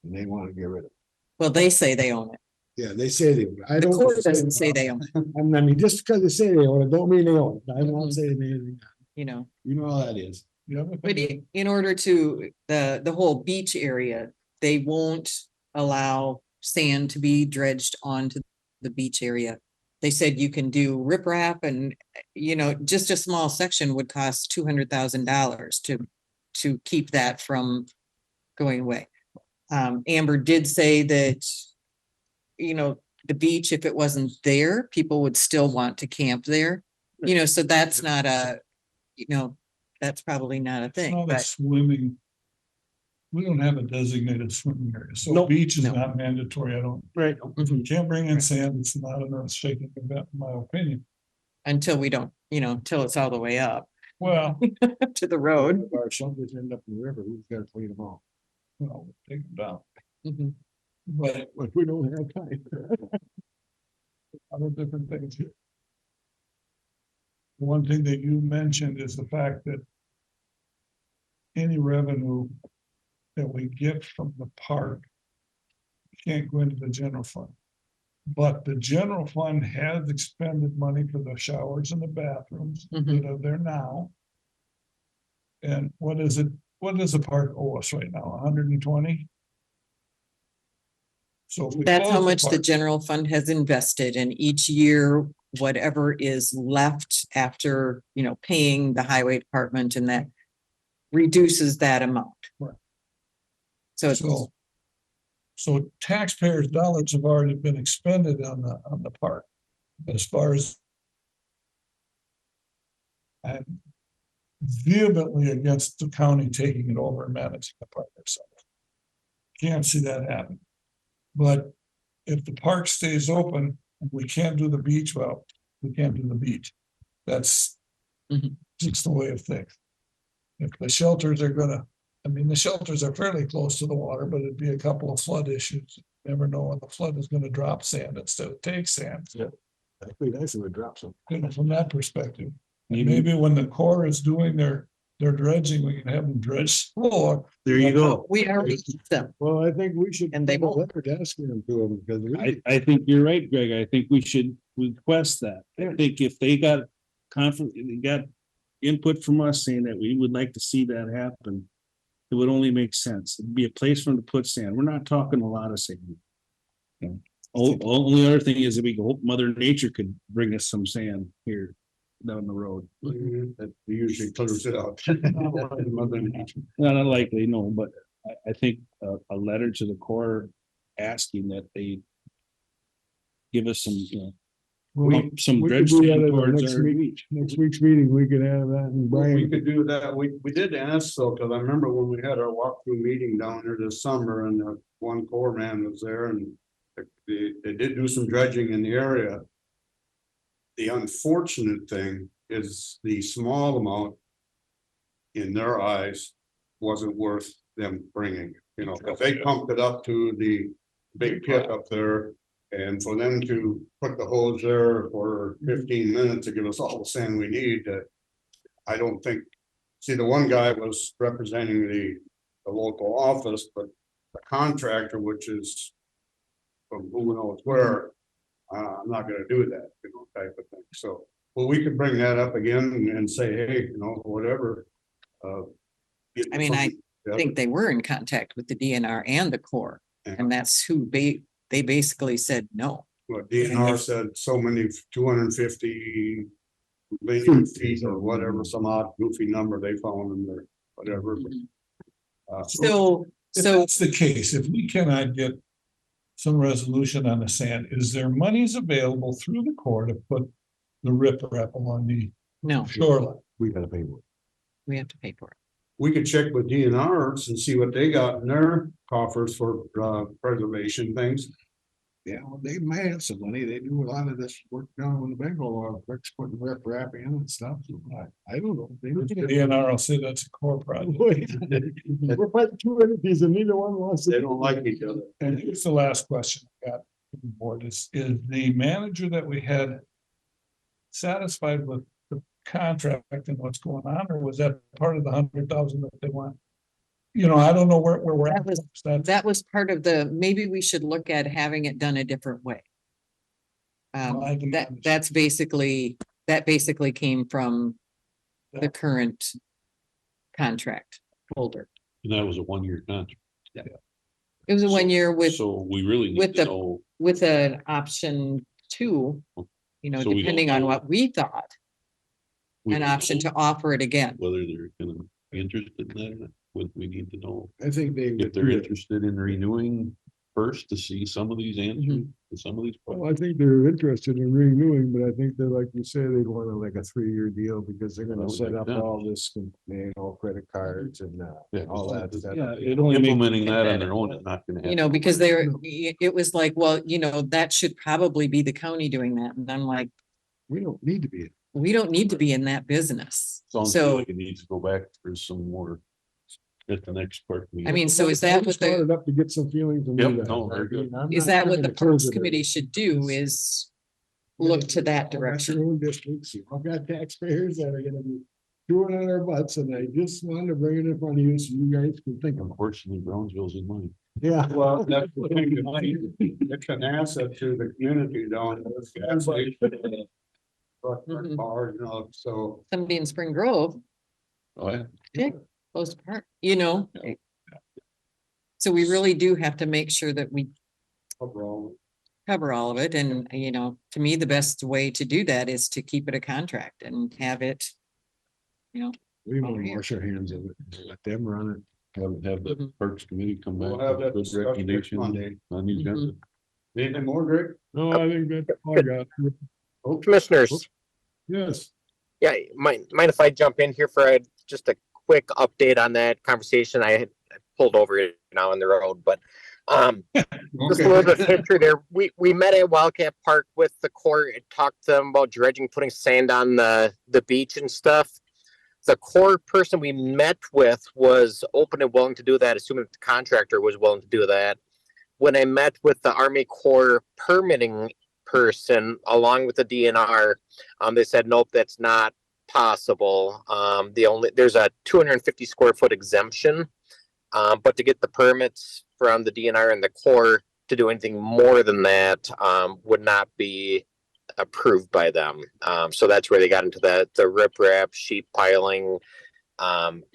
And they wanna get rid of it. Well, they say they own it. Yeah, they say they, I The don't. Corps doesn't say they own it, I mean, just because they say they own it, don't mean they own it. I won't say they mean, you know. you know how that is. But in order to, the whole beach area, they won't allow sand to be dredged onto the beach area. They said you can do riprap and, just a small section would cost $200,000 to keep that from going away. Amber did say that, the beach, if it wasn't there, people would still want to camp there. So that's not that's probably not a It's thing, not a but swimming. We don't have a designated swimming area, so Nope. beach is No. not mandatory, I don't, Right. you can't bring in sand, it's not an earth shaking event, in my opinion. until we don't, till it's all the way up Well, to the road. If our shoulders end up in the river, we've got to clean them off. well, take them down, Mhm. but But we don't have time. other different things here. One thing that you mentioned is the fact that any revenue that we get from the park can't go into the general fund. But the general fund has expended money for the showers and the bathrooms Mhm. that are there now. And what is it, what does the park owe us right now, 120? So if we That's how close much the park- general fund has invested, and each year whatever is left after, paying the highway department, and that reduces that amount. Right. So it's, So taxpayers' dollars have already been expended on the park. As far as I'm vehemently against the county taking it over and managing the park itself. Can't see that happen. But if the park stays open, and we can't do the beach, well, we can't do the beach. That's Mhm. just the way of things. If the shelters are gonna, the shelters are fairly close to the water, but it'd be a couple of flood issues. Never know when the flood is gonna drop sand instead of take sand. Yeah. That'd be nice if it drops some. From that perspective. And maybe when the Corps is doing their dredging, we can have them dredge slower. There you go. we already keep them. Well, I think we should. And they put a won't. letter asking them to them, because we, I think you're right, Greg. I think we should request that. I think if they got they got input from us saying that we would like to see that happen, it would only make sense. It'd be a place for them to put sand. We're not talking a lot of sand. Only other thing is that we hope Mother Nature could bring us some sand here down the road. That usually clears it out. Mother Nature. Not unlikely, no, but I think a letter to the Corps asking that they give us some, some we could dredge do that sand at our towards next our week. beach. Next week's meeting, we could have that, and We Brian, could do that. We did ask so, because I remember when we had our walkthrough meeting down there this summer, and the one Corps man was there, and they did do some dredging in the area. The unfortunate thing is the small amount in their eyes wasn't worth them bringing, if they pumped it up to the big pit up there. And for them to put the hose there for 15 minutes to give us all the sand we need, I don't think, see, the one guy was representing the local office, but the contractor, which is from who knows where, I'm not gonna do that, type of thing. So, well, we could bring that up again and say, hey, whatever. I mean, I think they were in contact with the DNR and the Corps, and that's who they basically said no. What DNR said, so many 250 linear feet or whatever, some odd goofy number they found in there, whatever. So, If that's the case, if we cannot get some resolution on the sand, is there monies available through the Corps to put the riprap along the no, shoreline? we gotta pay for it. we have to pay for it. We could check with DNRs and see what they got in their coffers for preservation things. Yeah, well, they might have some money. They do a lot of this work down on the Bengal, Rick's putting rip wrap in and stuff. So I don't know. They look at it. DNR will say that's a Corps project. We're fighting two entities and neither one wants to. They don't like each other. And here's the last question I got from the board is the manager that we had satisfied with the contract and what's going on, or was that part of the 100,000 that they want? I don't know where we're at. That was part of maybe we should look at having it done a different way. I didn't That basically came from the current contract holder. And that was a 1-year contract. It was a 1 year with So we really need with to the- know. with an option 2, So we don't depending on know. what we thought, we an don't option know to offer it again. Whether they're gonna be interested in that or not. We need to know I think they. if they're interested in renewing first to see some of these answers to some of these. Well, I think they're interested in renewing, but I think they're like you say, they'd want like a 3-year deal because they're gonna Well, set like up that. all this, credit cards and all that stuff. Yeah, it only makes Implementing that on their own is not gonna happen. Because it was like, well, that should probably be the county doing that. And I'm like, We don't need to be. we don't need to be in that business. Sounds So, like it needs to go back for some more at the next part. I mean, so is that what Started up to get some feelings. and do Yep, that. no, very good. I'm is not that what trying the to close Parks it. Committee should do is look to that All got direction? your own districts. You've all got taxpayers that are gonna be chewing on our butts, and I just wanted to bring it in front of you so you guys can think of it. Unfortunately, Brownsville's in money. Yeah. Well, that's the thing. It's an asset to the community down there. It's gas station, Mhm. bar, so. Somebody in Spring Grove, Oh, yeah. close to park, So we really do have to make sure that we Overall, cover all of it. And, you know, to me, the best way to do that is to keep it a contract and have it, you know, We Over want to here. wash our hands of it, let them run it. Have the Mhm. Parks Committee come back. We'll have with that good discussion next recommendation Monday. On the agenda. Anything more, Greg? No, I think that's all I got. Oh, Commissioners, Yes. yeah, mind if I jump in here for just a quick update on that conversation? I pulled over it now on the road, but just a little bit of history there. We met at Wildcat Park with the court and talked to them about dredging, putting sand on the beach and stuff. The core person we met with was open and willing to do that, assuming the contractor was willing to do that. When I met with the Army Corps permitting person along with the DNR, they said, nope, that's not possible. There's a 250 square foot exemption, but to get the permits from the DNR and the Corps to do anything more than that would not be approved by them. So that's where they got into the riprap, sheep piling,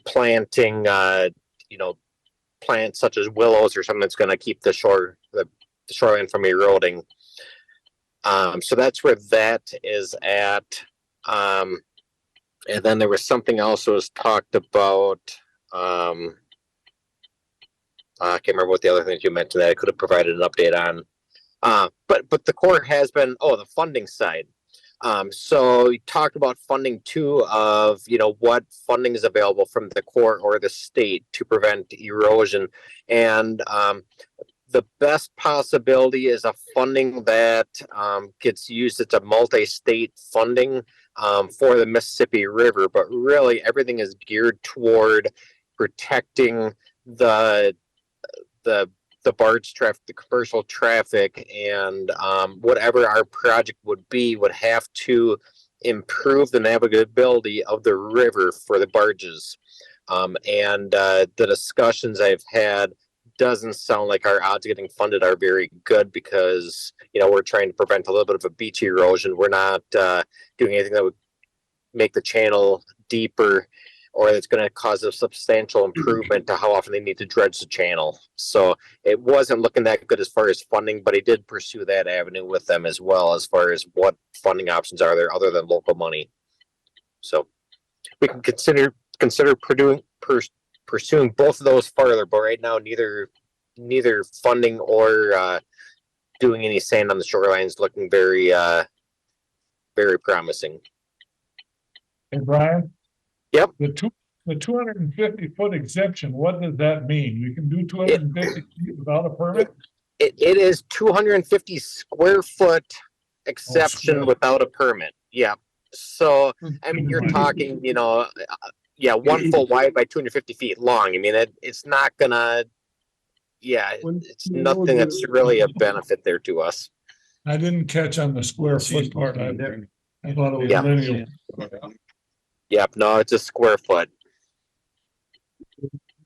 planting, plants such as willows or something that's going to keep the shoreline from eroding. So that's where that is at. And then there was something else that was talked about. I can't remember what the other things you mentioned that I could have provided an update on. But the Corps has been, the funding side. So we talked about funding too of, what funding is available from the Corps or the state to prevent erosion. And the best possibility is a funding that gets used. It's a multi-state funding for the Mississippi River, but really everything is geared toward protecting the barge traffic, the commercial traffic, and whatever our project would be would have to improve the navigability of the river for the barges. And the discussions I've had doesn't sound like our odds of getting funded are very good because, we're trying to prevent a little bit of a beach erosion. We're not doing anything that would make the channel deeper or it's going to cause a substantial improvement to how often they need to dredge the channel. So it wasn't looking that good as far as funding, but he did pursue that avenue with them as well as far as what funding options are there other than local money. So we can consider pursuing both of those farther, but right now neither funding or doing any sand on the shoreline is looking very promising. Hey, Brian? Yep. The 250 foot exemption, what does that mean? We can do 250 feet without a permit? It is 250 square foot exception without a permit. Yeah. So, I mean, you're talking, 1 foot wide by 250 feet long. I mean, it's not gonna, it's nothing that's really a benefit there to us. I didn't catch on the square foot part. I thought it was Yeah. linear. Yep. No, it's a square foot.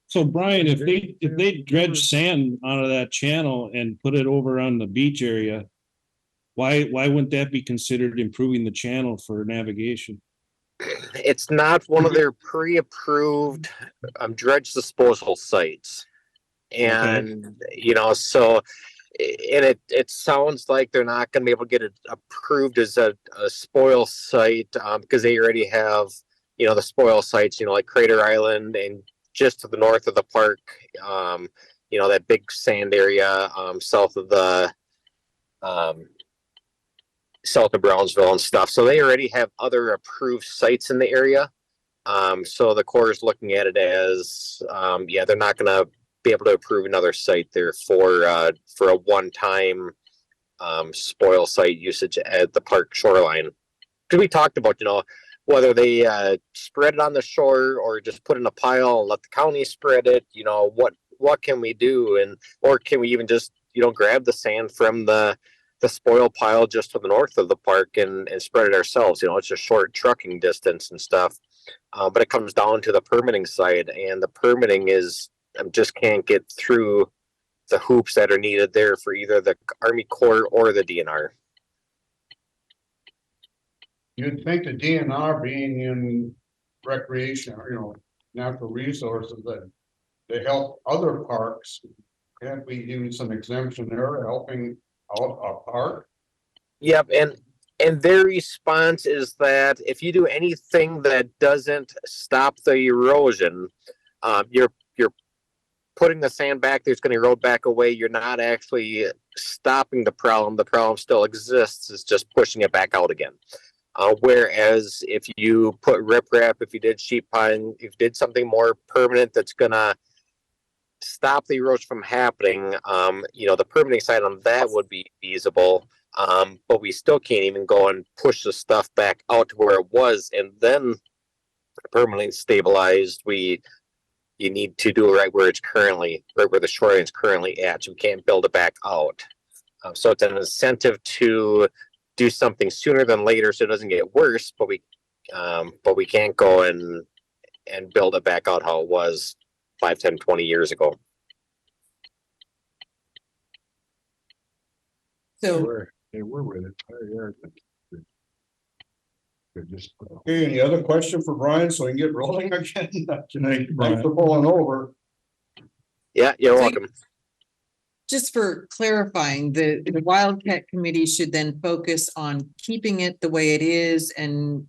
So Brian, if they dredge sand out of that channel and put it over on the beach area, why wouldn't that be considered improving the channel for navigation? It's not one of their pre-approved dredge disposal sites. And, so, and it sounds like they're not going to be able to get it approved as a spoil site because they already have, the spoil sites, like Crater Island and just to the north of the park, that big sand area south of Brownsville and stuff. So they already have other approved sites in the area. So the Corps is looking at it as, they're not going to be able to approve another site there for a one-time spoil site usage at the park shoreline. Because we talked about, whether they spread it on the shore or just put it in a pile and let the county spread it, what can we do? Or can we even just, grab the sand from the spoil pile just to the north of the park and spread it ourselves? It's a short trucking distance and stuff. But it comes down to the permitting side, and the permitting is just can't get through the hoops that are needed there for either the Army Corps or the DNR. You'd think the DNR being in recreation, or, natural resources, that they help other parks. Can't we use some exemption there helping out our park. Yep, and their response is that if you do anything that doesn't stop the erosion, you're putting the sand back, there's gonna erode back away, you're not actually stopping the problem still exists, it's just pushing it back out again. Whereas if you put riprap, if you did sheep pine, if you did something more permanent that's gonna stop the erosion from happening, the permitting side on that would be feasible. But we still can't even go and push the stuff back out to where it was and then permanently stabilized. You need to do it right where it's currently, right where the shoreline is currently at. You can't build it back out. So it's an incentive to do something sooner than later so it doesn't get worse, but we can't go and build it back out how it was 5, 10, 20 years ago. So They were with it. They're just. Okay, any other question for Brian, so we can get rolling again? Thank you, Thanks Brian. for pulling over. Yeah, you're So- welcome. just for clarifying, the Wildcat Committee should then focus on keeping it the way it is and,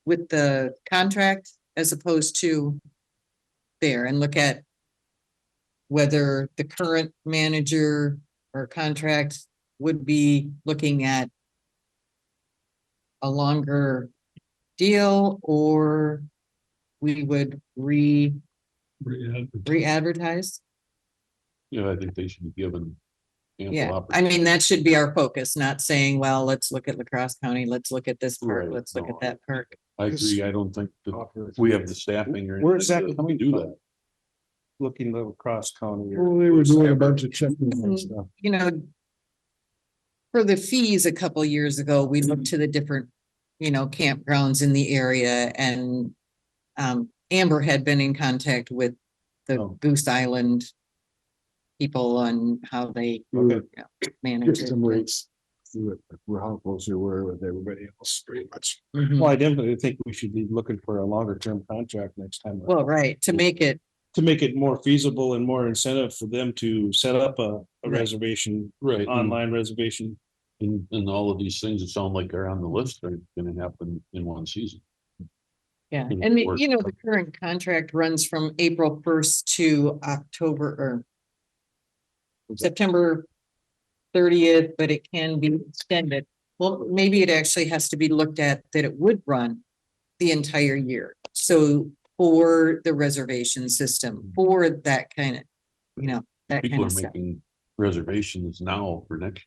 with the contract as opposed to there, and look at whether the current manager or contract would be looking at a longer deal, or we would re-advertise. Yeah, I think they should be given. ample Yeah, I opportunity. mean, that should be our focus, not saying, well, let's look at Lacrosse County, let's look at this park, Right, let's look no, at that park. I agree. I don't think that we have the staffing or. Where's that anything to coming do from? that. Looking across county. or- Well, they were doing a bunch of checking and stuff. For the fees a couple years ago, we looked to the different, campgrounds in the area, and Amber had been in contact with the Oh. Goose Island people on how they manage Get it. some rates. See what, how close they were with everybody else, pretty much. Mhm. Well, I definitely think we should be looking for a longer term contract next time. Well, right, to make it, To make it more feasible and more incentive for them to set up a Right. reservation, Right. online reservation. And all of these things that sound like are on the list are gonna happen in one season. yeah, in and work. the current contract runs from April 1st to October or September 30th, but it can be extended. Well, maybe it actually has to be looked at that it would run the entire year. So for the reservation system, for that kind of, that People kind are of stuff. making reservations now for next,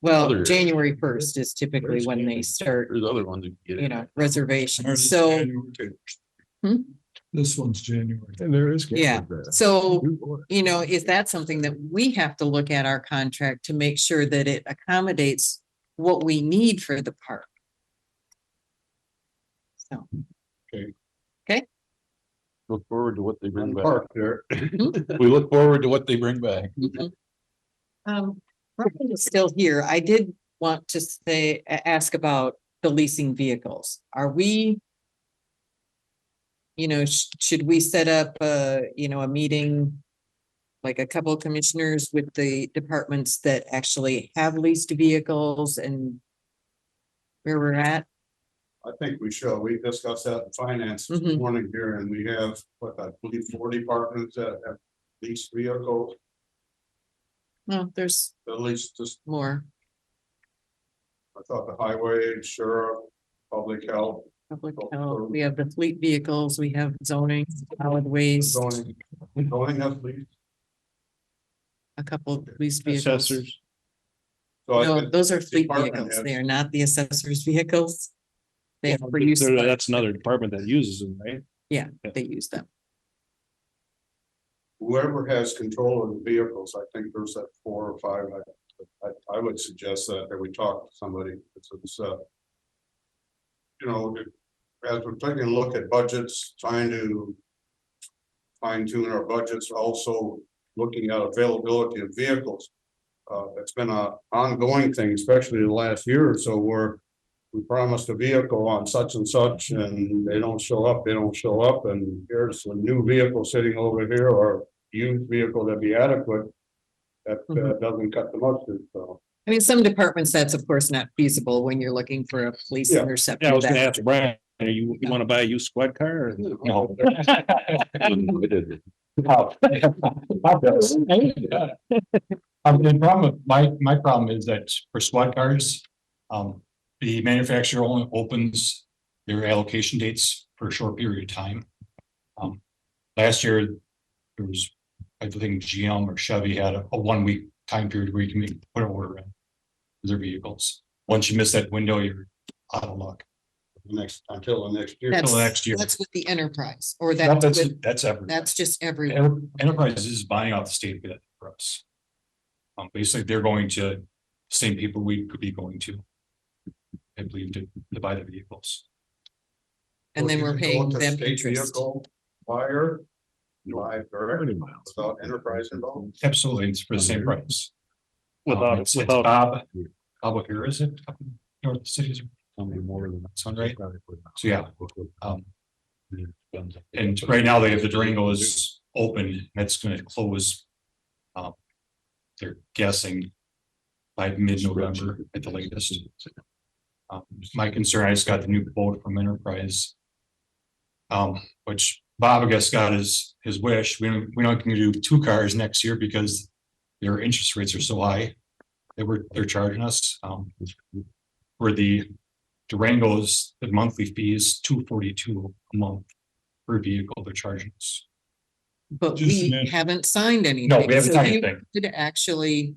Well, other- January 1st is typically when they start, there's other ones that get it. reservations. Ours is So, January. Hmm? This one's January. And there is. Yeah, so, is that something that we have to look at our contract to make sure that it accommodates what we need for the park? So, Look forward to what they bring back. Park there. We look forward to what they bring back. Brian is still here. I did want to ask about the leasing vehicles. Are we? Should we set up a meeting? Like a couple of commissioners with the departments that actually have leased vehicles and where we're at? I think we should. We discussed that in finance this Mhm. morning here, and we have, I believe 4 departments that have leased vehicles, No, there's at least just, more. I thought the highway, sheriff, public health, Public health, we have the fleet vehicles, we have zoning, solid waste, zoning has leased. a couple of leased vehicles. Assessors. So I No, think those are fleet department vehicles. They heads- are not the assessor's vehicles. They are for use, by- That's another department that uses them, right? they use them. whoever has control of the vehicles, I think there's that 4 or 5. I would suggest that we talk to somebody. It's, as we're taking a look at budgets, trying to fine tune our budgets, also looking at availability of vehicles. It's been an ongoing thing, especially the last year or so, where we promised a vehicle on such and such and they don't show up, and here's a new vehicle sitting over here or used vehicle that'd be adequate. that Mhm. doesn't cut the mustard, so. I mean, some departments, that's of course not feasible when you're looking for a police Yeah. interceptor. Yeah, I was gonna that- ask Brian, you wanna buy a used squad car or? No. Unlimited. The problem, my problem is that for SWAT cars, the manufacturer only opens their allocation dates for a short period of time. Last year, there was, I think GM or Chevy had a 1 week time period where you can put an order in their vehicles. Once you miss that window, you're out of luck. Until the next year. That's, Till next year. that's with the enterprise or that's with, That's every. that's just every. Enterprise is buying out the state bid for us. Basically, they're going to, same people we could be going to. I believe to buy the vehicles. And then So we're you paying go to them state interest. vehicle Buyer. Buy directly without enterprise involved. Absolutely, it's for the same price. Without, Bob here, is it? Up in North Cities. More than that, sound right? So, yeah. And right now they have the Durango is open, that's gonna close. They're guessing by mid-November at the latest. My concern, I just got the new quote from Enterprise. Which Bob, I guess, got his wish. We don't can do 2 cars next year because their interest rates are so high. They're charging us, where the Durango's, the monthly fee is $242 a month per vehicle they're charging us. But Just we an- haven't signed anything. No, we haven't so signed you anything. Could actually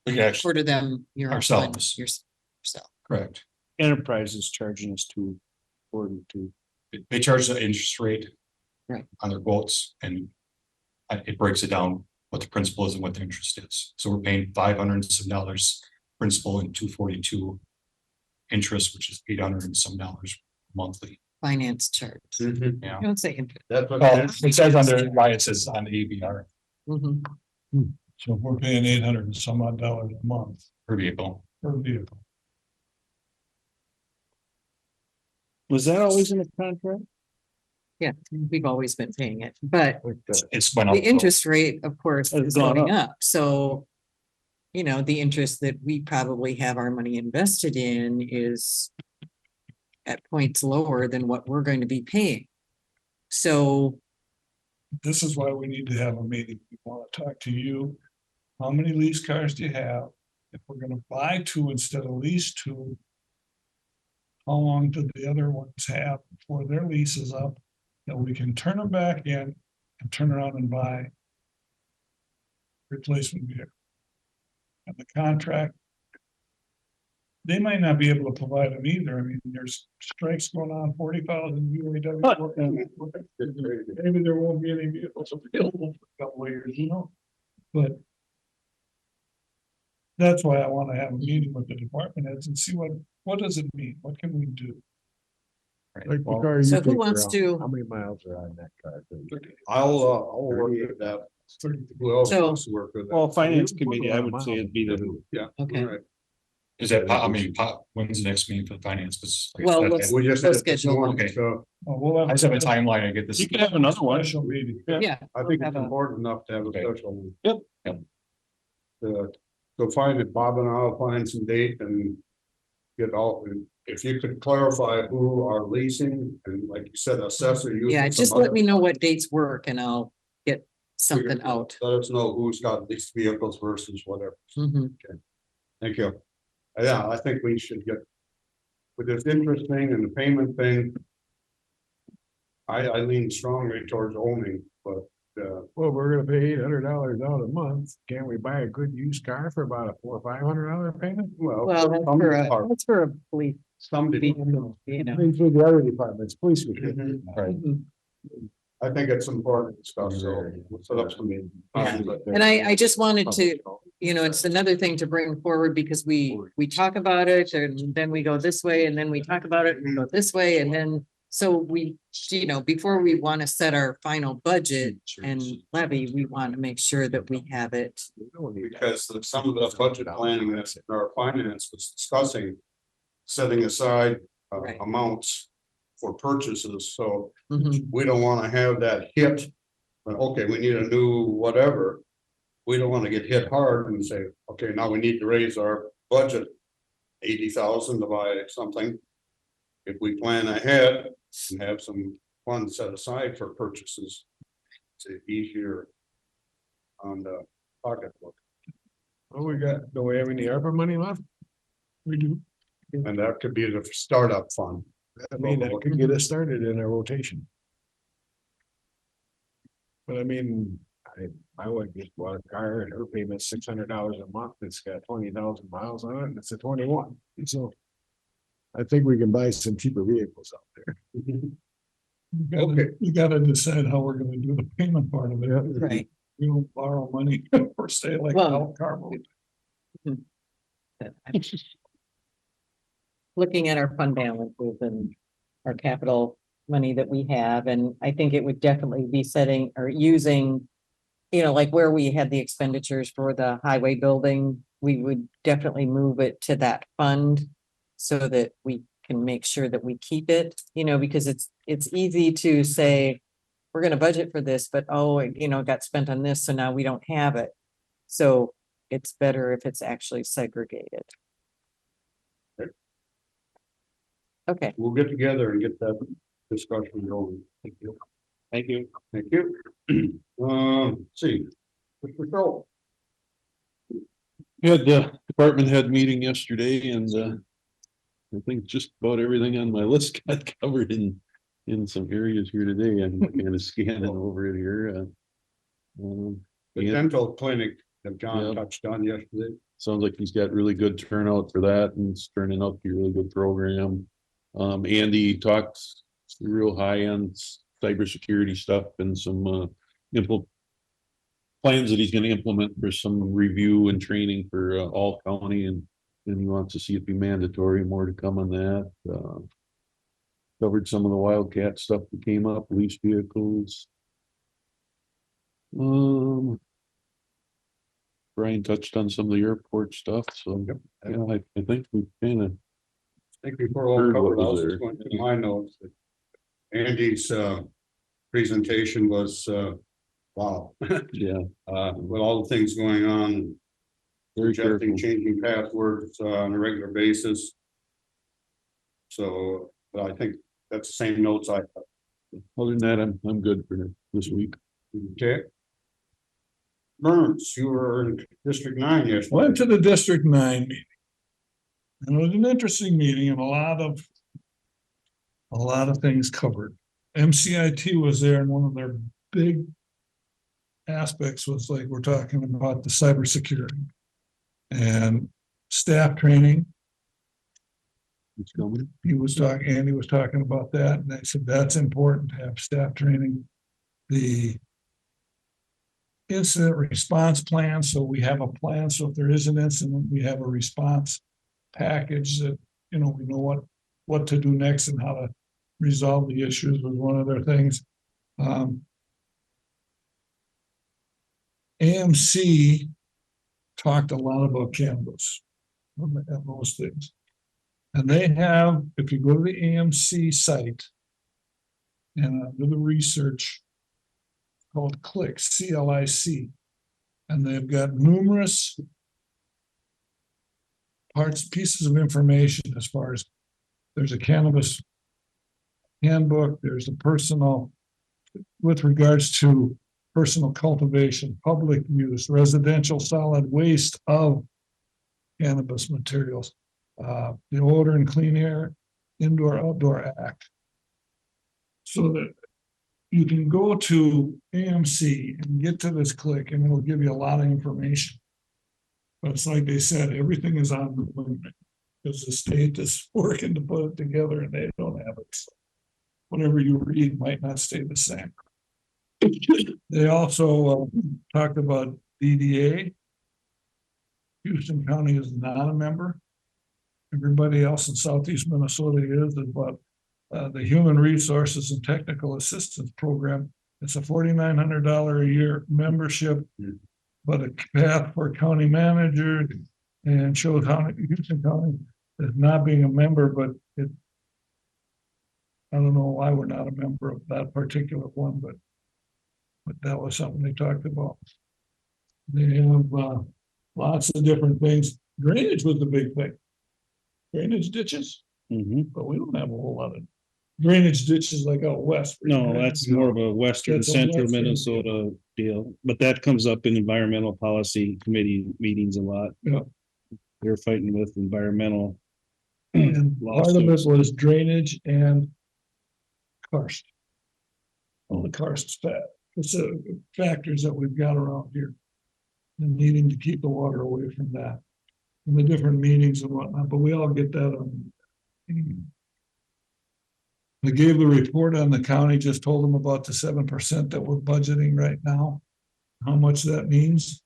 We can actually, order them your Ourselves. yourself. correct. Enterprise is charging us $242. They charge the interest rate. Right. On their quotes and it breaks it down what the principal is and what the interest is. So we're paying $500 and some principal and $242 interest, which is $800 and some monthly. Finance charge. Yeah. Don't say interest. That's what. Well, it says under, why it says on the ABR Mhm. So if we're paying 800 and some odd dollars a month per vehicle. per vehicle. Was that always in the contract? Yeah, we've always been paying it, but It's went up. the interest rate, of course, Has is gone going up, so. You know, the interest that we probably have our money invested in is. At points lower than what we're going to be paying. So, This is why we need to have a meeting. We want to talk to you. How many lease cars do you have? If we're gonna buy 2 instead of lease 2. How long do the other ones have before their lease is up? That we can turn them back in and turn around and buy. Replacement vehicle. And the contract. They might not be able to provide them either. I mean, there's strikes going on, 40,000 UAW. Maybe there won't be any vehicles available for a couple of years, you know, but. That's why I want to have a meeting with the department heads and see what does it mean? What can we do? Like the car you So who take wants around, to- How many miles are on that car? I'll work with that. Who else So- wants to work with that? Well, finance committee, I would say it'd be the, Yeah. Okay. all right. Is that, when's the next meeting for the finance? 'Cause like, Well, that- let's- We just. Go did it this schedule one. morning, so We'll have. I just have a timeline, I get this. you could have another one. Special meeting. yeah. I we'll think have it's a- important enough to have a Okay. special. one. Yep. Yep. So find it, Bob and I'll find some date and. Get all, and if you could clarify who are leasing and like you said, assessor. using Yeah, some just let other- me know what dates work and I'll get something out. Let us know who's got leased vehicles versus whatever. Mhm. Thank you. Yeah, I think we should get. With this interest thing and the payment thing. I lean strongly towards owning, but, Well, we're gonna pay $800 out a month. Can't we buy a good used car for about a $400 or $500 payment? well. Well, that's some for a, are- that's for a police Some do. vehicle, you I know. mean, through the other departments, police would. Mhm. Right. Mhm. I think it's important stuff, so we'll set up some. Yeah. And I just wanted to, you know, it's another thing to bring forward because we talk about it and then we go this way and then we talk about it and we go this way and then. So we, you know, before we want to set our final budget and levy, we want to make sure that we have it. Because some of the budget planning that's in our finance was discussing. Setting aside Right. amounts for purchases, so Mhm. we don't wanna have that hit. But okay, we need a new whatever. we don't wanna get hit hard and say, okay, now we need to raise our budget 80,000 to buy something. If we plan ahead and have some funds set aside for purchases, it's easier on the pocketbook. Oh, do we have any ARPA money left? We do. And that could be the startup fund. I mean, that could get us started in a rotation. But I mean, I would just bought a car and her payment's $600 a month. It's got 20,000 miles on it and it's a 21. So I think we can buy some cheaper vehicles out there. Okay. You gotta decide how we're gonna do the payment part of it. Right. We don't borrow money or stay like Well- car mode. Looking at our fund balances and our capital money that we have, and I think it would definitely be setting or using, like where we had the expenditures for the highway building, we would definitely move it to that fund so that we can make sure that we keep it, because it's easy to say, we're gonna budget for this, but it got spent on this, so now we don't have it. So it's better if it's actually segregated. Okay. We'll get together and get that discussion going. Thank you. Thank you. Thank you. Let's see. Mr. Schultz. We had the department head meeting yesterday and I think just about everything on my list got covered in some areas here today. I'm kind of scanning over it here. The Yeah. dental clinic that John Yep. touched on yesterday. Sounds like he's got really good turnout for that and it's turning out to be a really good program. Andy talked real high-end cybersecurity stuff and some plans that he's gonna implement for some review and training for all county and he wants to see it be mandatory, more to come on that. Covered some of the Wildcat stuff that came up, lease vehicles. Brian touched on some of the airport stuff, so yeah, I think we kind of I think before all Heard what covered, I was was just there. going through my notes. That Andy's presentation was wow. yeah, With all the things going on, very suggesting careful. changing passwords on a regular basis. So, but I think that's the same notes I have. Other than that, I'm good for this week. Okay. Burns, you were in District 9 yesterday. Went to the District 9 meeting. And it was an interesting meeting and a lot of things covered. MCIT was there and one of their big aspects was like, we're talking about the cybersecurity and staff training. It's coming. Andy was talking about that, and I said, that's important to have staff training. The incident response plan, so we have a plan, so if there is an incident, we have a response package that, we know what to do next and how to resolve the issues was one of their things. AMC talked a lot about cannabis and those things. And they have, if you go to the AMC site and do the research called CLIC, C-L-I-C, and they've got numerous pieces of information as far as there's a cannabis handbook, there's a personal, with regards to personal cultivation, public use, residential solid waste of cannabis materials, the Odor and Clean Air Indoor Outdoor Act. So that you can go to AMC and get to this click and it'll give you a lot of information. But it's like they said, everything is on the limit because the state is working to put it together and they don't have it. So whatever you read might not stay the same. They also talked about DDA. Houston County is not a member. Everybody else in Southeast Minnesota is, but the Human Resources and Technical Assistance Program, it's a $4,900 a year membership, but a path for county manager and shows how Houston County is not being a member, but I don't know why we're not a member of that particular one, but that was something they talked about. They have, lots of different things. Drainage was the big thing. Drainage ditches, Mhm. but we don't have a whole lot of drainage ditches like out west. No, that's more of a western, That's a central western- Minnesota deal, but that comes up in environmental policy committee meetings a lot. Yeah. They're fighting with environmental. And part of it lawsuits. was drainage and karst. All the karst factors that we've got around here. And needing to keep the water away from that. And the different meetings and whatnot, but we all get that on. I gave the report on the county, just told them about the 7% that we're budgeting right now. How much that means.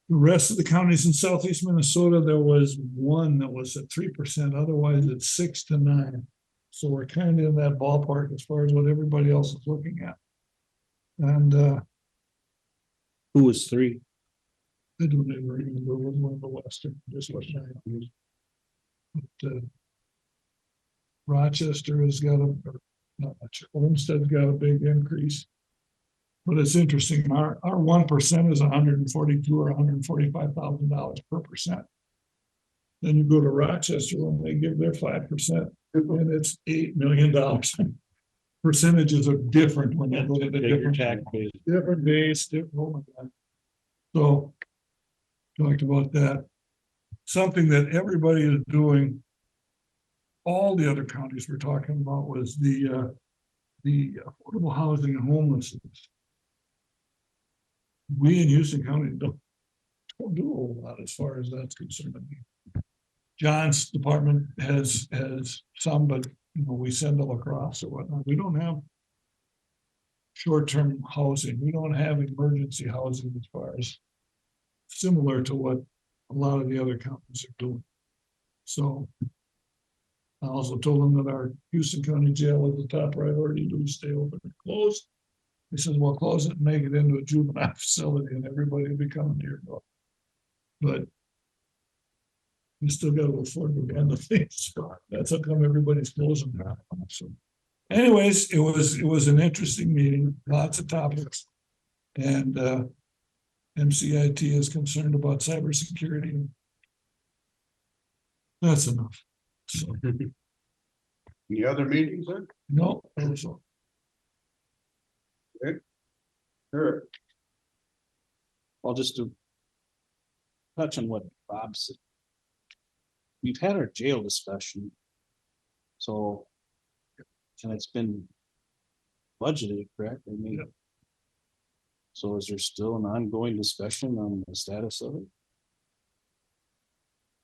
The rest of the counties in southeast Minnesota, there was one that was at 3%, otherwise it's 6 to 9. So we're kind of in that ballpark as far as what everybody else is looking at. And Who was three? I don't even remember, it was one of the western, just what I used. But, Rochester has got a, or not Rochester, Olmsted's got a big increase. But it's interesting, our 1% is $142,000 or $145,000 per percent. Then you go to Rochester when they give their 5%, and it's $8 million. Percentages are different when you go to the different tax base. different days, different, oh my God. So, talked about that. Something that everybody is doing, all the other counties we're talking about was the affordable housing and homelessness. We in Houston County don't do a whole lot as far as that's concerned. John's department has some, but you know, we send them across or whatnot. We don't have short-term housing. We don't have emergency housing as far as similar to what a lot of the other counties are doing. So I also told them that our Houston County Jail is the top priority. Do we stay open or closed? He says, well, close it and make it into a juvenile facility and everybody will be coming here. But we still got to afford to run the things. That's how come everybody's closing now. So anyways, it was an interesting meeting, lots of topics. And MCIT is concerned about cybersecurity. That's enough. So, Any other meetings then? no, that was all. Sure. Well, just to touch on what Bob said. We've had our jail discussion. So. And it's been budgeted, correct? I mean. So is there still an ongoing discussion on the status of it?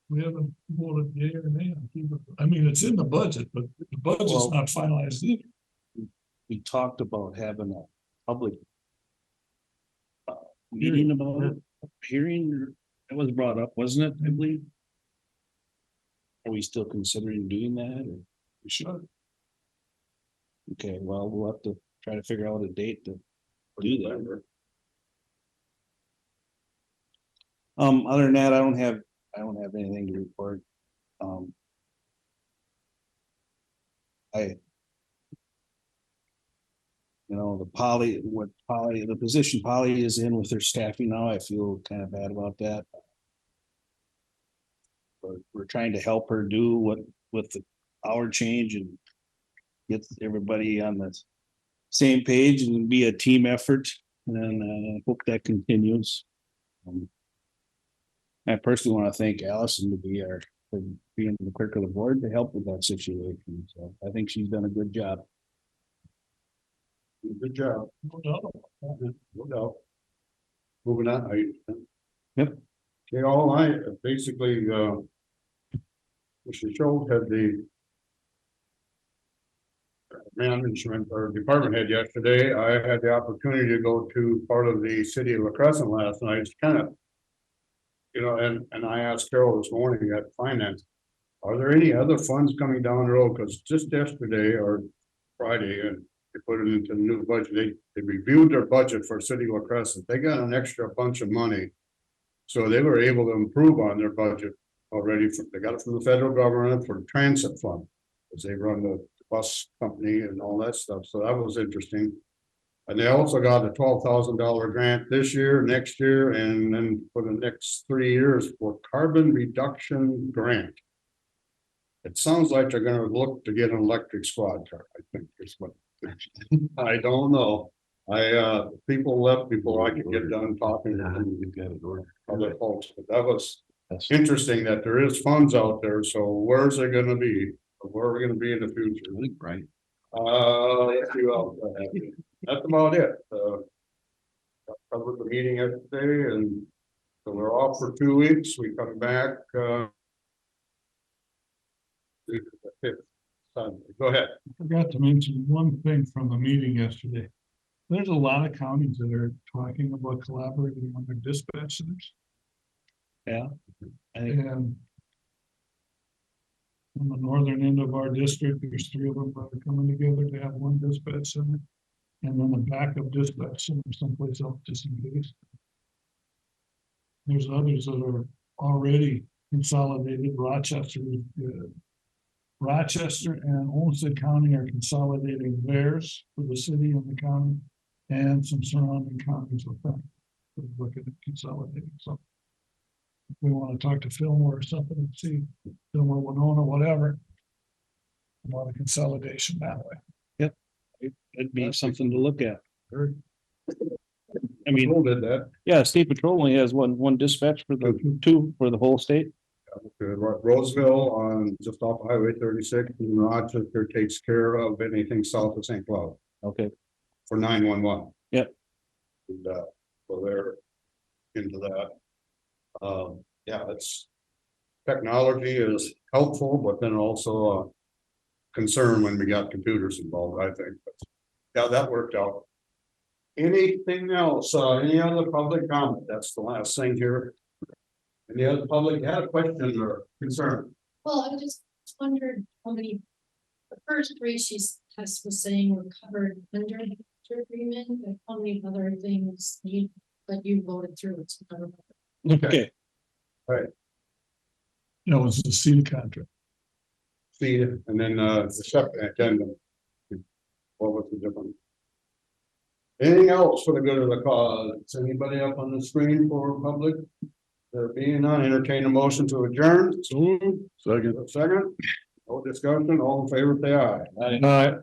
We haven't voted yea or nay. I mean, it's in the budget, but the budget's Well- not finalized either. We talked about having a public. Meeting about it, a hearing, that was brought up, wasn't it, I believe? Are we still considering doing that, or? We should. Okay, well, we'll have to try to figure out a date to do that. Other than that, I don't have anything to report. The position Polly is in with her staffing now, I feel kind of bad about that. We're trying to help her do with the hour change and get everybody on the same page and be a team effort, and I hope that continues. I personally want to thank Allison for being the clerk of the board to help with that situation. So I think she's done a good job. Good job. No doubt. No doubt. Moving on. Yep. Okay, all I basically, Mr. Schultz had the management or department head yesterday. I had the opportunity to go to part of the city of La Crescent last night. It's kind of, you know, and I asked Carol this morning at finance, are there any other funds coming down the road? Because just yesterday or Friday, and they put it into the new budget. They reviewed their budget for City of La Crescent. They got an extra bunch of money. So they were able to improve on their budget already. They got it from the federal government for the transit fund. Because they run the bus company and all that stuff. So that was interesting. And they also got a $12,000 grant this year, next year, and then for the next 3 years for carbon reduction grant. It sounds like they're gonna look to get an electric squad car, I think is what. I don't know. People left before I could get done talking to other folks, but that was interesting that there is funds out there, so where's it gonna be? Where are we gonna be in the future? Right. Let's see what else I have here. That's about it. Covered the meeting yesterday, and so we're off for 2 weeks. We come back, the 5th Sunday. Go ahead. I forgot to mention one thing from the meeting yesterday. There's a lot of counties that are talking about collaborating on their dispatch centers. Yeah. I think And on the northern end of our district, there's 3 of them that are coming together to have one dispatch center. And then a backup dispatch center someplace else just in case. There's others that are already consolidated. Rochester is good. Rochester and Olmsted County are consolidating theirs for the city and the county. And some surrounding counties with them. We're looking at consolidating, so. If we want to talk to Fillmore or something and see, Fillmore, Winona, whatever. A lot of consolidation that way. it'd be something to look at. Sure. I mean, Patrol did that. yeah, state patrol only has one dispatch for the two for the whole state. Roseville on just off Highway 36 in Rochester takes care of anything south of St. Cloud Okay, for 911. Yep. And so they're into that. Yeah, it's technology is helpful, but then also a concern when we got computers involved, I think. But yeah, that worked out. Anything else? Any other public comment? That's the last thing here. Any other public had a question or concern? Well, I just wondered how many, the first 3 she's was saying were covered under the agreement, but how many other things that you voted through? It's covered. okay. No, it's the CETA contract. See, and then the separate addendum. What was the difference? Anything else for the good of the cause? Is anybody up on the screen for public? There being none, entertain a motion to adjourn. Second. Second, no discussion, all in favor, say aye. Aye.